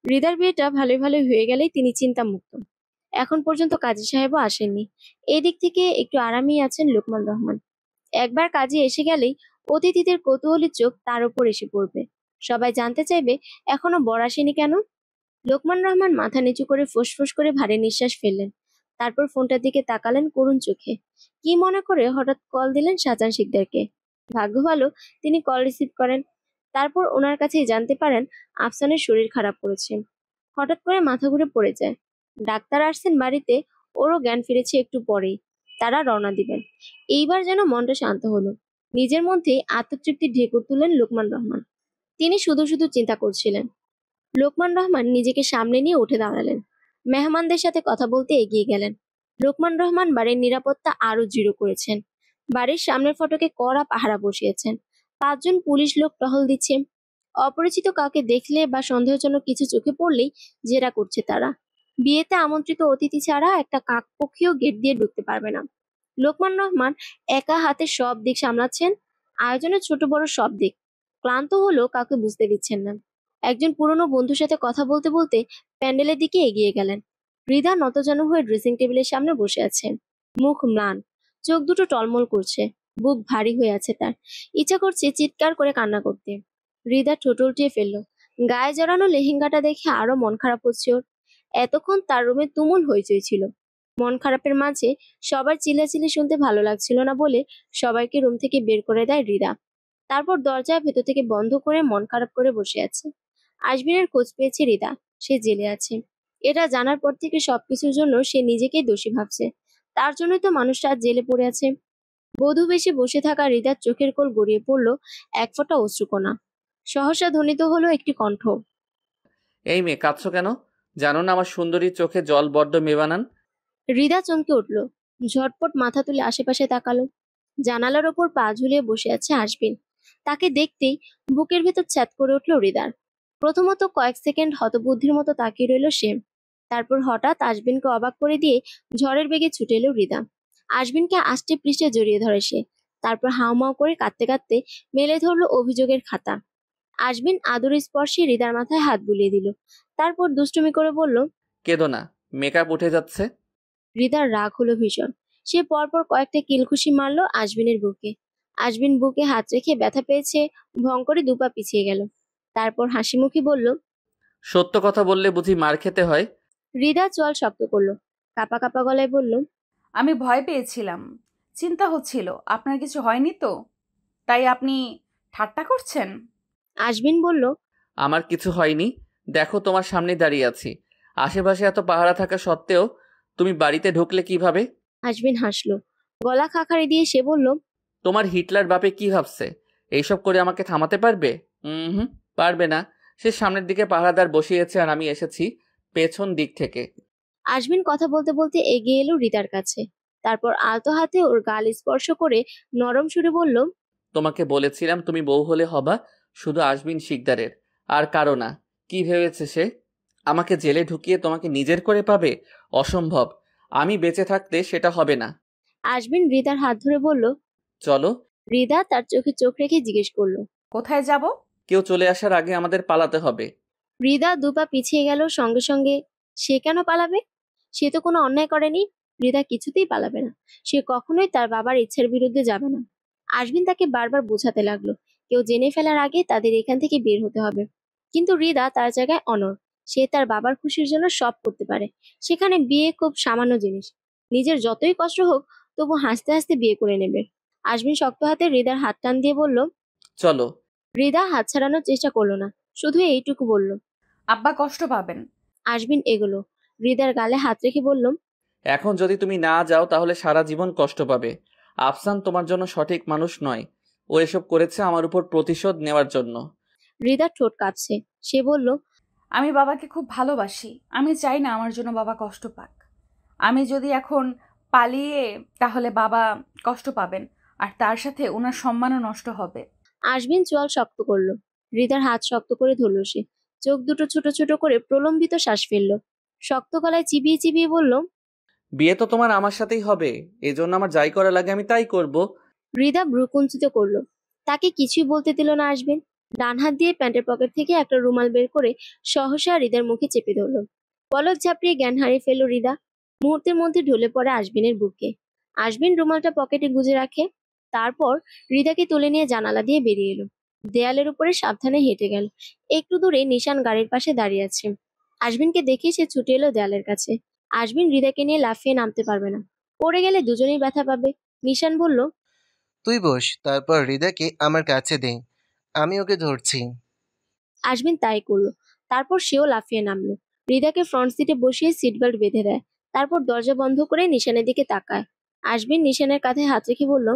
হৃদার বিয়েটা ভালোই ভালোই হয়ে গেলেই তিনি চিন্তামুক্ত। এখন পর্যন্ত কাজী সাহেবও আসেননি। এই দিক থেকে একটু আরামেই আছেন লোকমান রহমান। একবার কাজে এসে গেলেই অতিথিদের কৌতূহলী চোখ তার উপর এসে পড়বে। সবাই জানতে চাইবে এখনো বর আসেনি কেন। লোকমান রহমান মাথা নিচু করে ফুসফুস করে ভারী নিঃশ্বাস ফেললেন। তারপর ফোনটার দিকে তাকালেন করুণ চোখে। কি মনে করে হঠাৎ কল দিলেন শাহজাহান শিকদারকে। ভাগ্য ভালো তিনি কল রিসিভ করেন। তারপর ওনার কাছেই জানতে পারেন আফসানের শরীর খারাপ করেছে। হঠাৎ করে মাথা ঘুরে পড়ে যায়। ডাক্তার আসছেন বাড়িতে, ওরও জ্ঞান ফিরেছে একটু পরেই। তারা রওনা দিবেন। এইবার যেন মনটা শান্ত হলো। নিজের মধ্যেই আত্মতৃপ্তির ঢেকুর তুললেন লোকমান রহমান। তিনি শুধু শুধু চিন্তা করছিলেন। লোকমান রহমান নিজেকে সামনে নিয়ে উঠে দাঁড়ালেন। মেহমানদের সাথে কথা বলতে এগিয়ে গেলেন। লোকমান রহমান বাড়ির নিরাপত্তা আরো দৃঢ় করেছেন। বাড়ির সামনের ফটকে কড়া পাহারা বসিয়েছেন। 5 জন পুলিশ লোক টহল দিচ্ছে। অপরিচিত কাউকে দেখলে বা সন্দেহজনক কিছু চোখে পড়লেই জেরা করছে তারা। বিয়েতে আমন্ত্রিত অতিথি ছাড়া একটা কাকপক্ষীও গেট দিয়ে ঢুকতে পারবে না। লোকমান রহমান একা হাতে সব দিক সামলাচ্ছেন, আয়োজনের ছোট বড় সব দিক। ক্লান্ত হলেও কাউকে বুঝতে দিচ্ছেন না। একজন পুরনো বন্ধুর সাথে কথা বলতে বলতে প্যান্ডেলের দিকে এগিয়ে গেলেন। হৃদা নতজানু হয়ে ড্রেসিং টেবিলের সামনে বসে আছে, মুখ ম্লান, চোখ দুটো টলমল করছে, বুক ভারী হয়ে আছে তার। ইচ্ছা করছে চিৎকার করে কান্না করতে। হৃদা ঠোঁট উল্টিয়ে ফেললো। গায়ে জড়ানো লেহেঙ্গাটা দেখে আরো মন খারাপ হচ্ছে ওর। এতক্ষণ তার রুমে তুমুল হইচই ছিল। মন খারাপের মাঝে সবার চিল্লাচিল্লি শুনতে ভালো লাগছিল না বলে সবাইকে রুম থেকে বের করে দেয় হৃদা। তারপর দরজা ভেতর থেকে বন্ধ করে মন খারাপ করে বসে আছে। আজমিনের খোঁজ পেয়েছে হৃদা, সে জেলে আছে। এটা জানার পর থেকে সবকিছুর জন্য সে নিজেকেই দোষী ভাবছে। তার জন্যই তো মানুষটা আজ জেলে পড়ে আছে। বধূ বেশে বসে থাকা হৃদার চোখের কোল গড়িয়ে পড়ল এক ফোঁটা অশ্রুকণা। সহসা ধ্বনিত হলো একটি কণ্ঠ। এই মেয়ে, কাঁদছো কেন? জানো না আমার সুন্দরীর চোখে জল বড্ড মেবানান। হৃদা চমকে উঠল, ঝটপট মাথা তুলে আশেপাশে তাকালো। জানালার ওপর পা ঝুলিয়ে বসে আছে আশবিন। তাকে দেখতেই বুকের ভেতর ছ্যাদ করে উঠল হৃদার। প্রথমত কয়েক সেকেন্ড হতবুদ্ধির মতো তাকিয়ে রইল সে। তারপর হঠাৎ আশবিনকে অবাক করে দিয়ে ঝড়ের বেগে ছুটে এলো হৃদা। আশবিনকে আষ্টে পৃষ্ঠে জড়িয়ে ধরে সে। তারপর হাউমাউ করে কাঁদতে কাঁদতে মেলে ধরলো অভিযোগের খাতা। আশবিন আদরের স্পর্শে হৃদার মাথায় হাত বুলিয়ে দিল। তারপর দুষ্টুমি করে বলল, কেঁদো না, মেকআপ উঠে যাচ্ছে। হৃদার রাগ হলো ভীষণ। সে পরপর কয়েকটা কিলঘুষি মারলো আশবিনের বুকে। আশবিন বুকে হাত রেখে ব্যথা পেয়েছে ভং করে দুপা পিছিয়ে গেল। তারপর হাসিমুখী বলল, সত্য কথা বললে বুঝি মার খেতে হয়? হৃদা চোয়াল শক্ত করলো, কাপা কাপা গলায় বলল, আমি ভয় পেয়েছিলাম, চিন্তা হচ্ছিল আপনার কিছু হয়নি তো, তাই আপনি ঠাট্টা করছেন। আশবিন বলল, আমার কিছু হয়নি, দেখো তোমার সামনে দাঁড়িয়ে আছি। আশেপাশে এত পাহারা থাকা সত্ত্বেও তুমি বাড়িতে ঢুকলে কিভাবে? আশবিন হাসলো, গলা খাকারি দিয়ে সে বলল, তোমার হিটলার বাপে কি ভাবছে? এইসব করে আমাকে থামাতে পারবে? হুম, পারবে না। সে সামনের দিকে পাহারাদার বসিয়েছে আর আমি এসেছি পেছন দিক থেকে। আশবিন কথা বলতে বলতে এগিয়ে এলো হৃদার কাছে। তারপর আলতো হাতে ওর গাল স্পর্শ করে নরম সুরে বলল, তোমাকে বলেছিলাম তুমি বউ হলে হবা শুধু আশবিন শিকদারের, আর কারো না। কি ভেবেছে সে? আমাকে জেলে ঢুকিয়ে তোমাকে নিজের করে পাবে? অসম্ভব। আমি বেঁচে থাকতে সেটা হবে না। আশবিন হৃদার হাত ধরে বলল, চলো। হৃদা তার চোখে চোখ রেখে জিজ্ঞেস করলো, কোথায় যাব? কেউ চলে আসার আগে আমাদের পালাতে হবে। হৃদা দুপা পিছিয়ে গেল। সঙ্গে সঙ্গে সে কেন পালাবে? সে তো কোনো অন্যায় করেনি। হৃদা কিছুতেই পালাবে না। সে কখনোই তার বাবার ইচ্ছার বিরুদ্ধে যাবে না। আশবিন তাকে বারবার বোঝাতে লাগলো, কেউ জেনে ফেলার আগে তাদের এখান থেকে বের হতে হবে। কিন্তু হৃদা তার জায়গায় অনড়। সে তার বাবার খুশির জন্য সব করতে পারে। সেখানে বিয়ে খুব সামান্য জিনিস। নিজের যতই কষ্ট হোক তবু হাসতে হাসতে বিয়ে করে নেবে। আশবিন শক্ত হাতে হৃদার হাত টান দিয়ে বলল, চলো। হৃদা হাত ছাড়ানোর চেষ্টা করলো না, শুধু এইটুকু বলল, আব্বা কষ্ট পাবেন। আশবিন এগোলো, হৃদার গালে হাত রেখে বলল, এখন যদি তুমি না যাও তাহলে সারা জীবন কষ্ট পাবে। আফসান তোমার জন্য সঠিক মানুষ নয়। ও এসব করেছে আমার উপর প্রতিশোধ নেওয়ার জন্য। হৃদার ঠোঁট কাঁপছে। সে বলল, আমি বাবাকে খুব ভালোবাসি, আমি চাই না আমার জন্য বাবা কষ্ট পাক। আমি যদি এখন পালিয়ে তাহলে বাবা কষ্ট পাবেন, আর তার সাথে ওনার সম্মানও নষ্ট হবে। আশবিন চোয়াল শক্ত করলো। হৃদার হাত শক্ত করে ধরল সে। চোখ দুটো ছোট ছোট করে প্রলম্বিত শ্বাস ফেলল। শক্ত গলায় চিবিয়ে চিবিয়ে বলল, বিয়ে তো তোমার আমার সাথেই হবে, এজন্য আমার যাই করা লাগে আমি তাই করব। হৃদা ভ্রু কুঞ্চিত করলো। তাকে কিছুই বলতে দিল না আশবিন। ডান হাত দিয়ে প্যান্টের পকেট থেকে একটা রুমাল বের করে সহসা হৃদার মুখে চেপে ধরল। পলক ঝাপড়িয়ে জ্ঞান হারিয়ে ফেলল হৃদা। মুহূর্তের মধ্যে ঢলে পড়ে আশবিনের বুকে। আশবিন রুমালটা পকেটে গুজে রাখে। তারপর হৃদাকে তুলে নিয়ে জানালা দিয়ে বেরিয়ে এলো। দেয়ালের উপরে সাবধানে হেঁটে গেল। একটু দূরে নিশান গাড়ির পাশে দাঁড়িয়ে আছে। আশবিনকে দেখে সে ছুটে এলো দেয়ালের কাছে। আশবিন হৃদাকে নিয়ে লাফিয়ে নামতে পারবে না, পড়ে গেলে দুজনেই ব্যথা পাবে। নিশান বলল, তুই বস, তারপর হৃদাকে আমার কাছে দে, আমি ওকে ধরছি। আশবিন তাই করলো। তারপর সেও লাফিয়ে নামলো। হৃদাকে ফ্রন্ট সিটে বসিয়ে সিট বেল্ট বেঁধে দেয়। তারপর দরজা বন্ধ করে নিশানের দিকে তাকায়। আশবিন নিশানের কাঁধে হাত রেখে বলল,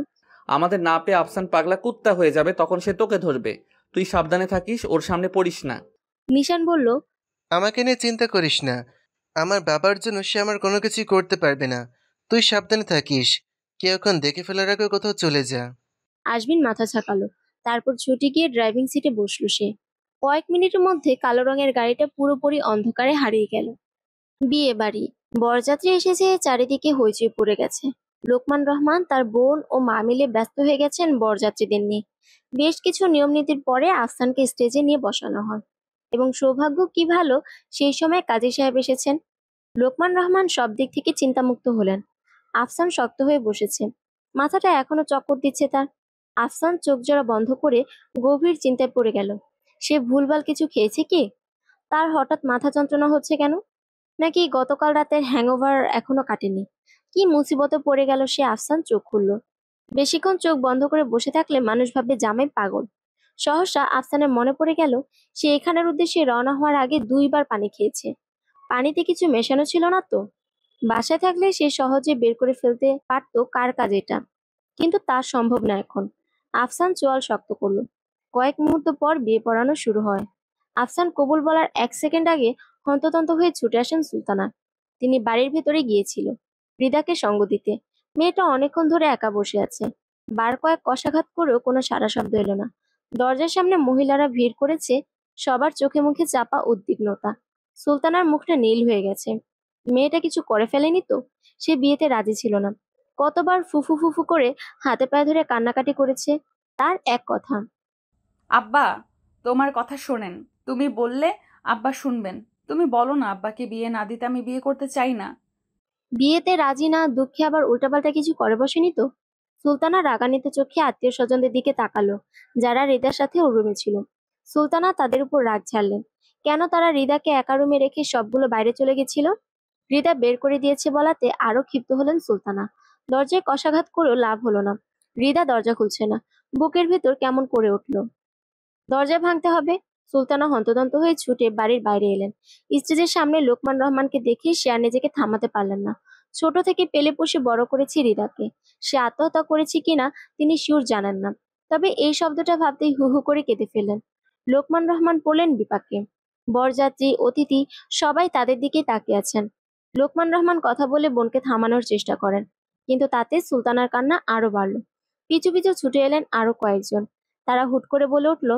আমাদের না পেয়ে আফসান পাগলা কুত্তা হয়ে যাবে, তখন সে তোকে ধরবে। তুই সাবধানে থাকিস, ওর সামনে পড়িস না। নিশান বলল, আমাকে নিয়ে চিন্তা করিস না, আমার বাবার জন্য সে আমার কোনো কিছুই করতে পারবে না। তুই সাবধানে থাকিস, কেউ এখন দেখে ফেলার আগে কোথাও চলে যা। আশবিন মাথা ঝাঁকালো। তারপর ছুটে গিয়ে ড্রাইভিং সিটে বসলো সে। কয়েক মিনিটের মধ্যে কালো রঙের গাড়িটা পুরোপুরি অন্ধকারে হারিয়ে গেল। বিয়ে বাড়ি, বরযাত্রী এসেছে, চারিদিকে হইচই পড়ে গেছে। লোকমান রহমান, তার বোন ও মা মিলে ব্যস্ত হয়ে গেছেন বরযাত্রীদের নিয়ে। বেশ কিছু নিয়ম নীতির পরে আফসানকে স্টেজে নিয়ে বসানো হয়। এবং সৌভাগ্য কি ভালো সেই সময় কাজী সাহেব এসেছেন। লোকমান রহমান সব দিক থেকে চিন্তামুক্ত হলেন। আফসান শক্ত হয়ে বসেছে, মাথাটা এখনো চক্কর দিচ্ছে তার। আফসান চোখ জোড়া বন্ধ করে গভীর চিন্তায় পড়ে গেল। সে ভুলভাল কিছু খেয়েছে কি? তার হঠাৎ মাথা যন্ত্রণা হচ্ছে কেন? নাকি গতকাল রাতের হ্যাংওভার এখনো কাটেনি? কি মুসিবতে পড়ে গেল সে? আফসান চোখ খুলল। বেশিক্ষণ চোখ বন্ধ করে বসে থাকলে মানুষ ভাববে জামাই পাগল। সহসা আফসানের মনে পড়ে গেল সে এখানের উদ্দেশ্যে রওনা হওয়ার আগে 2বার পানি খেয়েছে। পানিতে কিছু মেশানো ছিল না তো? বাসায় থাকলে সে সহজে বের করে ফেলতে পারতো কার কাজ এটা, কিন্তু তা সম্ভব না এখন। আফসান চোয়াল শক্ত করলো। কয়েক মুহূর্ত পর বিয়ে পড়ানো শুরু হয়। আফসান কবুল বলার 1 সেকেন্ড আগে হন্ততন্ত হয়ে ছুটে আসেন সুলতানা। তিনি বাড়ির ভেতরে গিয়েছিল রিদাকে সঙ্গ দিতে। মেয়েটা অনেকক্ষণ ধরে একা বসে আছে। বার কয়েক কষাঘাত করেও কোনো সাড়া শব্দ এলো না। দরজার সামনে মহিলারা ভিড় করেছে, সবার চোখে মুখে চাপা উদ্বিগ্নতা। সুলতানার মুখটা নীল হয়ে গেছে। মেয়েটা কিছু করে ফেলেনি তো? সে বিয়েতে রাজি ছিল না। কতবার ফুফু ফুফু করে হাতে পায়ে ধরে কান্নাকাটি করেছে। তার এক কথা, আব্বা তোমার কথা শোনেন। তুমি বললে আব্বা শুনবেন। তুমি বলো না আব্বাকে বিয়ে না দিতে আমি বিয়ে করতে চাই না। বিয়েতে রাজি না, দুঃখে আবার উল্টাপাল্টা কিছু করে বসেনি তো? সুলতানা রাগান্বিত চোখে আত্মীয় স্বজনদের দিকে তাকালো যারা রিদার সাথে ওর রুমে ছিল। সুলতানা তাদের উপর রাগ ঝাড়লেন। কেন তারা রিদাকে একা রুমে রেখে সবগুলো বাইরে চলে গেছিল? রিদা বের করে দিয়েছে বলাতে আরো ক্ষিপ্ত হলেন সুলতানা। দরজায় কষাঘাত করেও লাভ হলো না। রিদা দরজা খুলছে না। বুকের ভেতর কেমন করে উঠল। দরজা ভাঙতে হবে। সুলতানা হন্তদন্ত হয়ে ছুটে বাড়ির বাইরে এলেন। স্টেজের সামনে লোকমান রহমানকে দেখে সে আর নিজেকে থামাতে পারলেন না। ছোট থেকে পেলে পুষে বড় করেছে রিদাকে। সে আত্মহত্যা করেছে কিনা তিনি শিওর জানেন না, তবে এই শব্দটা ভাবতেই হু হু করে কেঁদে ফেললেন। লোকমান রহমান পড়লেন বিপাকে। বরযাত্রী, অতিথি সবাই তাদের দিকেই তাকিয়ে আছেন। লোকমান রহমান কথা বলে বোনকে থামানোর চেষ্টা করেন, কিন্তু তাতে সুলতানার কান্না আরো বাড়ল। পিছু পিছু ছুটে এলেন আরো কয়েকজন। তারা হুট করে বলে উঠল,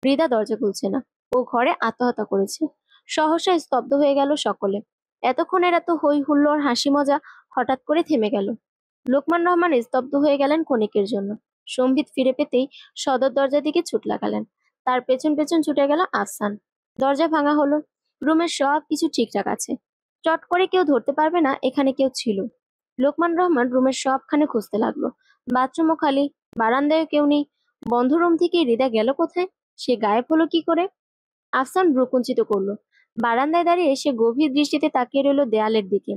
রিদা দরজা খুলছে না, ও ঘরে আত্মহত্যা করেছে। সহসা স্তব্ধ হয়ে গেল সকলে। এতক্ষণের এত হই হুল্লোড় হাসি মজা হঠাৎ করে থেমে গেল। লোকমান রহমান স্তব্ধ হয়ে গেলেন ক্ষণিকের জন্য। সম্বিত ফিরে পেতেই সদর দরজার দিকে ছুট লাগালেন। তার পেছন পেছন ছুটে গেল আফসান। দরজা ভাঙা হলো। রুমের সব কিছু ঠিকঠাক আছে। চট করে কেউ ধরতে পারবে না এখানে কেউ ছিল। লোকমান রহমান রুমের সবখানে খুঁজতে লাগলো। বাথরুমও খালি, বারান্দায় কেউ নেই। বন্ধ রুম থেকে রিদা গেল কোথায়? সে গায়েব হলো কি করে? আফসান ভ্রুকুঞ্চিত করলো। বারান্দায় দাঁড়িয়ে সে গভীর দৃষ্টিতে তাকিয়ে রইল দেয়ালের দিকে।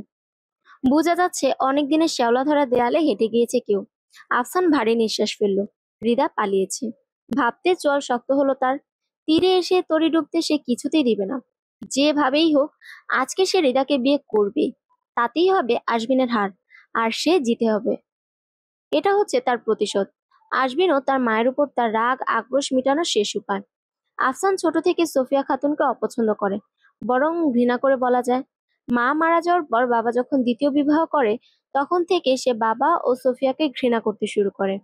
বোঝা যাচ্ছে অনেক দিনের শ্যাওলা ধরা দেয়ালে হেঁটে গিয়েছে কেউ। আফসান ভারী নিঃশ্বাস ফেলল। রিদা পালিয়েছে। ভাবতে চোয়াল শক্ত হলো তার। তীরে এসে তরি ডুবতে সে কিছুতেই দিবে না। যেভাবেই হোক আজকে সে রিদাকে বিয়ে করবে। তাতেই হবে আজমিনের হার, আর সে জিতে হবে। এটা হচ্ছে তার প্রতিশোধ। আজমিনও তার মায়ের উপর তার রাগ আক্রোশ মেটানোর শেষ উপায়। আফসান ছোট থেকে সোফিয়া খাতুনকে অপছন্দ করে, বরং ঘৃণা করে বলা যায়। মা মারা যাওয়ার পর বাবা যখন দ্বিতীয় বিবাহ করে তখন থেকে সে বাবা ও সোফিয়াকে ঘৃণা করতে শুরু করে।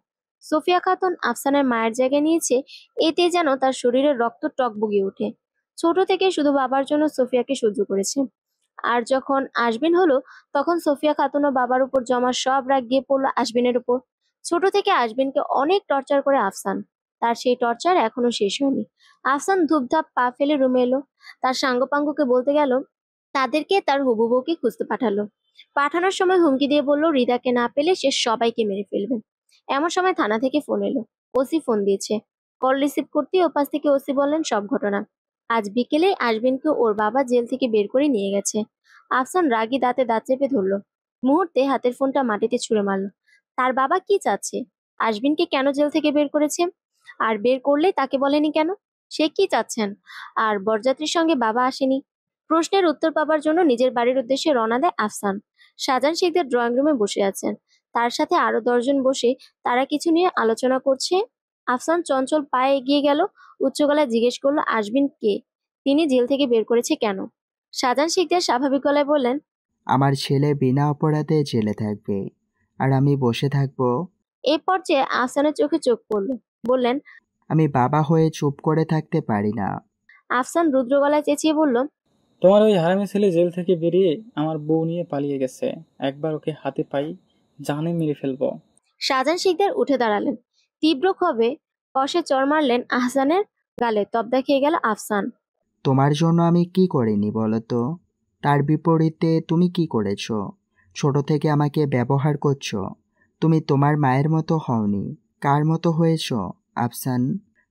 সোফিয়া খাতুন আফসানের মায়ের জায়গায় নিয়েছে, এতে যেন তার শরীরের রক্ত টকবগিয়ে ওঠে। ছোট থেকে শুধু বাবার জন্য সোফিয়াকে সহ্য করেছে। আর যখন আজমিন হলো তখন সোফিয়া খাতুন ও বাবার উপর জমা সব রাগ গিয়ে পড়লো আজমিনের উপর। ছোট থেকে আজমিনকে অনেক টর্চার করে আফসান। তার সেই টর্চার এখনো শেষ হয়নি। আফসান ধূপধাপ পা ফেলে রুমে এলো। তার সাঙ্গপাঙ্গকে বলতে গেল, তাদেরকে তার হবু বউকে খুঁজতে পাঠালো। পাঠানোর সময় হুমকি দিয়ে বলল রিদাকে না পেলে সে সবাইকে মেরে ফেলবে। এমন সময় থানা থেকে ফোন এলো। ওসি ফোন দিয়েছে। কল রিসিভ করতেই ওপাশ থেকে ওসি বললেন সব ঘটনা। আজ বিকেলে আজমিনকে ওর বাবা জেল থেকে বের করে নিয়ে গেছে। আফসান রাগী দাঁতে দাঁত চেপে ধরলো। মুহূর্তে হাতের ফোনটা মাটিতে ছুঁড়ে মারলো। তার বাবা কি চাচ্ছে? আজমিনকে কেন জেল থেকে বের করেছে? আর বের করলে তাকে বলেনি কেন? সে কি চাচ্ছেন? আর বরযাত্রীর সঙ্গে বাবা আসেনি। প্রশ্নের উত্তর পাবার জন্য নিজের বাড়ির উদ্দেশ্যে রওনা দেয় আফসান। শাহজাহান শেখদের ড্রয়িং রুমে বসে আছেন। তার সাথে আরো 10 জন বসে তারা কিছু নিয়ে আলোচনা করছে। আফসান চঞ্চল পায়ে এগিয়ে গেল। উচ্চ গলায় জিজ্ঞেস করলো, আজমিন কে? তিনি জেল থেকে বের করেছে কেন? শাহজাহান শেখদের স্বাভাবিক গলায় বললেন, আমার ছেলে বিনা অপরাধে জেলে থাকবে আর আমি বসে থাকবো? এই পর্যায়ে আফসানের চোখে চোখ পড়ল। বললেন, আমি বাবা হয়ে চুপ করে থাকতে পারি না। আফসান রুদ্র গলায় চেঁচিয়ে বলল, তোমার ওই হারামি ছেলে জেল থেকে বেরিয়ে আমার বউ নিয়ে পালিয়ে গেছে। একবার ওকে হাতে পাই, জানে মেরে ফেলবো। শাহজাহান শিকদার উঠে দাঁড়ালেন। তীব্র ক্ষোভে কষে চড় মারলেন আহসানের গালে। তবদা খেয়ে গেল আফসান। তোমার জন্য আমি কি করিনি বলো তো? তার বিপরীতে তুমি কি করেছো? ছোট থেকে আমাকে ব্যবহার করছো। তুমি তোমার মায়ের মতো হওনি। কার মতো হয়েছো আফসান?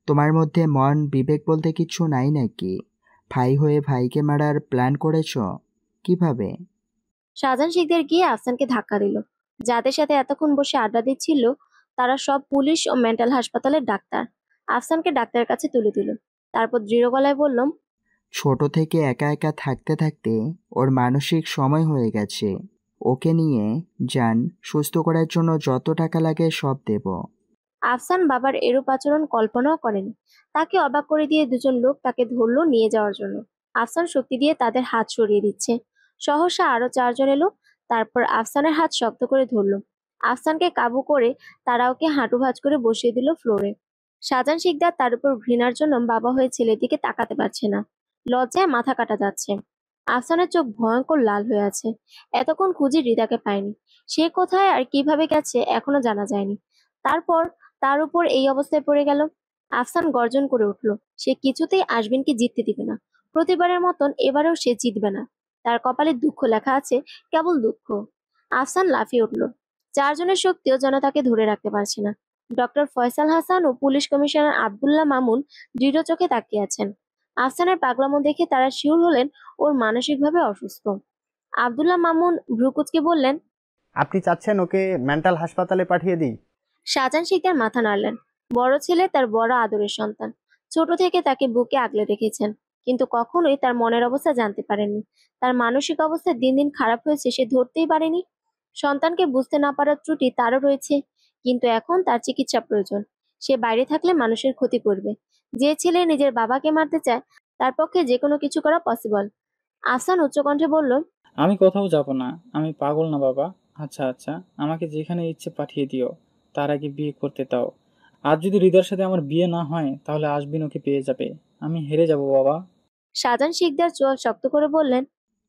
তোমার মধ্যে মন বিবেক বলতে কিছু নাই নাকি? ভাই হয়ে ভাইকে মারার প্ল্যান করেছো কিভাবে? শাহজাহান শিকদার গিয়ে আফসানকে ধাক্কা দিল। যাদের সাথে এতক্ষণ বসে আড্ডা দিচ্ছিল তারা সব পুলিশ ও মেন্টাল হাসপাতালের ডাক্তার। আফসানকে ডাক্তারের কাছে তুলে দিল। তারপর দৃঢ় গলায় বললাম, ছোট থেকে একা একা থাকতে থাকতে ওর মানসিক সময় হয়ে গেছে। ওকে নিয়ে যান, সুস্থ করার জন্য যত টাকা লাগে সব দেব। আফসান বাবার এরূপ আচরণ কল্পনাও করেনি। তাকে অবাক করে দিয়ে দুজন লোক তাকে ধরলো নিয়ে যাওয়ার জন্য। আফসান শক্তি দিয়ে তাদের হাত সরিয়ে দিচ্ছে। সহসা আরো 4 জন এলো। তারপর আফসানের হাত শক্ত করে ধরলো। আফসানকে কাবু করে তারা ওকে হাঁটু ভাঁজ করে বসিয়ে দিল ফ্লোরে। শাহজাহান শিকদার তার উপর ঘৃণার জন্য বাবা হয়ে ছেলের দিকে তাকাতে পারছে না। লজ্জায় মাথা কাটা যাচ্ছে। আফসানের চোখ ভয়ঙ্কর লাল হয়ে আছে। এতক্ষণ খুঁজে রিদাকে পায়নি। সে কোথায় আর কিভাবে গেছে এখনো জানা যায়নি। তারপর তার উপর এই অবস্থায় পড়ে গেল। আফসান গর্জন করে উঠল। সে কিছুতেই আশবিনকে জিততে দিবে না। প্রতিবারের মতন এবারেও সে জিতবে না। তার কপালে দুঃখ লেখা আছে, কেবল দুঃখ। আফসান লাফিয়ে উঠল। 4 জনের শক্তিও যেন তাকে ধরে রাখতে পারছে না। ডক্টর ফয়সাল হাসান ও পুলিশ কমিশনার আব্দুল্লাহ মামুন দৃঢ় চোখে তাকিয়ে আছেন। আফসানের পাগলামো দেখে তারা শিওর হলেন ওর মানসিকভাবে অসুস্থ। আব্দুল্লাহ মামুন ভ্রুকুচকে বললেন, আপনি চাচ্ছেন ওকে মেন্টাল হাসপাতালে পাঠিয়ে দিই? শাহজাহান শিকদার মাথা নাড়লেন। বড় ছেলে তার বড় আদরের সন্তান। ছোট থেকে তাকে বুকে আগলে রেখেছেন, কিন্তু কখনোই তার মনের অবস্থা জানতে পারেননি। তার মানসিক অবস্থা দিন দিন খারাপ হয়েছে সে ধরতেই পারেনি। সন্তানকে বুঝতে না পারার ত্রুটি তারও রয়েছে, কিন্তু এখন তার চিকিৎসা প্রয়োজন। সে বাইরে থাকলে মানুষের ক্ষতি করবে। যে ছেলে নিজের বাবাকে মারতে চায় তার পক্ষে যে কোনো কিছু করা পসিবল। আহসান উচ্চকণ্ঠে বলল, আমি কোথাও যাব না। আমি পাগল না বাবা। আচ্ছা আচ্ছা, আমাকে যেখানে ইচ্ছে পাঠিয়ে দিও, তার আগে বিয়ে করতে দাও। আজ যদি হৃদয়ের সাথে আমার বিয়ে না হয় তাহলে আশবিন ওকে পেয়ে যাবে। আমি হেরে যাব বাবা। শাহজাহান শিকদার চোয়াল শক্ত করে বললেন।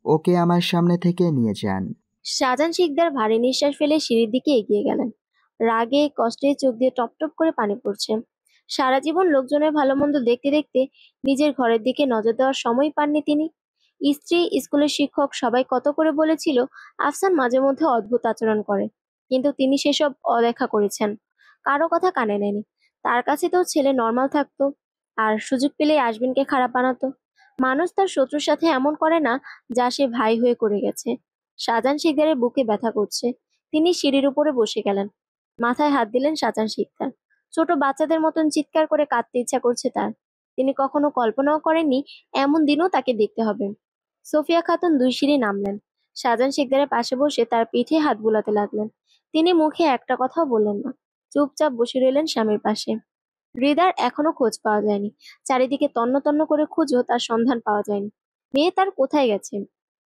ওকে আমার সামনে থেকে নিয়ে যান। শাহজাহান শিকদার ভারী নিঃশ্বাস ফেলে সিঁড়ির দিকে এগিয়ে গেলেন। রাগে কষ্টে চোখ দিয়ে টপ টপ করে পানি পড়ছে। সারা জীবন লোকজনের ভালো মন্দ দেখতে দেখতে নিজের ঘরের দিকে নজর দেওয়ার সময় পাননি তিনি। স্ত্রী, স্কুলের শিক্ষক সবাই কত করে বলেছিল আফসান মাঝে মধ্যে অদ্ভুত আচরণ করে, কিন্তু তিনি সেসব অদেখা করেছেন। কারো কথা কানে নেয়নি। তার কাছে তো ছেলে নর্মাল থাকতো, আর সুযোগ পেলেই আশবিনকে খারাপ বানাতো। মানুষ তার শত্রুর সাথে এমন করে না যা সে ভাই হয়ে করে গেছে। শাহজাহান শিকদারের বুকে ব্যথা করছে। তিনি সিঁড়ির উপরে বসে গেলেন। মাথায় হাত দিলেন শাহজাহান শিকদার। ছোট বাচ্চাদের মতন চিৎকার করে কাঁদতে ইচ্ছা করছে তার। তিনি কখনো কল্পনাও করেননি এমন দিনও তাকে দেখতে হবে। সোফিয়া খাতুন 2 সিঁড়ি নামলেন। শাহজাহান শিকদারের পাশে বসে তার পিঠে হাত বুলাতে লাগলেন। তিনি মুখে একটা কথাও বললেন না। চুপচাপ বসে রইলেন স্বামীর পাশে। হৃদার এখনো খোঁজ পাওয়া যায়নি। চারিদিকে তন্ন তন্ন করে খুঁজেও তার সন্ধান পাওয়া যায়নি। মেয়ে তার কোথায় গেছে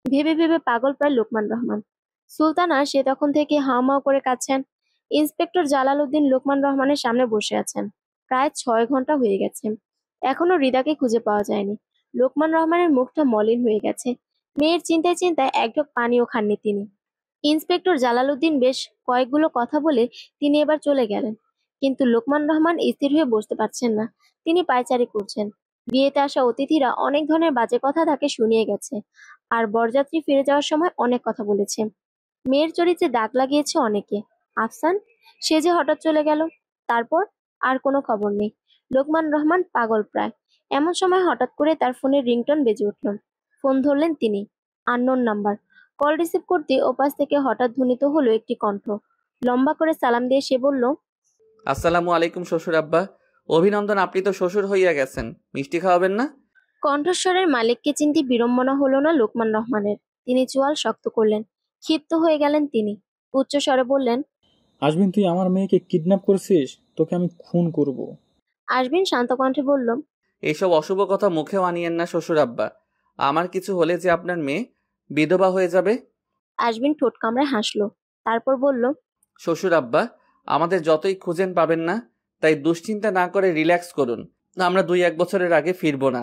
ভেবে ভেবে পাগল প্রায় লোকমান রহমান। সুলতানা সে তখন থেকে হাউমাউ করে কাঁদছেন। ইন্সপেক্টর জালাল উদ্দিন লোকমান রহমানের সামনে বসে আছেন। প্রায় 6 ঘন্টা হয়ে গেছে। এখনো হৃদাকে খুঁজে পাওয়া যায়নি। লোকমান রহমানের মুখটা মলিন হয়ে গেছে। মেয়ের চিন্তায় চিন্তায় এক ঢোক পানিও খাননি তিনি। ইন্সপেক্টর জালাল উদ্দিন বেশ কয়েকগুলো কথা বলে তিনি এবার চলে গেলেন, কিন্তু লোকমান রহমান স্থির হয়ে বসতে পারছেন না। তিনি পায়চারি করছেন। বিয়েতে আসা অতিথিরা অনেক ধরনের বাজে কথা তাকে শুনিয়ে গেছে, আর বরযাত্রী ফিরে যাওয়ার সময় অনেক কথা বলেছে। মেয়ের চরিত্রে দাগ লাগিয়েছে অনেকে। আফসান, সে যে হঠাৎ চলে গেল, তারপর আর কোনো খবর নেই। লোকমান রহমান পাগল প্রায়। এমন সময় হঠাৎ করে তার ফোনের রিংটোন বেজে উঠল। ফোন ধরলেন তিনি। Unknown number. কল রিসিভ করতে ওপাশ থেকে হঠাৎ ধ্বনিত হলো একটি কণ্ঠ। লম্বা করে সালাম দিয়ে সে বলল, আসসালামু আলাইকুম শ্বশুর আব্বা। অভিনন্দন, আপনি তো শ্বশুর হইয়া গেছেন। মিষ্টি খাওয়াবেন না? কণ্ঠস্বরের মালিককে চিনতে বিড়ম্বনা হলো না লোকমান রহমানের। তিনি চোয়াল শক্ত করলেন। ক্ষিপ্ত হয়ে গেলেন তিনি। উচ্চ স্বরে বললেন, আশবিন, তুই আমার মেয়েকে কিডন্যাপ করছিস। তোকে আমি খুন করব। আশবিন শান্ত কণ্ঠে বলল, এইসব অশুভ কথা মুখেও আনিয়েন না শ্বশুর আব্বা। আমার কিছু হলে যে আপনার মেয়ে বিধবা হয়ে যাবে। আশবিন ঠোঁট কামড়ে হাসলো। তারপর বলল, শ্বশুর আব্বা, আমাদের যতই খুঁজেন পাবেন না, তাই দুশ্চিন্তা না করে রিল্যাক্স করুন। আমরা 2-1 বছরের আগে ফিরবো না।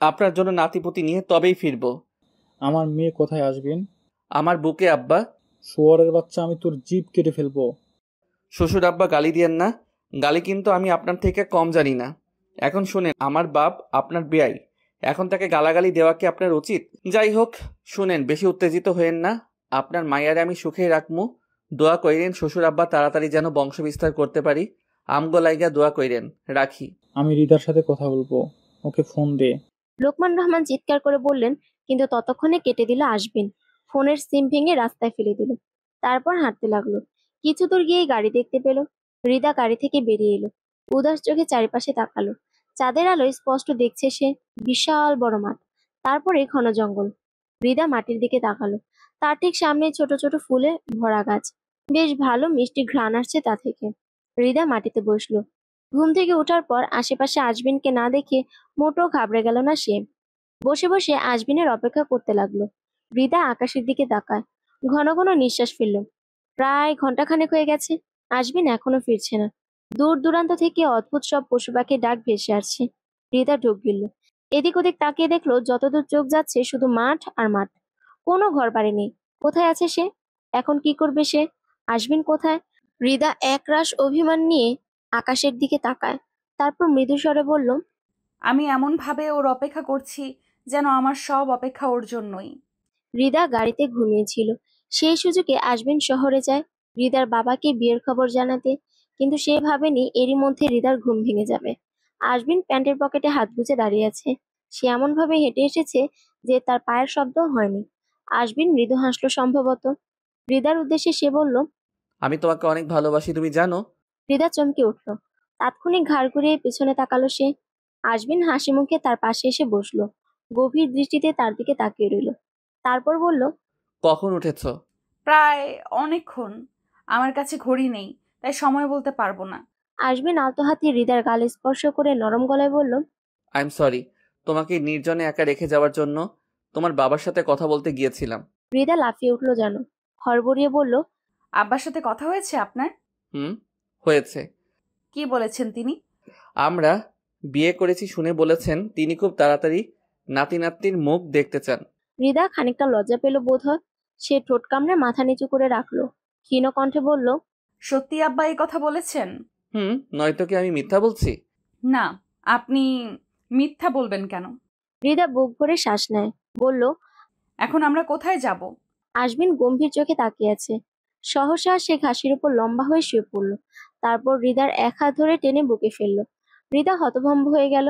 আপনার জন্য নাতিপুতি নিয়ে তবেই ফিরবো। আমার মেয়ে কোথায় আসবেন? আমার বুকে আব্বা। শুয়োরের বাচ্চা, আমি তোর জিভ কেটে ফেলবো। শ্বশুর আব্বা গালি দিয়েন না। গালি কিন্তু আমি আপনার থেকে কম জানি না। এখন শুনেন, আমার বাপ আপনার বেয়াই। এখন তাকে গালাগালি দেওয়া কি আপনার উচিত? যাই হোক, শুনেন, বেশি উত্তেজিত হয়েন না। আপনার মাইয়ারে আমি সুখেই রাখমু। দোয়া কইরেন শ্বশুর আব্বা তাড়াতাড়ি যেন বংশ বিস্তার করতে পারি। আমগো লাইগা দোয়া কইরেন। রাখি। আমি হৃদার সাথে কথা বলবো, ওকে ফোন দে। লোকমান রহমান চিৎকার করে বললেন, কিন্তু ততক্ষণে কেটে দিল আশবিন। ফোনের সিম ভেঙে রাস্তায় ফেলে দিল। তারপর হাঁটতে লাগলো। কিছু দূর গিয়ে গাড়ি দেখতে পেল। হৃদা গাড়ি থেকে বেরিয়ে এলো। উদাস চোখে চারিপাশে তাকালো। চাঁদের আলোয় স্পষ্ট দেখছে সে বিশাল বড় মাঠ, তারপরে ঘন জঙ্গল। হৃদা মাটির দিকে তাকালো। তার ঠিক সামনে ছোট ছোট ফুলে ভরা গাছ। বেশ ভালো মিষ্টি ঘ্রাণ আসছে তা থেকে। হৃদা মাটিতে বসলো। ঘুম থেকে ওঠার পর আশেপাশে আজবিনকে না দেখে মোটো ঘাবড়ে গেল না সে। বসে বসে আজবিনের অপেক্ষা করতে লাগলো। হৃদা আকাশের দিকে তাকায়, ঘন ঘন নিঃশ্বাস ফেলল। প্রায় ঘন্টাখানেক হয়ে গেছে, আজবিন এখনো ফিরছে না। দূর দূরান্ত থেকে অদ্ভুত সব পশু পাখির ডাক ভেসে আসছে। হৃদা ঢোক গিলল। এদিক ওদিক তাকিয়ে দেখলো যতদূর চোখ যাচ্ছে শুধু মাঠ আর মাঠ। কোনো ঘর বাড়ি নেই। কোথায় আছে সে? এখন কি করবে সে? আজবিন কোথায়? হৃদা একরাশ অভিমান নিয়ে আকাশের দিকে তাকায়। তারপর মৃদু স্বরে বলল, আমি এমন ভাবে ওর অপেক্ষা করছি যেন আমার সব অপেক্ষা ওর জন্যই। হৃদা গাড়িতে ঘুমিয়েছিল। সেই সুযোগে আজবিন শহরে যায় হৃদার বাবাকে বিয়ের খবর জানাতে, কিন্তু সে ভাবেনি এরই মধ্যে হৃদার ঘুম ভেঙে যাবে। আজবিন প্যান্টের পকেটে হাত গুজে দাঁড়িয়ে আছে। সে এমন ভাবে হেঁটে এসেছে যে তার পায়ের শব্দ হয়নি। আজবিন মৃদু হাসলো সম্ভবত। হৃদার উদ্দেশ্যে সে বলল, আমি তোমাকে অনেক ভালোবাসি, তুমি জানো? হৃদা চমকে উঠল। তাৎক্ষণিক ঘাড় ঘুরিয়ে পেছনে তাকালো সে। আজবিন হাসি মুখে তার পাশে এসে বসলো। গভীর দৃষ্টিতে তার দিকে তাকিয়ে রইল। তারপর বলল, কখন উঠেছো? প্রায় অনেকক্ষণ। আমার কাছে ঘড়ি নেই, তাই সময় বলতে পারবো না। আজবিন আলতো হাতে হৃদার গাল স্পর্শ করে নরম গলায় বলল, আই এম সরি, তোমাকে নির্জনে একা রেখে যাওয়ার জন্য। তোমার বাবার সাথে কথা বলতে গিয়েছিলাম। হৃদা লাফিয়ে উঠল যেন। হড়বড়িয়ে বলল, আব্বার সাথে কথা হয়েছে আপনার? হয়েছে। কি বলেছেন তিনি? আমরা বিয়ে করেছি শুনে বলেছেন তিনি খুব তাড়াতাড়ি নাতি নাতনির মুখ দেখতে চান। হৃদা খানিকটা লজ্জা পেল বোধ হয়। সে ঠোঁট কামড়ে মাথা নিচু করে রাখলো। ক্ষীণ কণ্ঠে বলল, সত্যি আব্বা এই কথা বলেছেন? নয়তো কি আমি মিথ্যা বলছি? না, আপনি মিথ্যা বলবেন কেন? হৃদা বুক ভরে শ্বাস নেয়, বলল, এখন আমরা কোথায় যাব? আজবিন গম্ভীর চোখে তাকিয়ে আছে। সহসা সে ঘাসের উপর লম্বা হয়ে শুয়ে পড়ল। তারপর হৃদার এক হাত ধরে টেনে বুকে ফেলল। হৃদা হতভম্ব হয়ে গেল।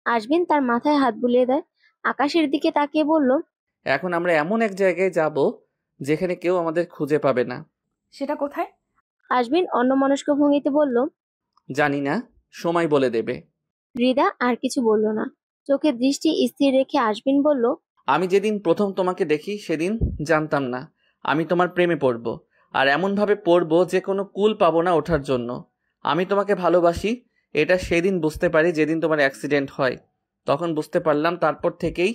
আজবিন তার মাথায় হাত বুলিয়ে দেয়। আকাশের দিকে তাকিয়ে বলল, এখন আমরা এমন এক জায়গায় যাব যেখানে কেউ আমাদের খুঁজে পাবে না। সেটা কোথায়? আজবিন অন্যমনস্ক ভঙ্গিতে বলল, জানি না, সময় বলে দেবে। হৃদা আর কিছু বলল না। চোখের দৃষ্টি স্থির রেখে আজবিন বলল, আমি যেদিন প্রথম তোমাকে দেখি সেদিন জানতাম না আমি তোমার প্রেমে পড়ব, আর এমনভাবে পড়ব যে কোনো কুল পাবো না ওঠার জন্য। আমি তোমাকে ভালোবাসি এটা সেদিন বুঝতে পারি যেদিন তোমার অ্যাক্সিডেন্ট হয়। তখন বুঝতে পারলাম, তারপর থেকেই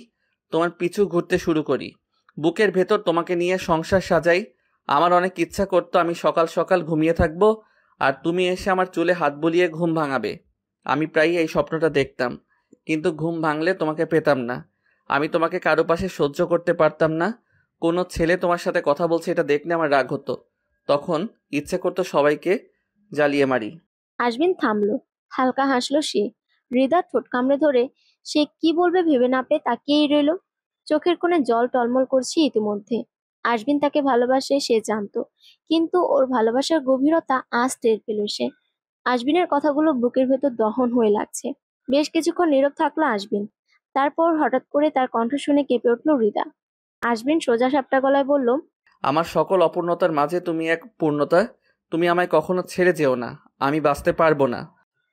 তোমার পিছু ঘুরতে শুরু করি। বুকের ভেতর তোমাকে নিয়ে সংসার সাজাই। আমার অনেক ইচ্ছা করতো আমি সকাল সকাল ঘুমিয়ে থাকবো আর তুমি এসে আমার চুলে হাত বুলিয়ে ঘুম ভাঙাবে। আমি প্রায়ই এই স্বপ্নটা দেখতাম, কিন্তু ঘুম ভাঙলে তোমাকে পেতাম না। আমি তোমাকে কারো পাশে সহ্য করতে পারতাম না। কোনো ছেলে তোমার সাথে কথা বলছে এটা দেখলে আমার রাগ হতো। তখন ইচ্ছে করতো সবাইকে জ্বালিয়ে মারি। আজবিন থামলো। হালকা হাসলো সে। হৃদা ঠোঁট কামড়ে ধরে সে কি বলবে ভেবে না পেয়ে তাকিয়েই রইল। চোখের কোণে জল টলমল করছে ইতিমধ্যে। আজবিন তাকে ভালোবাসে সে জানতো, কিন্তু ওর ভালোবাসার গভীরতা আজ টের পেল সে। আজবিনের কথাগুলো বুকের ভেতর দহন হয়ে লাগছে। বেশ কিছুক্ষণ নীরব থাকলো আজবিন। তারপর হঠাৎ করে তার কণ্ঠ শুনে কেঁপে উঠল হৃদা। আজবিন সোজা সাপটা গলায় বলল, আমার সকল অপূর্ণতার মাঝে তুমি এক পূর্ণতা। তুমি আমায় কখনো ছেড়ে যেও না, আমি বাঁচতে পারবো না।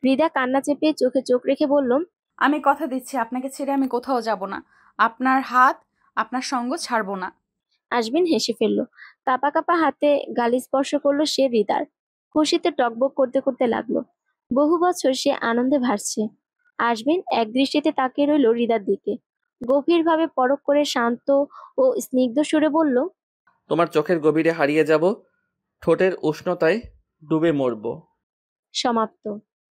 হৃদা কান্না চেপে চোখে চোখ রেখে বলল, আমি কথা দিচ্ছি আপনাকে ছেড়ে আমি কোথাও যাব না। আপনার হাত, আপনার সঙ্গ ছাড়বো না। আজবিন হেসে ফেলল। কাপা কাপা হাতে গালি স্পর্শ করলো সে হৃদার। খুশিতে টকবক করতে করতে লাগলো। বহু বছর সে আনন্দে ভাসছে। আজবিন এক দৃষ্টিতে তাকিয়ে রইল হৃদার দিকে। গভীরভাবে পরখ করে শান্ত ও স্নিগ্ধ সুরে বলল, তোমার চোখের গভীরে হারিয়ে যাব, ঠোঁটের উষ্ণতায় ডুবে মরব। সমাপ্ত।